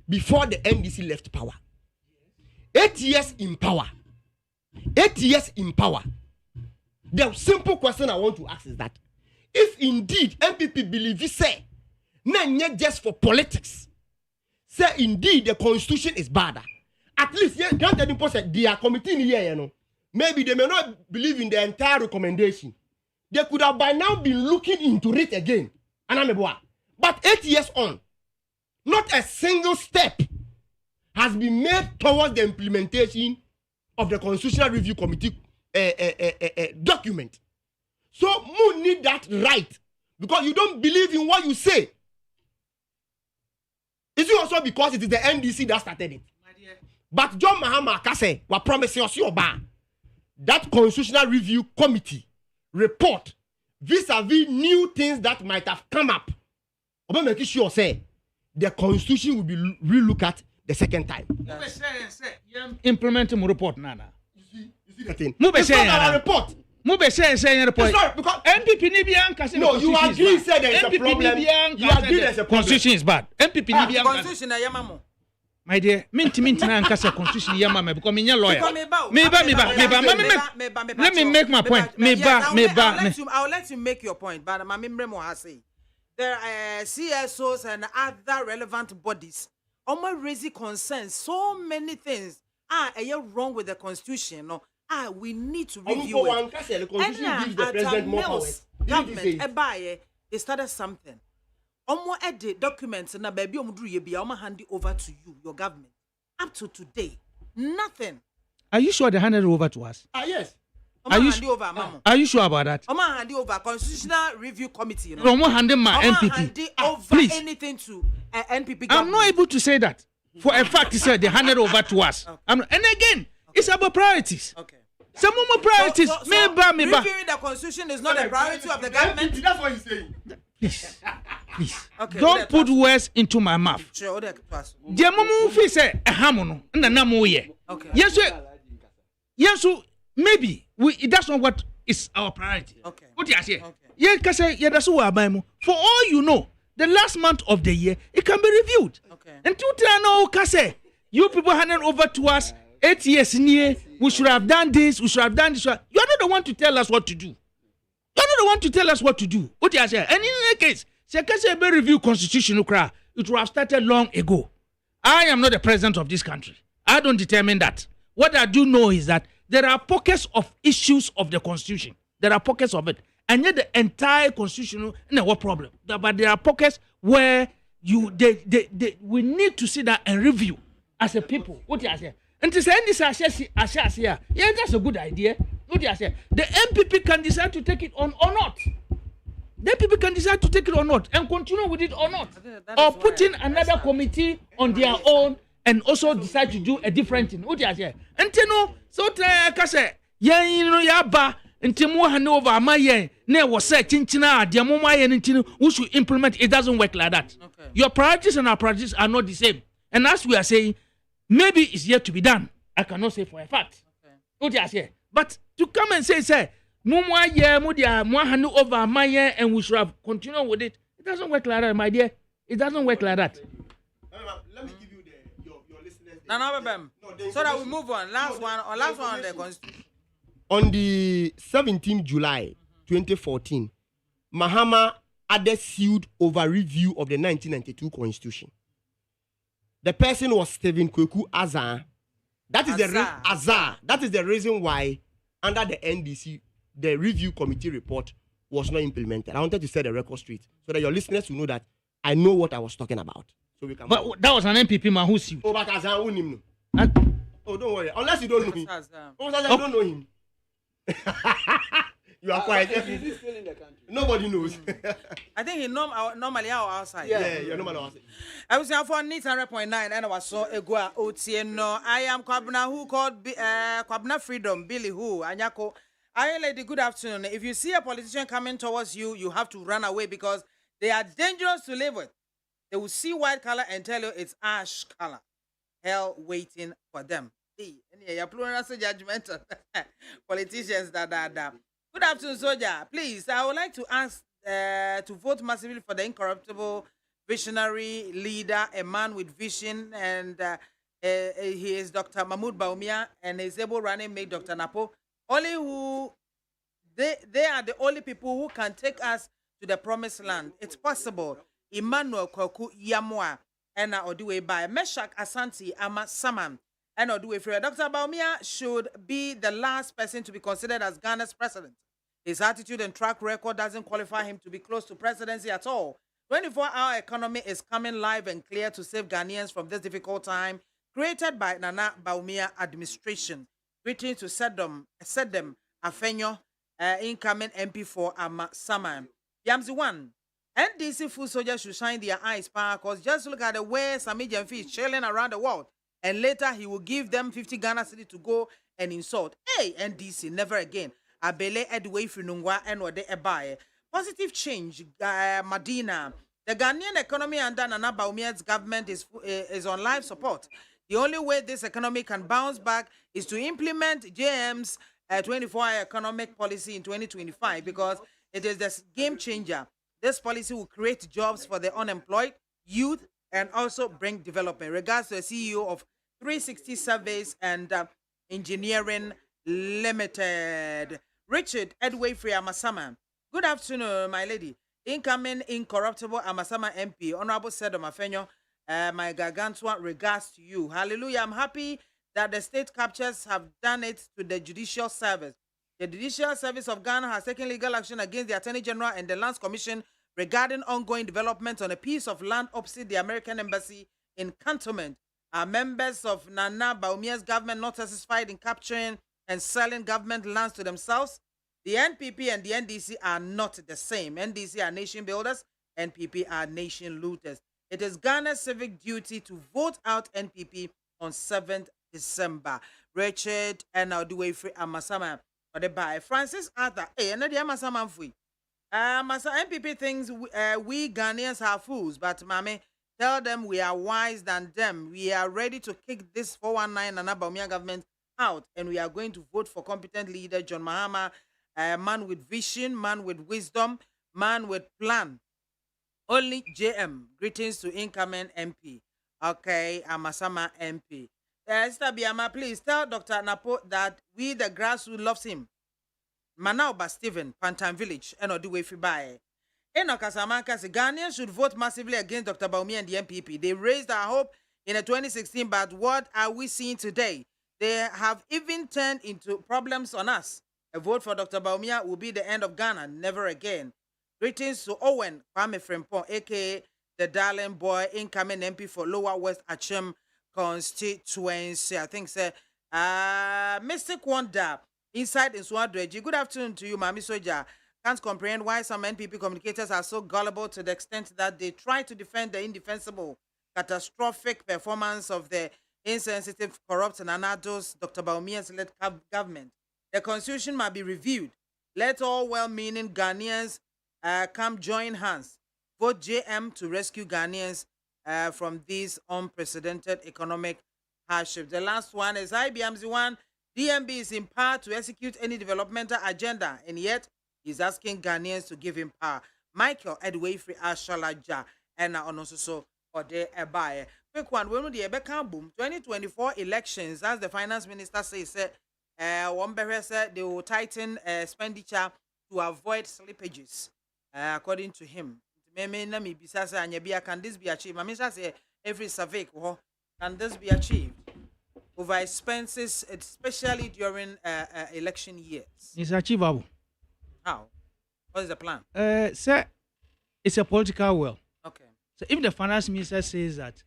[SPEAKER 13] before the NDC left power. 8 years in power. 8 years in power. The simple question I want to ask is that if indeed MPP believe it say, not just for politics, say indeed the constitution is bad, at least granted in process, their committee in here, you know, maybe they may not believe in the entire recommendation. They could have by now been looking into it again. But 8 years on, not a single step has been made towards the implementation of the Constitutional Review Committee document. So you need that right because you don't believe in what you say. Is it also because it is the NDC that started it? But John Mahama Kase was promising us that Constitutional Review Committee report vis-a-vis new things that might have come up. I'm making sure say the Constitution will be relooked at the second time.
[SPEAKER 15] Implement my report, Nana.
[SPEAKER 13] You see the thing?
[SPEAKER 15] It's
[SPEAKER 13] not our report.
[SPEAKER 15] It's not
[SPEAKER 13] because
[SPEAKER 15] MPP
[SPEAKER 13] no, you agree say there is a problem. You agree there is a problem.
[SPEAKER 15] Constitution is bad. MPP
[SPEAKER 1] Constitution na yamamo.
[SPEAKER 15] My dear, minti na nkasa constitution yamama because me lawyer. Let me make my point.
[SPEAKER 1] I'll let you make your point, but my membremo has say there are CSOs and other relevant bodies. Raising concerns, so many things are wrong with the constitution. No, we need to review it.
[SPEAKER 13] The constitution gives the president more powers.
[SPEAKER 1] Government, they started something. Omo edit documents na baby omudru ye bia omo hand it over to you, your government. Up to today, nothing.
[SPEAKER 15] Are you sure they handed it over to us?
[SPEAKER 13] Yes.
[SPEAKER 15] Are you sure about that?
[SPEAKER 1] Omo hand it over Constitutional Review Committee. You know?
[SPEAKER 15] Omo hand my NPP.
[SPEAKER 1] Hand it over
[SPEAKER 15] please.
[SPEAKER 1] Anything to NPP government.
[SPEAKER 15] I'm not able to say that. For a fact, he said they handed over to us. Okay. And again, it's about priorities.
[SPEAKER 1] Okay.
[SPEAKER 15] Some more priorities.
[SPEAKER 1] So reviewing the constitution is not a priority of the government.
[SPEAKER 13] That's what he's saying.
[SPEAKER 15] Please. Okay, don't put words into my mouth.
[SPEAKER 1] Sure.
[SPEAKER 15] Okay. Yes, maybe that's not what is our priority.
[SPEAKER 1] Okay.
[SPEAKER 15] What you say? Okay. For all you know, the last month of the year, it can be reviewed.
[SPEAKER 1] Okay.
[SPEAKER 15] And you people handed over to us 8 years near. We should have done this. We should have done this. You are not the one to tell us what to do. You are not the one to tell us what to do. What you say? And in any case, say review constitution. It would have started long ago. I am not the president of this country. I don't determine that. What I do know is that there are pockets of issues of the constitution. There are pockets of it. And yet the entire constitution, no what problem. But there are pockets where we need to sit down and review as a people. What you say? And to say this yeah, that's a good idea. What you say? The MPP can decide to take it on or not. The MPP can decide to take it or not and continue with it or not. Or put in another committee on their own and also decide to do a different thing. What you say? And you know, so kase yaba Ntimu hand over my yen, ne was say chinchina, diamoma yen, we should implement it. Doesn't work like that. Okay. Your priorities and our priorities are not the same. And as we are saying, maybe it's yet to be done. I cannot say for a fact. What you say? But to come and say, Mumwa ye, Mudia, one hand over my yen, and we should have continued with it. It doesn't work like that, my dear. It doesn't work like that.
[SPEAKER 13] Let me give you your listeners.
[SPEAKER 1] No, so that we move on. Last one on the constitution.
[SPEAKER 13] On the 17th July 2014, Mahama added sued over review of the 1992 Constitution. The person was Stephen Kweku Azar. That is the reason why, under the NDC, the review committee report was not implemented. I wanted to set the record straight so that your listeners will know that I know what I was talking about. So we can.
[SPEAKER 15] But that was an MPP man who sued.
[SPEAKER 13] Oh, but Azar won him. Oh, don't worry. Unless you don't know him. You don't know him. You are quiet.
[SPEAKER 14] He's still in the country.
[SPEAKER 13] Nobody knows.
[SPEAKER 1] I think he normally outside.
[SPEAKER 13] Yeah, you're normally outside.
[SPEAKER 1] I was here for 100.9 and I was so egua otieno. I am Kwabna who called Kwabna Freedom Billy who Anyako. I lady good afternoon. If you see a politician coming towards you, you have to run away because they are dangerous to live with. They will see white color and tell you it's ash color. Hell waiting for them. You're plural judgmental politicians. Good afternoon, Soldier. Please, I would like to ask to vote massively for the incorruptible visionary leader, a man with vision, and he is Dr. Mahmoud Baumia, and his able running mate, Dr. Napo. They are the only people who can take us to the promised land. It's possible. Emmanuel Kwaku Yamwa, and Oduwe by Meshach Asante Ama Saman. And Oduwe Frere. Dr. Baumia should be the last person to be considered as Ghana's president. His attitude and track record doesn't qualify him to be close to presidency at all. 24-hour economy is coming live and clear to save Ghanaians from this difficult time created by Nana Baumia administration. Greetings to Sedem Afenyo, incoming MP for Ama Saman. Yamzi 1. NDC food soldiers should shine their eyes, because just look at the way Sami Jamfi is chilling around the world. And later he will give them 50 Ghana city to go and insult. Hey, NDC, never again. Abele Edway Finungwa and Wade Ebaye. Positive change, Medina. The Ghanaian economy under Nana Baumia's government is on life support. The only way this economy can bounce back is to implement JM's 24-hour economic policy in 2025 because it is the game changer. This policy will create jobs for the unemployed, youth, and also bring development. Regards to the CEO of 360 Surveys and Engineering Limited, Richard Edway Free Amasama. Good afternoon, my lady. Incoming incorruptible Amasama MP, Honorable Sedem Afenyo, my gargantua regards to you. Hallelujah. I'm happy that the state captures have done it to the judicial service. The Judicial Service of Ghana has taken legal action against the Attorney General and the Lands Commission regarding ongoing developments on a piece of land opposite the American Embassy in Cantonment. Are members of Nana Baumia's government not satisfied in capturing and selling government lands to themselves? The NPP and the NDC are not the same. NDC are nation builders, NPP are nation looters. It is Ghana's civic duty to vote out NPP on 7th December. Richard and Oduwefri Amasama. By Francis Arthur. Hey, and the Amasama Fui. Masa NPP thinks we Ghanaians are fools, but Mame, tell them we are wise than them. We are ready to kick this 419 Nana Bawumia government out, and we are going to vote for competent leader John Mahama, a man with vision, man with wisdom, man with plan. Only JM. Greetings to incoming MP. Okay, Amasama MP. Sister BIAMAH, please tell Dr. Napo that we, the grassroots, loves him. Manauba Stephen, Pantan Village, and Oduwefri Bae. Enoch Asamanka says Ghanaians should vote massively against Dr. Bawumia and the MPP. They raised our hope in 2016, but what are we seeing today? They have even turned into problems on us. A vote for Dr. Bawumia will be the end of Ghana, never again. Greetings to Owen Kwame Frimpong, aka the darling boy, incoming MP for Lower West Achem constituency. I think, sir, Mystic Wonder inside in Swadreji. Good afternoon to you, Mami Soja. Can't comprehend why some NPP communicators are so gullible to the extent that they try to defend the indefensible, catastrophic performance of the insensitive, corrupt, and anados Dr. Baumia's led government. The constitution must be reviewed. Let all well-meaning Ghanaians come join hands. Vote JM to rescue Ghanaians from these unprecedented economic hardships. The last one is IBM's one. DMB is in power to execute any developmental agenda, and yet he's asking Ghanaians to give him power. Michael Edwefri Ashalaja and also or the Ebaye. Quick one, when the Ebeka boom 2024 elections, as the finance minister says, one said they will tighten expenditure to avoid slippages, according to him. Can this be achieved? I say every survey, can this be achieved? Over expenses, especially during election years.
[SPEAKER 15] It's achievable.
[SPEAKER 1] How? What is the plan?
[SPEAKER 15] Sir, it's a political will.
[SPEAKER 1] Okay.
[SPEAKER 15] So if the finance minister says that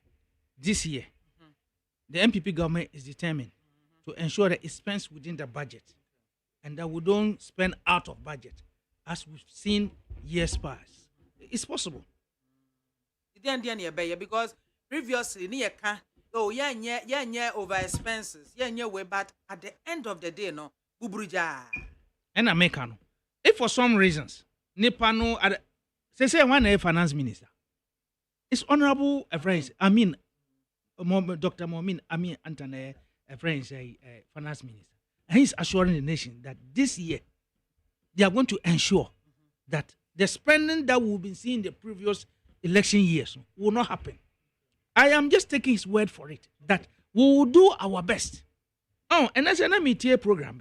[SPEAKER 15] this year, the MPP government is determined to ensure that it spends within the budget and that we don't spend out of budget, as we've seen years past, it's possible.
[SPEAKER 1] Because previously, over expenses, but at the end of the day, no, buburuja.
[SPEAKER 15] And Americano. If for some reasons, Nepano, say one a finance minister, it's honorable friends. I mean, Dr. Momin, I mean, Antony, friends, finance minister. And he's assuring the nation that this year they are going to ensure that the spending that we've been seeing in the previous election years will not happen. I am just taking his word for it that we will do our best. Oh, and that's an MTA program.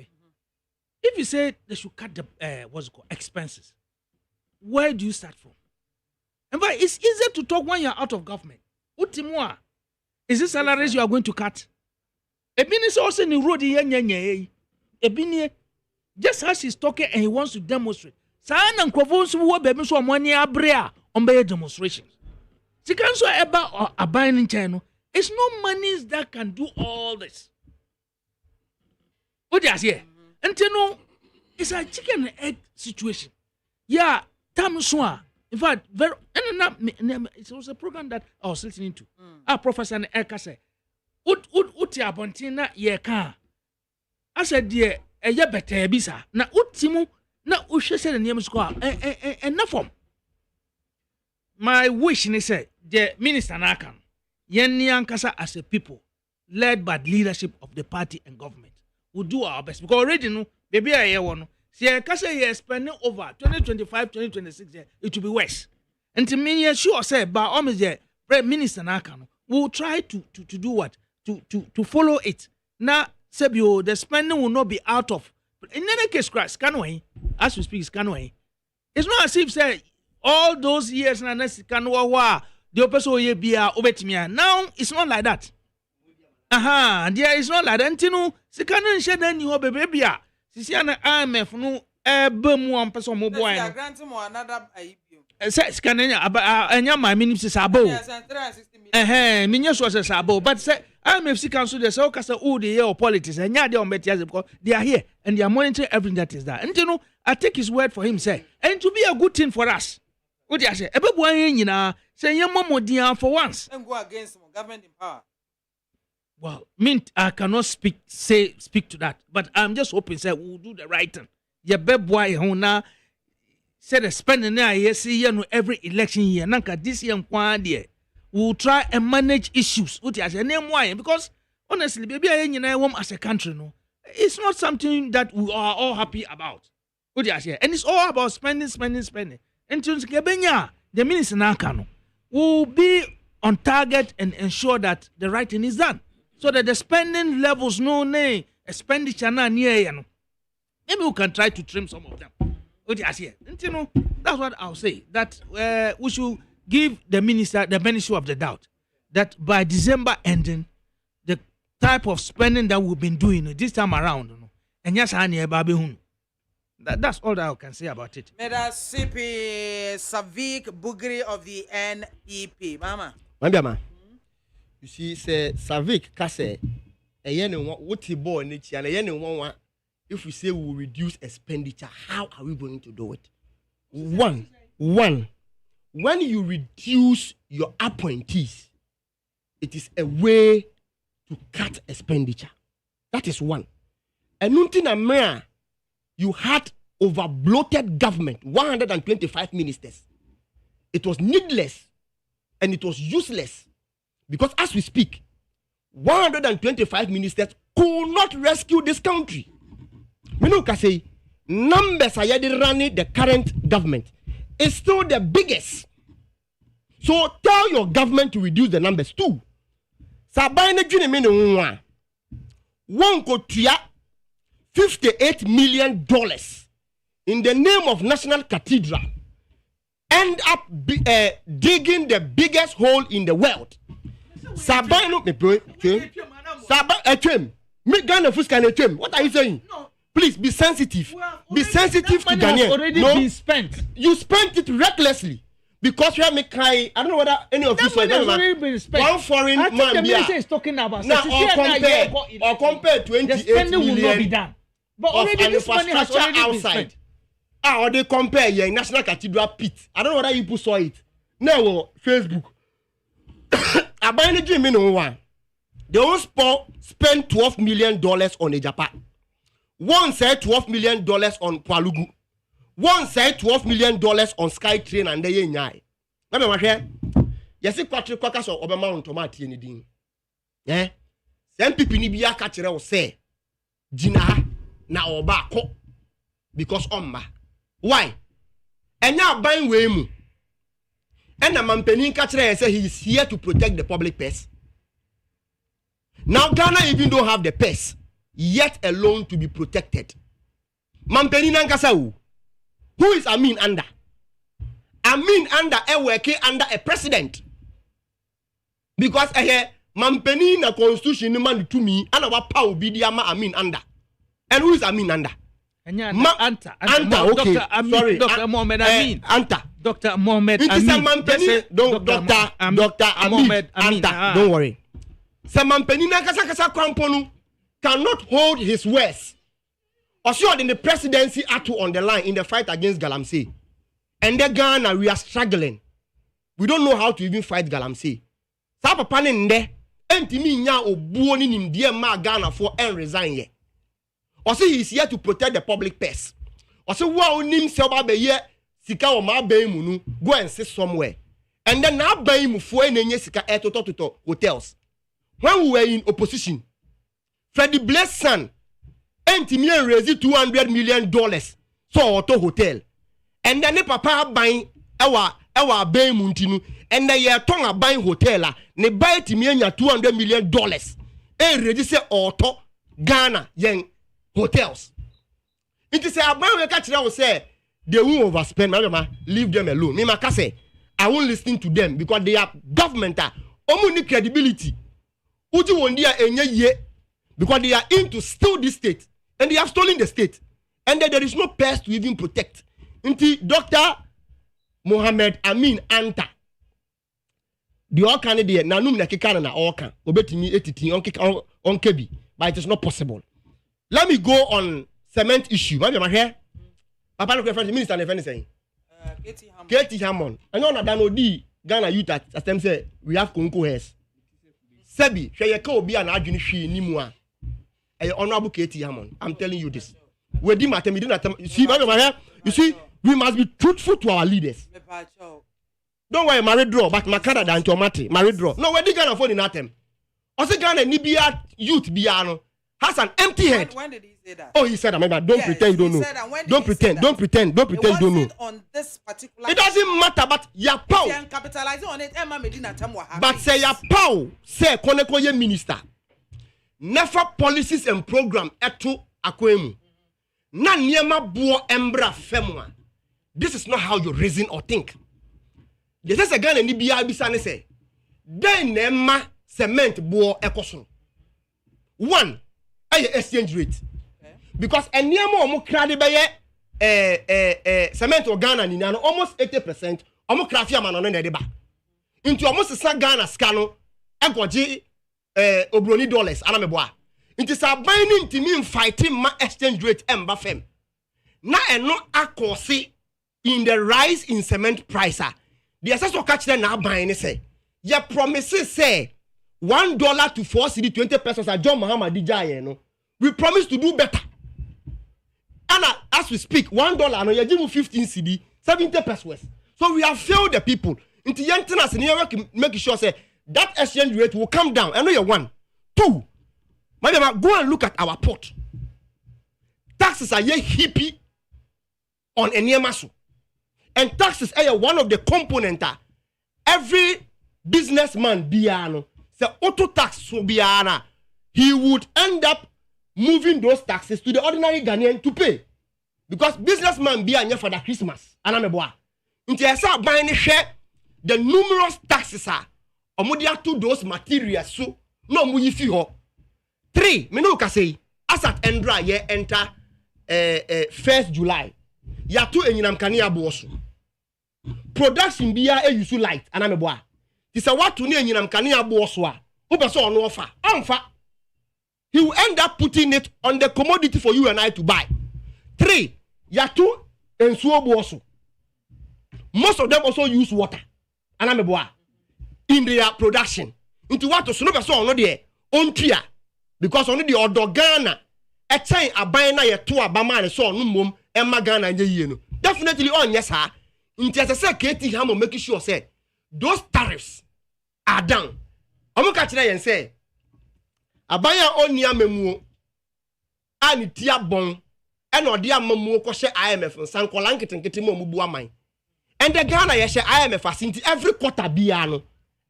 [SPEAKER 15] If you say they should cut the what's it called expenses, where do you start from? And but it's easier to talk when you're out of government. Utimwa, is this salaries you are going to cut? Ebini is also in the road Ebini, just as he's talking and he wants to demonstrate. Sana nkwavons wo be so money abrea on be demonstrations. Sikanso eba or abayin in China. It's no monies that can do all this. What is here? And you know, it's a chicken and egg situation. Yeah, Tamswa. In fact, it was a program that I was listening to. Professor Eka said, Uti abontina ye ka. I said, dear, a yabete bisa. Na utimu na ushe said the name squad and form. My wish is said, the minister Nakan, Yeniankasa as a people, led by the leadership of the party and government, will do our best. Because already, no, baby, I hear one. See, I can say spending over 2025, 2026, it will be worse. And to me, sure, say, by almost the Prime Minister Nakan will try to do what? To follow it. Now, Sebio, the spending will not be out of. In any case, Scanway, as we speak, Scanway. It's not as if, say, all those years, the person will be now, it's not like that. There is not like that. No, she can't share any hope, baby. She an IMF no bemu on person mo boy.
[SPEAKER 1] Grant mo another
[SPEAKER 15] Says can anya my minister sabo. Minya so say sabo, but say IMF council they say o kasa o the year politics and nya they on better because they are here and they are monitoring everything that is there. And you know, I take his word for him say, and to be a good thing for us. What do you say? Ebe boy nyina say your mom for once.
[SPEAKER 1] And go against government in power.
[SPEAKER 15] Well, I cannot speak to that, but I'm just hoping say we'll do the right thing. Your boy who now said the spending there every election year. Nanka this year we'll try and manage issues. What you say? Name why? Because honestly, baby, as a country, no, it's not something that we are all happy about. What you say? And it's all about spending. And to the minister Nakano will be on target and ensure that the right thing is done. So that the spending levels expenditure na near maybe we can try to trim some of them. What I say, you know, that's what I'll say. That we should give the minister the benefit of the doubt that by December ending, the type of spending that we've been doing this time around, and yes, that's all that I can say about it.
[SPEAKER 1] Meda CP Savik Bugri of the NEP, Mama.
[SPEAKER 13] Mama. You see, say Savik Kase, a yen what he bought nature, and a yen one. If we say we will reduce expenditure, how are we going to do it? One, when you reduce your appointees, it is a way to cut expenditure. That is one. And nothing America, you had over bloated government, 125 ministers. It was needless and it was useless. Because as we speak, 125 ministers could not rescue this country. You can say numbers are running the current government. It's still the biggest. So tell your government to reduce the numbers too. Sabayne juni mene one kotua $58 million in the name of National Cathedral. End up digging the biggest hole in the world. Sabayne me bro. Sabay me Ghana Fiscal. What are you saying? No. Please be sensitive. Be sensitive to Ghanaians.
[SPEAKER 15] Already been spent.
[SPEAKER 13] You spent it recklessly because you have make I don't know whether any of you saw
[SPEAKER 15] that.
[SPEAKER 13] One foreign man
[SPEAKER 15] is talking about.
[SPEAKER 13] Now or compare 28 million
[SPEAKER 15] will not be done. But already this money has already been spent.
[SPEAKER 13] Or they compare your National Cathedral pit. I don't know whether you people saw it. Now Facebook. They all spend $12 million on a Japan. One said $12 million on Kwalugu. One said $12 million on SkyTrain and the Yenyai. Let me hear. Yes, Patrick Quackers or Obama on Tomati anything. Eh? Some people need to be a catcher or say, Jina na Obako. Because Omba. Why? And now buying Wemu. And the Mampenin catcher say he is here to protect the public purse. Now Ghana even don't have the purse. Yet alone to be protected. Mampeni Nankasau. Who is Amin under? Amin under a working under a president. Because Mampeni na constitution man to me and our power BIAMAH Amin under. And who is Amin under?
[SPEAKER 15] Anta,
[SPEAKER 13] okay. Sorry.
[SPEAKER 15] Dr. Mohammed Amin.
[SPEAKER 13] Anta.
[SPEAKER 15] Dr. Mohammed Amin.
[SPEAKER 13] It is a Mampeni. Dr. Amin. Anta. Don't worry. Mampeni Nankasa Kramponu cannot hold his words. Assured in the presidency are on the line in the fight against Galamsey. And then Ghana, we are struggling. We don't know how to even fight Galamsey. Sapa panende, entimi nya obuoni nim die ma Ghana for and resign ye. Ose he is here to protect the public purse. Ose wa onim se oba be ye sika o ma be mu nu go and sit somewhere. And then na be mu fo enye sika etotototo hotels. When we were in opposition, Freddie Blair's son, entimi raise $200 million so auto hotel. And then the papa buying our bay muntinu. And then ye tonga buying hotel ne buy timiya $200 million. Register auto Ghana yen hotels. It is a buy we catch will say they won't overspend. Leave them alone. Me makase I won't listen to them because they are government. Omuni credibility. Uji wondia enye ye because they are in to steal this state and they have stolen the state and then there is no purse to even protect. Inti Dr. Mohammed Amin Anta the all candidate na num na keka na all can obetimi etiti on kebi but it is not possible. Let me go on cement issue. Maybe my hair. Papa look friend minister na friend saying. Katie Hammond. I know na dan odi Ghana youth at them say we have Konko hairs. Sebi, hwe ye ka obi a na adwene hwe ni mu a. Honorable Katie Hammond. I'm telling you this. We di matem, we di na tem. You see, we must be truthful to our leaders. Don't worry, married draw, but Makada than Tomati, married draw. No, we di Ghana for the natem. Also Ghana ni bia youth biano has an empty head.
[SPEAKER 1] When did he say that?
[SPEAKER 13] Oh, he said that. Maybe don't pretend you don't know. Don't pretend you don't know.
[SPEAKER 1] On this particular.
[SPEAKER 13] It doesn't matter, but ya pow.
[SPEAKER 1] Capitalizing on it, Emma Medina Tamwa.
[SPEAKER 13] But say ya pow, say koneko ye minister. Never policies and program eto akwemu. Na niema buo embra femwa. This is not how you reason or think. This is a Ghana ni biya bisane say. Then nema cement buo ekoso. One, exchange rate. Because a near more crowded by cement or Ghana in almost 80%, almost crafty man on the deba. Into almost a Ghana scano, and got obroni dollars, Anameboa. It is a binding to me fighting my exchange rate and buffem. Now and not accuracy in the rise in cement price. The assessor catch them now buying say. Your promises say $1 to 4 cedi 20 pesos at John Muhammad Dijaye, no. We promise to do better. And as we speak, $1 no you give 15 cedi 70 pesos. So we have failed the people. Into yantenas and making sure say that exchange rate will come down. I know you're one. Two, madam, go and look at our port. Taxes are ye hippie on Enyemasu. And taxes are one of the components. Every businessman biano. The auto tax will be he would end up moving those taxes to the ordinary Ghanaian to pay. Because businessman be anya for the Christmas. Anameboa. Until I start buying share the numerous taxes are omodia to those materials so no mu yifi ho. 3, me no ka say asat endra ye enter 1st July. Ya to enyinam kania boso. Production biya e use light anameboa. He said, what to near Yinam Kania Boswa? Who saw no offer? He will end up putting it on the commodity for you and I to buy. 3, Yatu and Suobosu. Most of them also use water. Anameboa. In their production. Into what to Sunoka saw no there. On tria. Because only the Odogana. A time a buying a 2 Abama and so no mum and Magana and Yeno. Definitely on, yes, sir. Into as I said, Katie Hammer making sure said. Those tariffs are down. Omo ka kire yen say abaya onia memu ani tia bon e na ode amamu ko hye IMF nsankola nketenkete mo mubu aman. And the Ghana ye hye IMF asinti every quarter bia no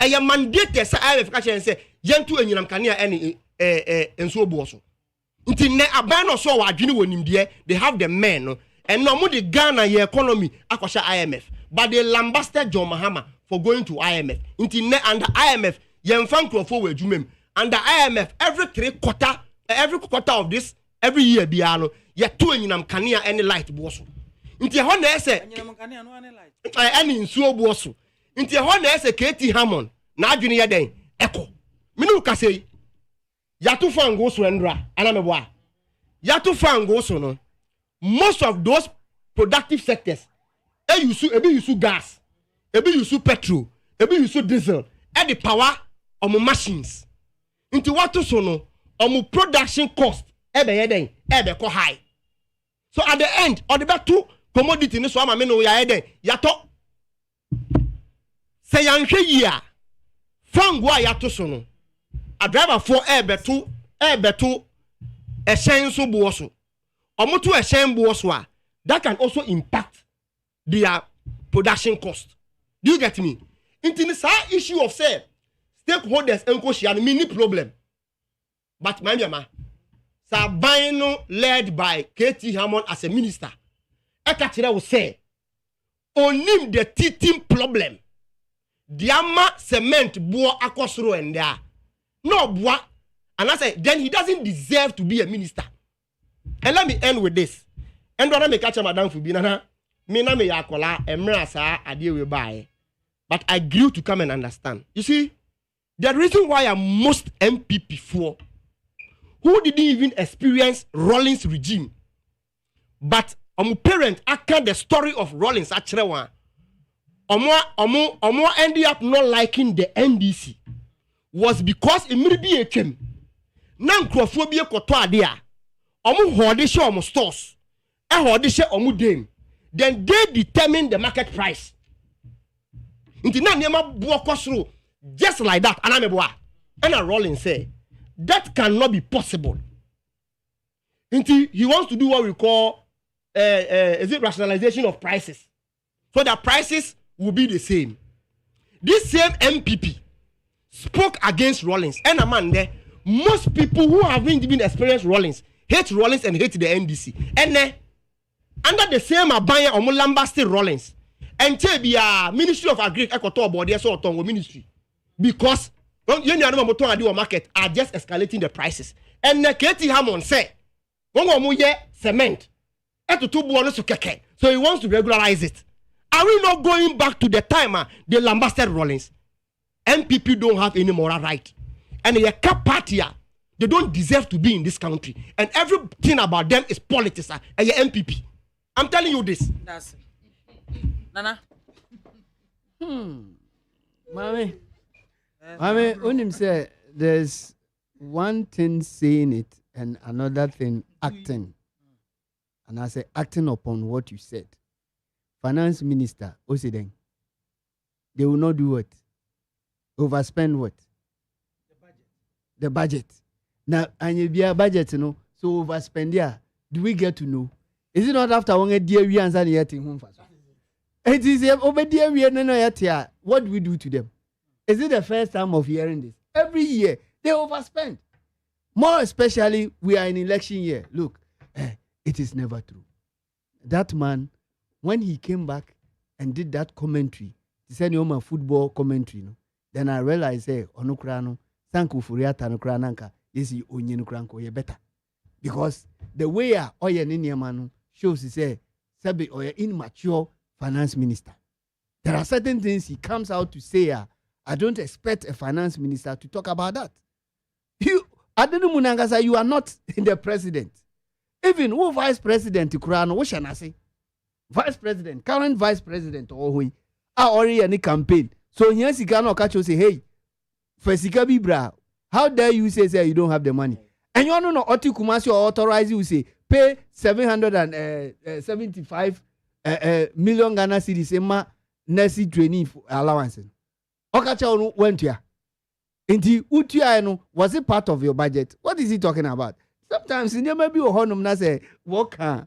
[SPEAKER 13] e ye mandate say IMF ka kire say yentu enyinam kanea ene enso obu so. Nti ne aban no so wa adwene wonimde they have the men no and no mo the Ghana ye economy akosha IMF but they lambasted John Mahama for going to IMF. Under IMF, Yemfan Krofo we jumem. Under IMF, every quarter of this, every year biano, ye two enyinam kania any light boso. Inti ho na ese enyinam kania no any light. Any nsuo boso. Inti ho na ese Katie Hammond na adwene ye den eko. Minu ka sei. Yatu fango so endra anameboa. Yatu fango so no. Most of those productive sectors ebi use gas. Ebi use petrol, ebi use diesel, and the power of machines. Into what to so no, production cost ebe ko high. So at the end, or the back two commodity ni so ama me no ya eden yato. Say yanhwe yia. Fangwa yato so no. A driver for ebe to a shen so buoso. Omo to a shen buoso that can also impact their production cost. Do you get me? Into this issue of say stakeholders enko share mini problem. But my mama, Sabino led by Katie Hammond as a minister. Ekatira will say, onim the teething problem. Diama cement boa akosro and there. No, boy. And I say, then he doesn't deserve to be a minister. And let me end with this. And when I make catch Madam Fubina, me na me yakola, emra sa adi we buy. But I grew to come and understand. You see, the reason why most MPP for who didn't even experience Rawlings regime, but parent account the story of Rawlings actually one. Omo ended up not liking the NDC was because immediately came. Nan crophobia koto adea. Omo horde share omo stores. Horde share omo dame. Then they determine the market price. Inti na niema buo kosro just like that. Anameboa. And a Rawlings say that cannot be possible. Inti he wants to do what we call is it rationalization of prices, so that prices will be the same. This same MPP spoke against Rawlings, and a man there. Most people who haven't even experienced Rawlings hate Rawlings and hate the NDC. And then under the same abaya or Mulamba still Rawlings. And tell be a Ministry of Agri Equator body so Tongo ministry. Because you know market are just escalating the prices. And Katie Hammond say, cement. So he wants to regularize it. Are we not going back to the time they lambasted Rawlings? MPP don't have any moral right. And a cap party, they don't deserve to be in this country. And everything about them is politics. And a MPP. I'm telling you this.
[SPEAKER 1] That's it. Nana.
[SPEAKER 14] Mami, when him say there's one thing saying it and another thing acting. And I say acting upon what you said. Finance minister, Osideng, they will not do what? Overspend what? The budget. Now, and you be a budget, you know, so overspend there. Do we get to know? Is it not after one dear we answer the thing home first? It is over dear we no yet. What do we do to them? Is it the first time of hearing this? Every year they overspend. More especially, we are in election year. Look, it is never true. That man, when he came back and did that commentary, he said, "No football commentary." No, then I realized, "Hey, onukrano, sanku furiata nukrananka, yesi onye nukranko ye better," because the way oye ninyamanu shows he say, "Sabi oye immature finance minister." There are certain things he comes out to say. I don't expect a finance minister to talk about that. You, Adenu Munangasa, you are not the president. Even who vice president Kurano, what shall I say? Vice president, current vice president, or who are already any campaign. So here's Sikano Kacho say, "Hey, Fesika Bibra, how dare you say you don't have the money?" And you know, Oti Kumasi or authorize you say pay 775 million Ghana cedis ma nurse training allowance. Okacha went here. Inti utia no was it part of your budget? What is he talking about? Sometimes in maybe honum na say work. I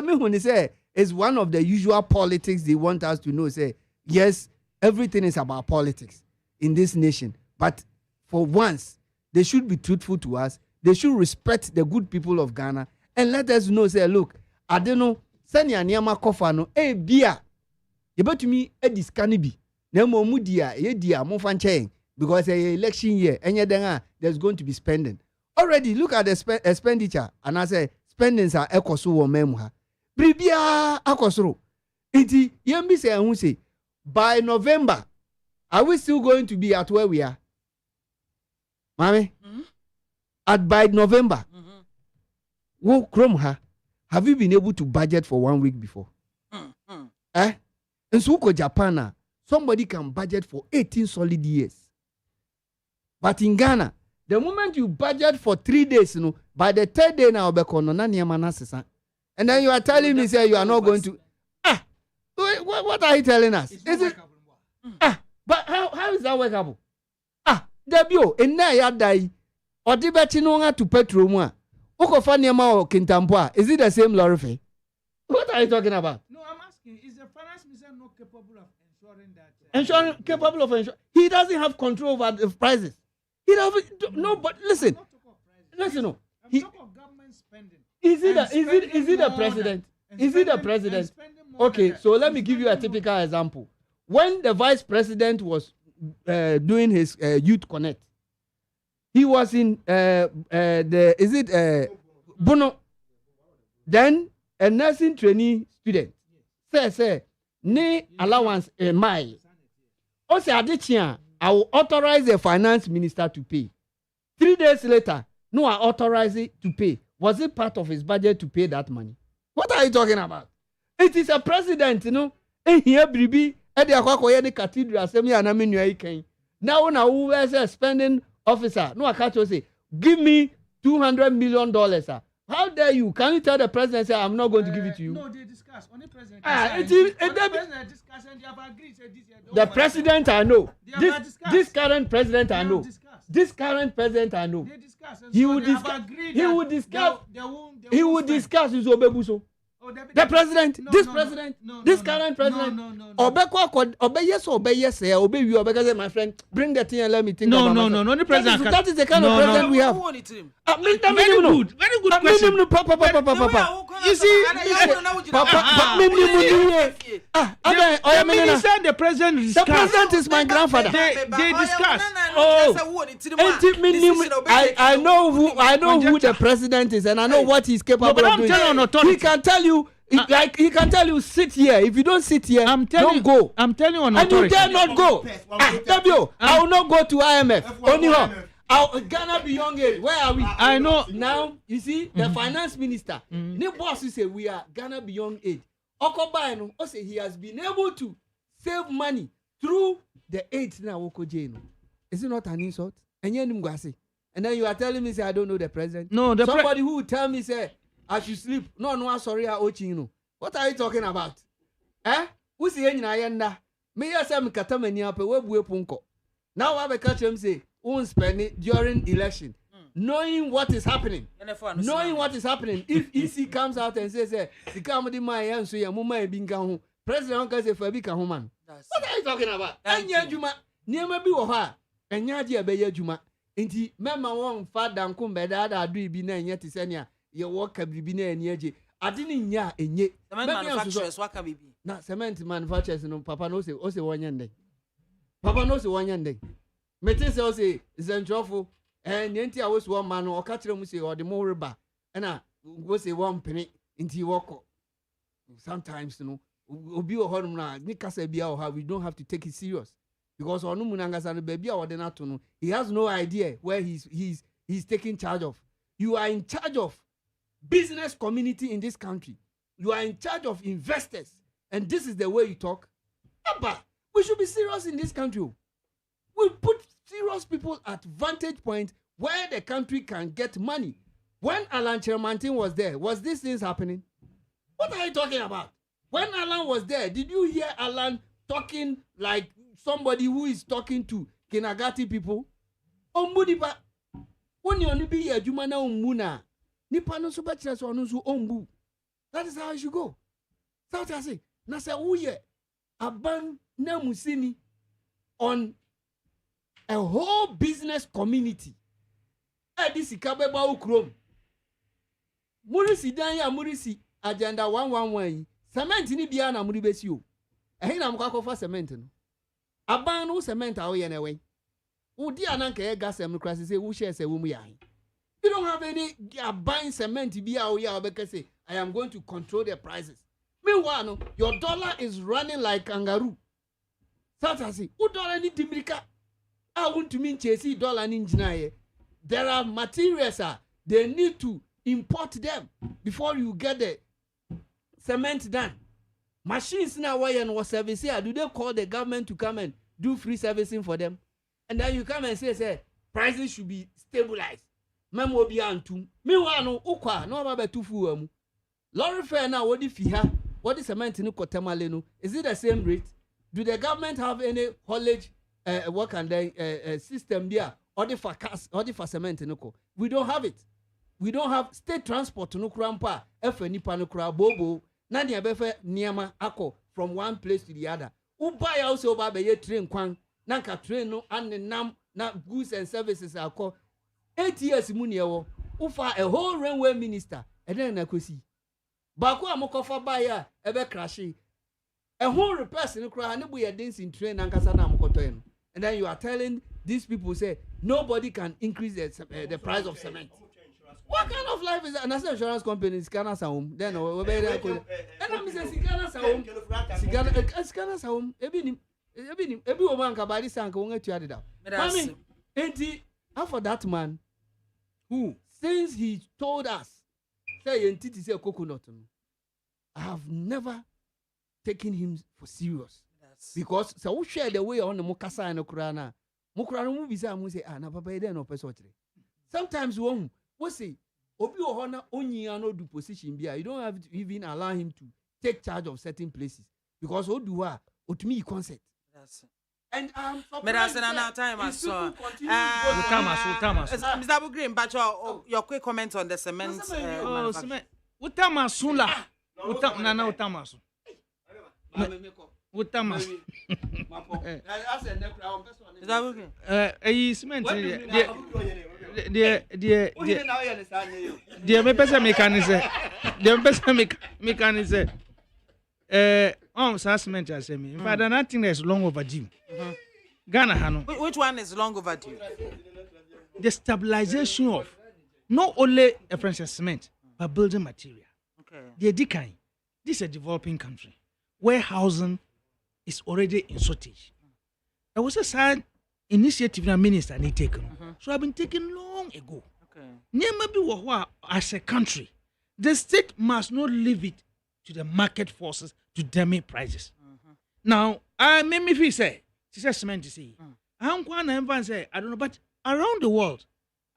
[SPEAKER 14] mean when they say it's one of the usual politics they want us to know. Say yes, everything is about politics in this nation. But for once, they should be truthful to us. They should respect the good people of Ghana and let us know. Say look, I don't know. Send ya niyama kofa no. Hey bia, you bet to me this canibi. Nemo mudia ye dia mo fancheng. Because election year, and yet there's going to be spending. Already, look at the expenditure. And I say, spendings are ekosu or memoha. Bribia akosro. Iti, yembi say, and who say, by November, are we still going to be at where we are? Mami? At by November, wo kromha, have you been able to budget for 1 week before? And so, Japan, somebody can budget for 18 solid years. But in Ghana, the moment you budget for 3 days, you know, by the third day now, and then you are telling me, say you are not going to. What are you telling us? Is it? But how is that workable? Debio, in ya die, or debachinonga to Petromua, Okofaniama or Kintampoa, is it the same lorry? What are you talking about?
[SPEAKER 15] No, I'm asking, is the finance minister not capable of ensuring that?
[SPEAKER 14] Capable of ensuring. He doesn't have control over the prices. He doesn't. No, but listen. No.
[SPEAKER 15] He, of government spending.
[SPEAKER 14] Is it the president? Is it the president? Okay, so let me give you a typical example. When the vice president was doing his Youth Connect, he was in Bono. Then a nursing trainee student say ne allowance my. Also adichia, I will authorize the finance minister to pay. 3 days later, no, I authorize it to pay. Was it part of his budget to pay that money? What are you talking about? It is a president, you know. Here, Bribi, at the AKWAFO cathedral, assembly, and I'm in your king. Now, who is a spending officer? No, I can't say, give me $200 million, sir. How dare you? Can you tell the president, say, I'm not going to give it to you?
[SPEAKER 15] No, they discuss. Only president.
[SPEAKER 14] President discuss and they have agreed. The president, I know. This current president, I know. This current president, I know.
[SPEAKER 15] They discuss.
[SPEAKER 14] He will discuss. He will discuss. He will discuss with Obebuso. The president, this president, this current president, obey yes, obey you, because my friend, bring the thing and let me think.
[SPEAKER 15] No, the president.
[SPEAKER 14] That is the kind of president we have.
[SPEAKER 15] Very good question.
[SPEAKER 14] Papa.
[SPEAKER 15] You see, the president discuss.
[SPEAKER 14] The president is my grandfather.
[SPEAKER 15] They discuss.
[SPEAKER 14] I know who the president is, and I know what he's capable of doing. He can tell you. Like he can tell you, sit here. If you don't sit here, don't go.
[SPEAKER 15] I'm telling you on
[SPEAKER 14] authority. And you dare not go. I will not go to IMF. Only Ghana Beyond Aid. Where are we?
[SPEAKER 15] I know.
[SPEAKER 14] Now, you see, the finance minister, the boss say we are Ghana Beyond Aid. Okobaino, say he has been able to save money through the aid now. Is it not an insult? And then you are telling me, say, I don't know the president.
[SPEAKER 15] No,
[SPEAKER 14] somebody who will tell me, say, I should sleep. No, sorry, what are you talking about? Who's the end? Me yasam katamani ape webu punko. Now I have catch him say, won't spend it during election. Knowing what is happening. If EC comes out and says, the comedy my answer, your mama being gone, President can say, Fabika woman. What are you talking about? And Juma, near maybe or her, and Yadia Bay Juma. Inti, Mamma won't fat down come by that, I do be nine yet, Senya. Your work can be near Yeji. I didn't ya and yet.
[SPEAKER 1] Manufacturers, what can be?
[SPEAKER 14] Not cement manufacturers, no Papa knows it, also 1 year. Papa knows it 1 year. Metis also is a joyful, and the I was 1 man or catch them or the more bar, and I was a 1 penny into walk. Sometimes, Obi or Hormona, Nicasabia or how we don't have to take it serious. Because on Munangas and the baby or the Natuno, he has no idea where he's taking charge of. You are in charge of business community in this country. You are in charge of investors. And this is the way you talk. Abba, we should be serious in this country. We put serious people at vantage point where the country can get money. When Alan Chermantin was there, was these things happening? What are you talking about? When Alan was there, did you hear Alan talking like somebody who is talking to Kinagati people? Ombudipa. When you only be here, Jumana Umbuna. Nipano Subachas or Nusu Ombu. That is how it should go. South Asi. Nasa Uye. Aban Namusini on a whole business community. This is Kabeba Ukrom. Murisi Danya Murisi Agenda 111. Cement ni Biana Muribesio. A Hina Mukako cement. Abanu cement away anyway. Udi ananke gas and crisis say who shares a woman. You don't have any buying cement to be out here because say I am going to control the prices. Meanwhile, your dollar is running like kangaroo. Satasi, who dollar need Timrika? I want to mean Chelsea dollar ninja. There are materials, they need to import them before you get the cement done. Machines now why and was service here. Do they call the government to come and do free servicing for them? And then you come and say prices should be stabilized. Memo be antum. Meanwhile, no ukwa no about 2 fu. Lorry fare now what if you have what is cement in Kotamaleno? Is it the same rate? Do the government have any haulage work and system there? Or the for cars, or the for cement in Oko? We don't have it. We don't have state transport no krampa, Nipa no kra bobo, Nani abefe niama ako from one place to the other. Uba also ba be train kwan, nanka train no and nam na goods and services are called 8 years munyewo. Ufa a whole railway minister, and then nakosi. Baku amokofa baya ebe crashy. A whole repair in kra and we are dancing train and kasana mokotoen. And then you are telling these people say nobody can increase the price of cement. What kind of life is that? And I say insurance company, Scana Saum. Then over there, and I'm saying Scana Saum, Scana Saum. Every woman can buy this and go get you added up. I mean, for that man, who since he told us, say entity say coconut, I have never taken him for serious. Because so we share the way on the Mukasa and Okurana. Mukurana movies are say, ah, na papa no person. Sometimes we say, Obi Ohana only no do position bia. You don't have to even allow him to take charge of certain places because Oduwa Otumi concept. And
[SPEAKER 1] surprised that time I saw. Mr. Abu Green, but your quick comment on the cement.
[SPEAKER 15] Cement. Utamasula. Utamasu. Utama. Cement. The pesa mechanism. Cement I say me. In fact, I think that's long overdue. Ghana Hano.
[SPEAKER 1] Which one is long overdue?
[SPEAKER 15] The stabilization of not only a French cement but building material.
[SPEAKER 1] Okay.
[SPEAKER 15] The decline. This is a developing country where housing is already in shortage. There was a sad initiative that minister need taken. So I've been taken long ago.
[SPEAKER 1] Okay.
[SPEAKER 15] Maybe as a country, the state must not leave it to the market forces to determine prices. Now, I made me feel say, she says cement to see. I'm going to say, I don't know, but around the world,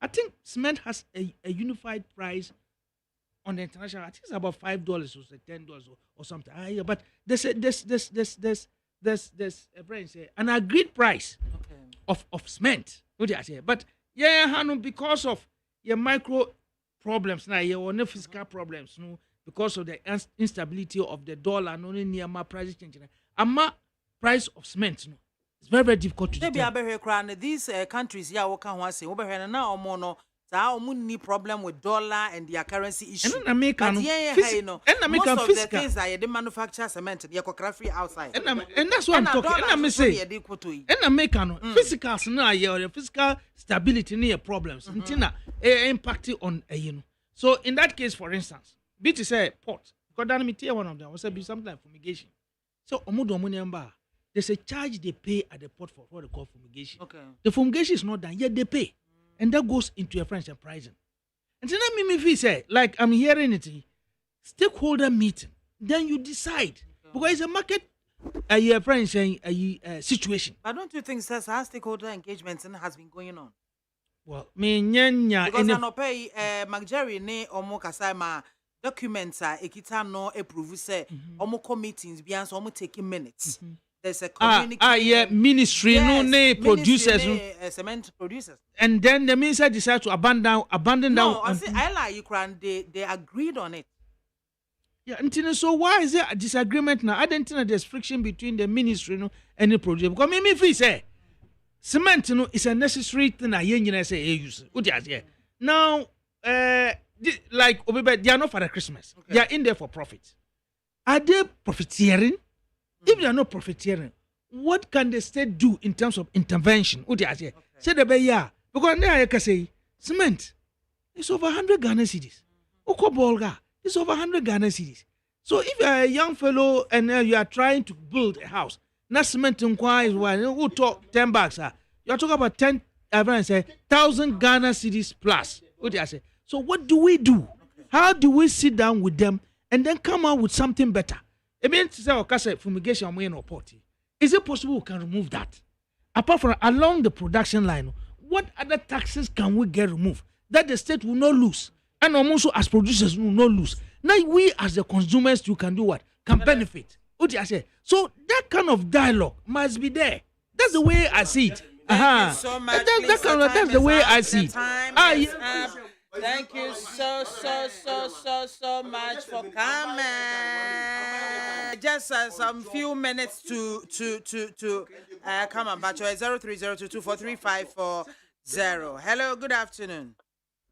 [SPEAKER 15] I think cement has a unified price on the international. I think it's about $5 or $10 or something. But there's a friend say an agreed price of cement. What do I say? But because of your micro problems now, your fiscal problems, no, because of the instability of the dollar, no near my prices changing. Ama price of cement, no, it's very, very difficult to determine.
[SPEAKER 1] These countries, yeah, what can one say? Over now, no. Any problem with dollar and their currency issue.
[SPEAKER 15] And most of
[SPEAKER 1] the things that they manufacture cement, they are free outside.
[SPEAKER 15] And that's what I'm talking. And I'm saying, fiscal now, your fiscal stability near problems. Impacting on So in that case, for instance, BT say port. Because that me tell one of them was be something like fumigation. So there's a charge they pay at the port for what they call fumigation.
[SPEAKER 1] Okay.
[SPEAKER 15] The fumigation is not done yet. They pay. And that goes into a French pricing. And then I mean, say, like I'm hearing it, stakeholder meeting. Then you decide. Because it's a market, a French situation.
[SPEAKER 1] But don't you think that stakeholder engagement has been going on?
[SPEAKER 15] Well,
[SPEAKER 1] because I no pay Magjerry ne omo kasama documents ekita no approve say omo meetings beyond so omo taking minutes. There's a community.
[SPEAKER 15] Ministry,
[SPEAKER 1] yes,
[SPEAKER 15] no producers,
[SPEAKER 1] cement producers.
[SPEAKER 15] And then the minister decided to abandon
[SPEAKER 1] no, I say I like Ukraine. They agreed on it.
[SPEAKER 15] Yeah, and so why is there a disagreement now? I don't think there's friction between the ministry and the producer. Because me feel say cement is a necessary thing. I say use. Now, like they are not for the Christmas. Okay. They are in there for profit. Are they profiteering? If they are not profiteering, what can the state do in terms of intervention? Okay. Say the yeah, because now I can say cement is over 100 Ghana cedis. Okobolga is over 100 Ghana cedis. So if you are a young fellow and you are trying to build a house, not cement inquiries who talk 10 bucks, you are talking about 10,000 Ghana cedis plus. So what do we do? How do we sit down with them and then come out with something better? I mean, to say fumigation or port. Is it possible we can remove that? Apart from along the production line, what other taxes can we get removed that the state will not lose? And also as producers will not lose. Now we as the consumers, you can do what? Can benefit. So that kind of dialogue must be there. That's the way I see it.
[SPEAKER 1] Thank you so much.
[SPEAKER 15] That's the way I see it.
[SPEAKER 1] Thank you so much for coming. Just some few minutes to come on, Bacho. 0302243540. Hello, good afternoon.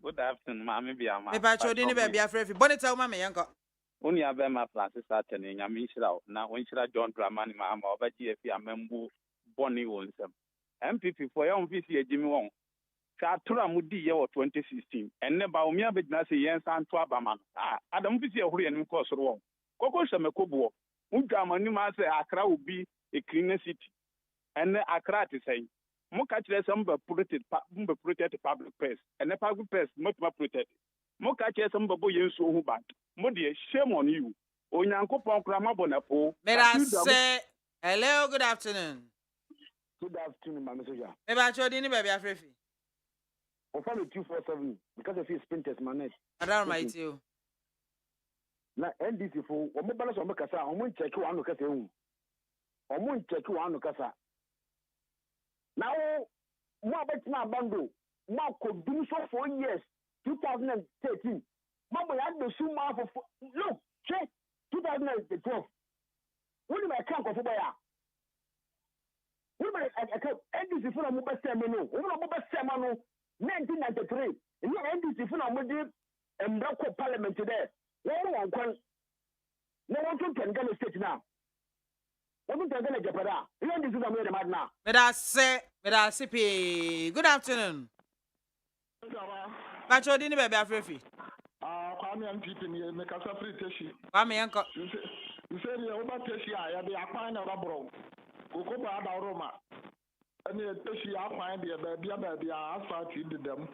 [SPEAKER 16] Good afternoon, MAAME BIAMAH.
[SPEAKER 1] Bacho, didn't be a free. Bonnet, tell Mamma Yanko.
[SPEAKER 16] Only a bema Francis Attorney, Yamishra, now when should I John Dramani, MAAME, or Betty, if you are member Bonnie Wilson. MPP for your own VC, Jimmy Wong. sa atura mu di ye 2016 enne ba omi abegina se yen san to abama adam fi se ehuru enim ko soro won koko hyemekobo udwa mani ma se akra obi e clean city enne akra te sei mo ka kire se mba protect public press enne public press mo to protect mo ka kire se mba bo yensu ohu ban mo de shame on you onyankopon kra mabo na po
[SPEAKER 1] say hello, good afternoon.
[SPEAKER 17] Good afternoon, my messenger.
[SPEAKER 1] Eba chodi ni baby afrefi.
[SPEAKER 17] On fait le 247 because of his printers manage.
[SPEAKER 1] I don't mind you.
[SPEAKER 17] Na NDC fo, o mo balance o mo kasa, o mo check wa no kasa hu. O mo check wa no kasa. Na o mo abetina bando, mo ko dum so 4 years, 2013. Mo bo ya do su ma for look, check 2012. When my camp of Obaya. When my NDC for a mobile seminar, when a mobile seminar, 1993, and your NDC for a mobile and local parliament today. No one can get a state now. One can get a Japada. The NDC is a made mad now.
[SPEAKER 1] But I say, good afternoon. Bacho dini baby afrefi.
[SPEAKER 5] Kwame MPP ni me kasa free teshi.
[SPEAKER 1] Kwame yanko.
[SPEAKER 5] Nseri ya oba teshi ya be akwan na rabro. Koko ba da Roma. Ani teshi akwan de ba bia asfalt di dem.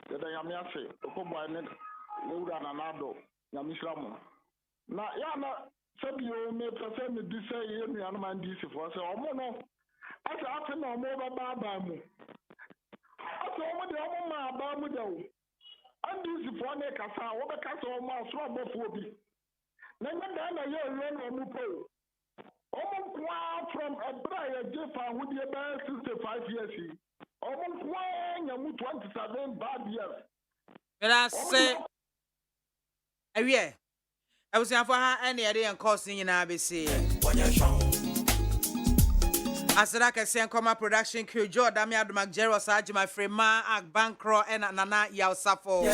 [SPEAKER 5] De da yame ase. Koko ba ne ura na nado. Yame islamu. Na ya na sebio me pese me di se ye mi anu man di se fo se omo no. Asa afi na omo ba mu. Asa omo de omo ma ba mu de o. Andi si fo ne kasa wo be kasa omo aso abofo bi. Na nyanda na ye run omo po. Omo kwa from Ebra je fa hudi ba 65 years. Omo kwa nyamu 27 bad years.
[SPEAKER 1] But I say I was here for her any idea and causing in ABC. As I can say, come production crew, Jordan, Macjero, Sajima, Frema, Bankro, and Nana Yausafo.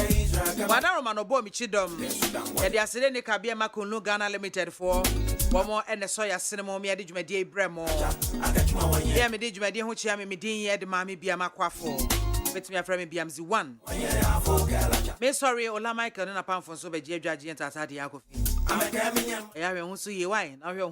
[SPEAKER 1] Madame Manobo Michidom, and the Asideni Kabia Makunu Ghana Limited for one more and the soya cinema, me did my dear Bremo. Yeah, me did my dear Huchami, me dear the Mammy BIAMAH AKWAFO. With me a friend BMZ 1. Me sorry, Ola Michael, and a pound for so by J. Judge and Tasadi Yakofi. I have a who see you wine, now you're